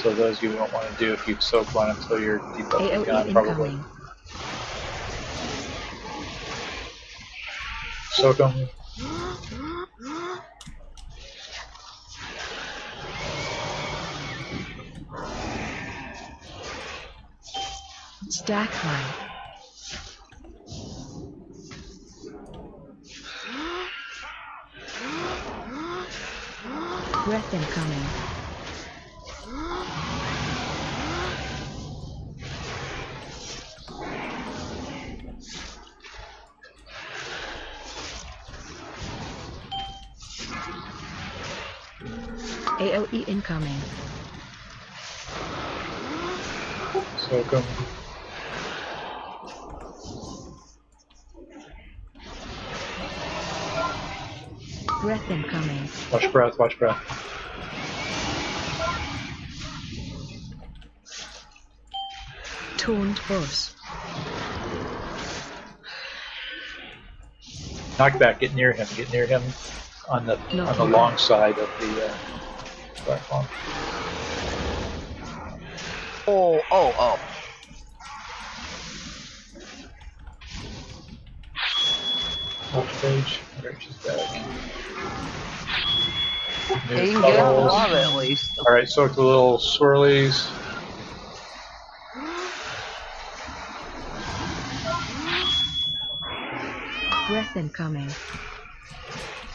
So those you don't want to do if you soak one until your debuff is gone, probably. Soak them. Stack high. Breath incoming. AOE incoming. Soak them. Breath incoming. Watch breath, watch breath. Tuned horse. Knockback, get near him on the long side of the platform. Oh. Watch page, reaches back. Hey, you can get out the lava at least. Alright, soak the little swirlies. Breath incoming.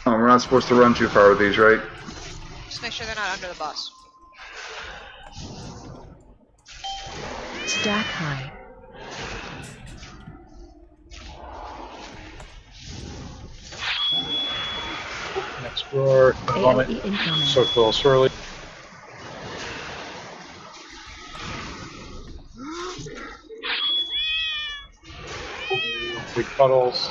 Oh, we're not supposed to run too far with these, right? Just make sure they're not under the bus. Stack high. Next roar, in a moment. Soak the little swirly. Big puddles.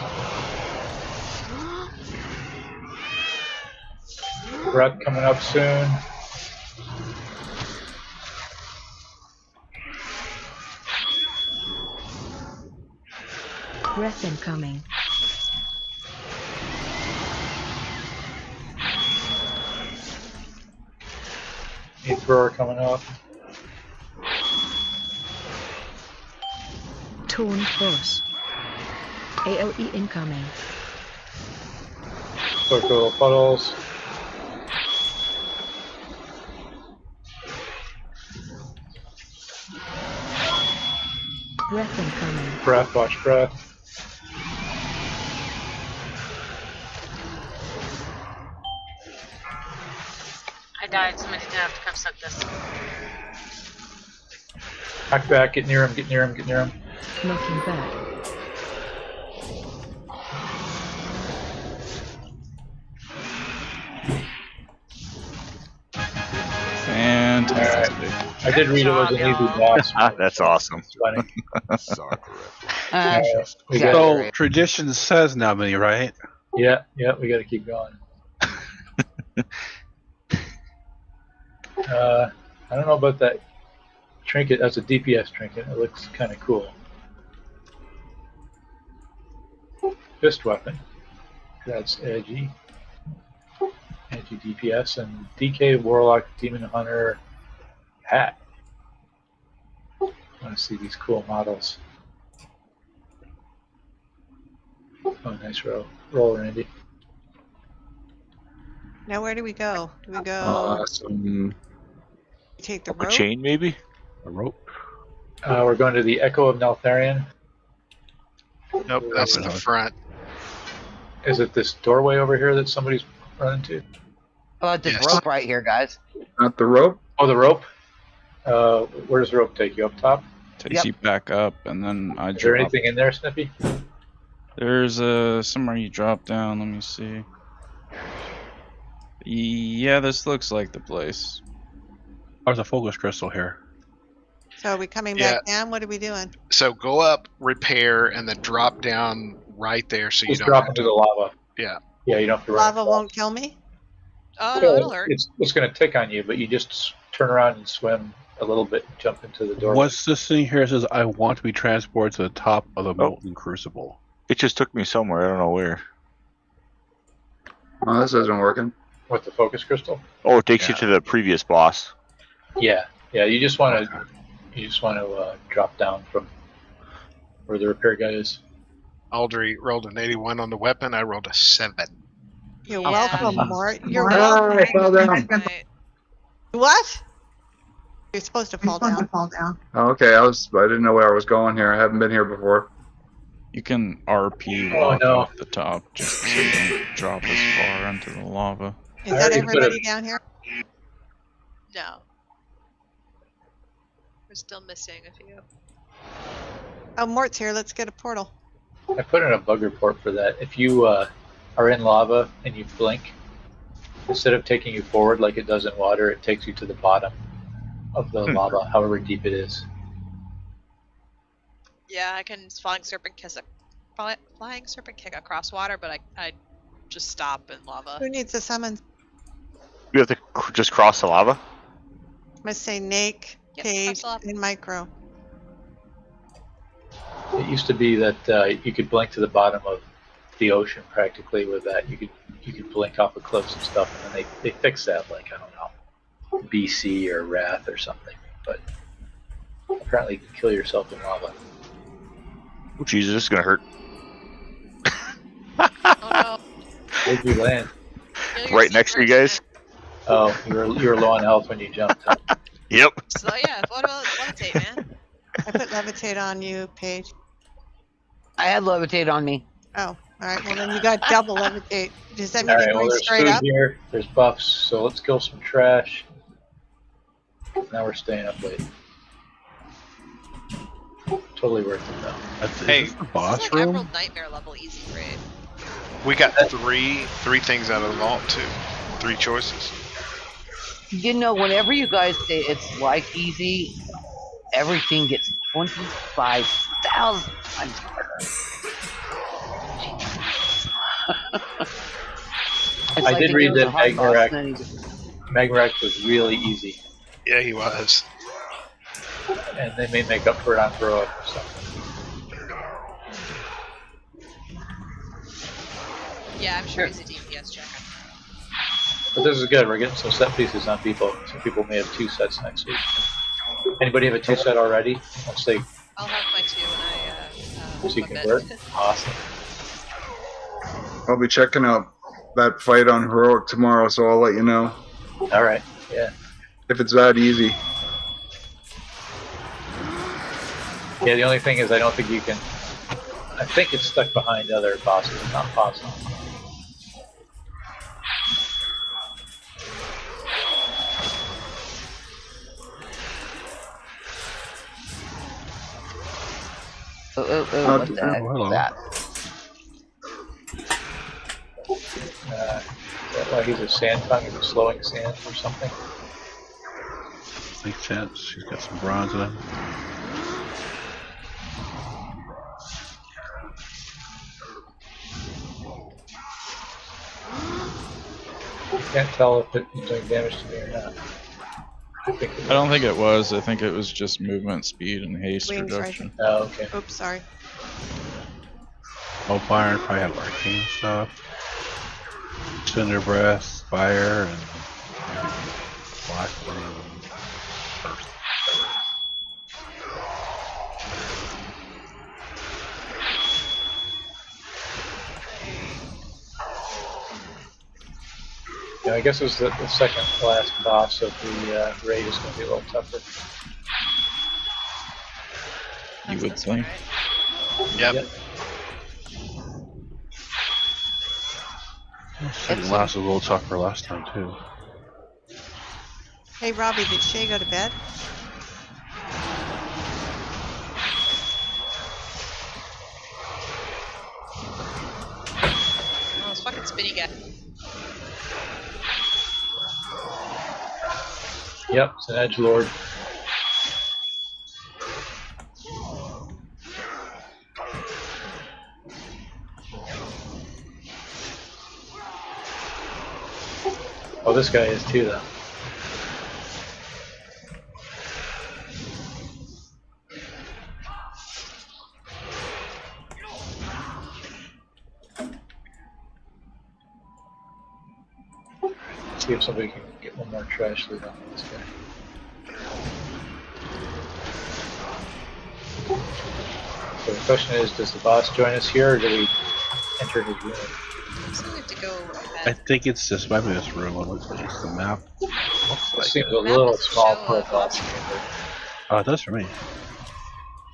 Breath coming up soon. Breath incoming. Eighth roar coming up. Taunt boss. AOE incoming. Circle puddles. Breath incoming. Breath, watch breath. I died. Somebody's gonna have to come suck this. Back, get near him, get near him, get near him. Knocking back. Fantastic. I did read it was an easy boss. That's awesome. So tradition says now, Minnie, right? Yeah, we gotta keep going. I don't know about that trinket. That's a DPS trinket. It looks kind of cool. Fist weapon. That's edgy. Edgy DPS and DK Warlock Demon Hunter hat. I want to see these cool models. Oh, nice roll, Randy. Now where do we go? Do we go? Take the Up a rope. chain, maybe? A rope? We're going to the Echo of Neltharion. Nope, that's the front. Is it this doorway over here that somebody's running to? This rope right here, guys. Not the rope? Oh, the rope? Where does the rope take you? Up top? Takes you back up, and then I Is there drop. anything in there, Snippy? There's somewhere you drop down. Let me see. Yeah, this looks like the place. There's a focus crystal here. So are we coming back down? What are we doing? So go up, repair, and then drop down right there so you Just don't drop have into to. the lava. Yeah. Yeah, you don't have to run. Lava won't kill me? Oh, no, it'll hurt. It's going to tick on you, but you just turn around and swim a little bit and jump into the door. What's this thing here? It says, I want to be transported to the top of the molten crucible. It just took me somewhere. I don't know where. Oh, this isn't working. What, the focus crystal? Oh, it takes you to the previous boss. Yeah. You just want to drop down from where the repair guy is. Aldry rolled an 81 on the weapon. I rolled a 7. You're welcome, Mort. You're Ah, welcome. I fell down. What? You're supposed to fall down. Oh, okay, I didn't know where I was going here. I haven't been here before. You can RP Oh, walk no. off the top just so you don't drop as far into the lava. Is that everybody down here? No. We're still missing a few. Oh, Mort's here. Let's get a portal. I put in a bug report for that. If you are in lava and you blink, instead of taking you forward like it does in water, it takes you to the bottom of the lava, however deep it is. Yeah, I can flying serpent kick across water, but I just stop in lava. Who needs a summon? You have to just cross the lava? Must say Nake, Cage, and Micro. It used to be that you could blink to the bottom of the ocean practically with that. You could blink off of cliffs and stuff, and then they fixed that, like, I don't know, BC or Wrath or something. But apparently you can kill yourself in lava. Oh, Jesus, this is going to hurt. Oh Where'd you land? no. Right next to you guys? Oh, you were low on health when you jumped. Huh? Yep. So yeah, what about levitate, man? I put levitate on you, Paige. I had levitate on me. Oh, all right. Well, then you got double levitate. Does that mean All you're right, going well, there's straight food up? here. There's buffs, so let's kill some trash. Now we're staying up late. Totally worth it, though. Hey, boss It's like Emerald Nightmare level easy grade. we got three things out of the vault too. 3 choices. You know, whenever you guys say it's like easy, everything gets 25,000 times harder. I did read that Magmarak was really easy. Yeah, he was. And they may make up for it on Heroic or something. Yeah, I'm sure he's a DPS checker. But this is good. We're getting some set pieces on people. Some people may have 2 sets next week. Anybody have a 2 set already? Once they I'll have my 2 when I She can work. Awesome. I'll be checking out that fight on Heroic tomorrow, so I'll let you know. Alright, yeah. If it's that easy. Yeah, the only thing is I don't think you can... I think it's stuck behind other bosses. It's not possible. What the heck was that? Is that why he's a sand tongue? He's a slowing sand or something? Makes sense. He's got some bronze in him. Can't tell if it's doing damage to me or not. I don't think it was. I think it was just movement speed and haste Wings reduction. right Oh, okay. Oops, sorry. Hellfire probably have arcane stuff. Cinder breath, fire, and black flame. Earth. Yeah, I guess it was the second to last boss of the raid is going to be a little tougher. You would think. Yep. Second last was a little tougher last time too. Hey, Robbie, did Shay go to bed? Oh, this fucking spinny guy. Yep, it's an edgelord. Oh, this guy is too, though. See if somebody can get one more trash loot on this guy. So the question is, does the boss join us here, or do we enter his room? So we have to go I think it's just maybe this room. Looks like it's the map. Looks It like seems it. a little small for a boss chamber. Oh, it does for me.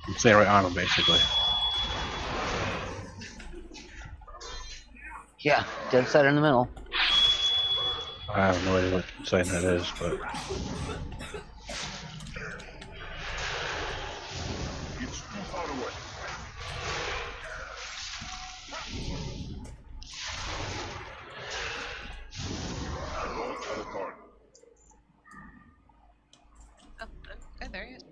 You stay right on him, basically. Yeah, dead set in the middle. I have no idea what sign that is, but Okay, there he is.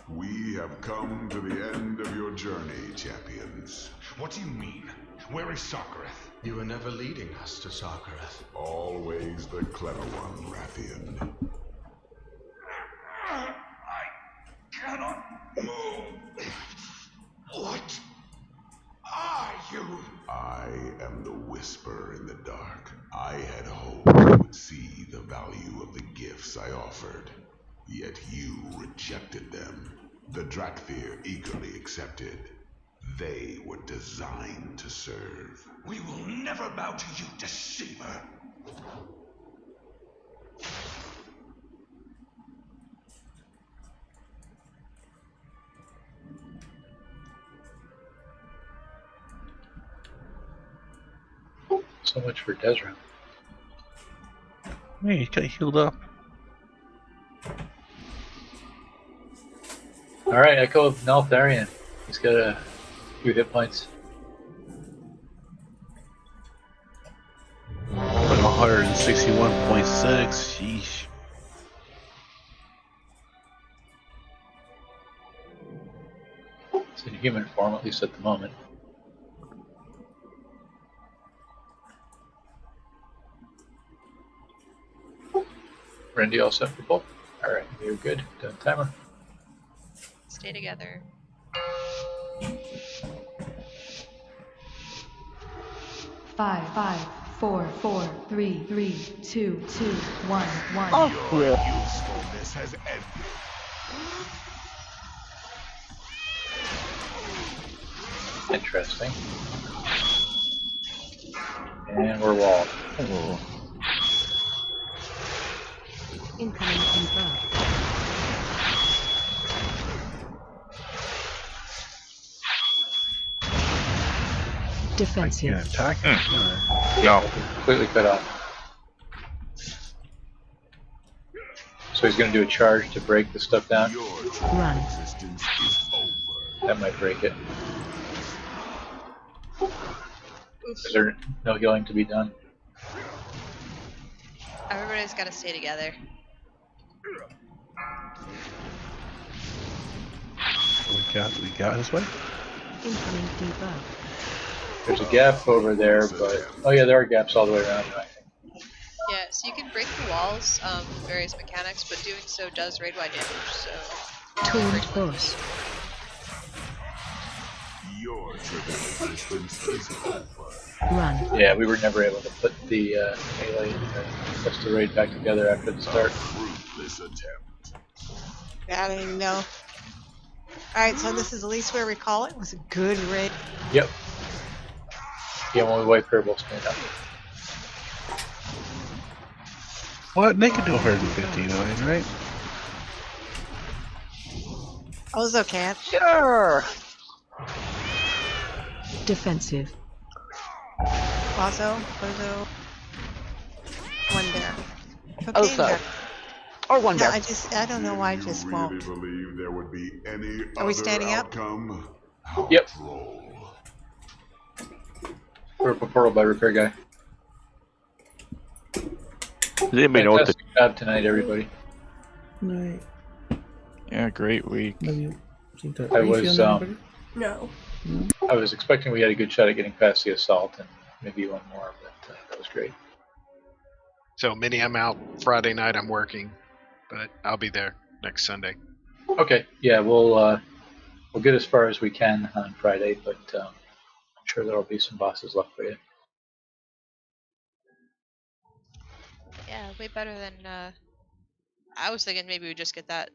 We have come to the end of your journey, champions. What do you mean? Where is Sarkareth? You were never leading us to Sarkareth. Always the clever one, Rathian. I cannot move. What are you? I am the whisper in the dark. I had hoped you would see the value of the gifts I offered, yet you rejected them. The Drakthir eagerly accepted. They were designed to serve. We will never bow to you, deceiver. So much for Desra. hey, he's got healed up. Alright, Echo Neltharion. He's got a few hit points. 161.6. Sheesh. It's in human form, at least at the moment. Randy, all set for both? Alright, you're good. Done timer. Stay together. Five, 4, 4, 3, 3, 2, 2, 1, 1. Oh, Your yeah. usefulness has ended. Interesting. And we're walled. Oh. Incoming debuff. Defensive. Can't attack. No. Completely cut off. So he's going to do a charge to break the stuff down. Run. That might break it. Is there no healing to be done? Everybody's got to stay together. We got his way. Incoming debuff. There's a gap over there, but oh yeah, there are gaps all the way around. I think. Yeah, so you can break the walls with various mechanics, but doing so does raid-wide damage, so... Taunt boss. Your triple resistance is over. Run. Yeah, we were never able to put the melee and the rest of the raid back together after the start. Fruitless attempt. I don't even know. Alright, so this is at least where we call it. It was a good raid. Yep. Yeah, when we wipe her, we'll stand up. What? They could do 150 though, right? I was okay. Sure. Defensive. Bozo. One bear. Okay, Oso. bear. Or one No, bear. I don't know why I just Really won't. believe there would be any Are we other standing up? outcome? Yep. Troll. Purple portal by repair guy. Does anybody know what the Fantastic job tonight, everybody. Night. Yeah, great week. Love you. Think that I you was feel anybody? No. I was expecting we had a good shot at getting past the assault and maybe one more, but that was great. So, Minnie, I'm out Friday night. I'm working, but I'll be there next Sunday. Okay, yeah, we'll get as far as we can on Friday, but I'm sure there'll be some bosses left for you. Yeah, way better than, I was thinking maybe we just get that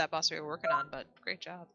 boss we were working on, but great job.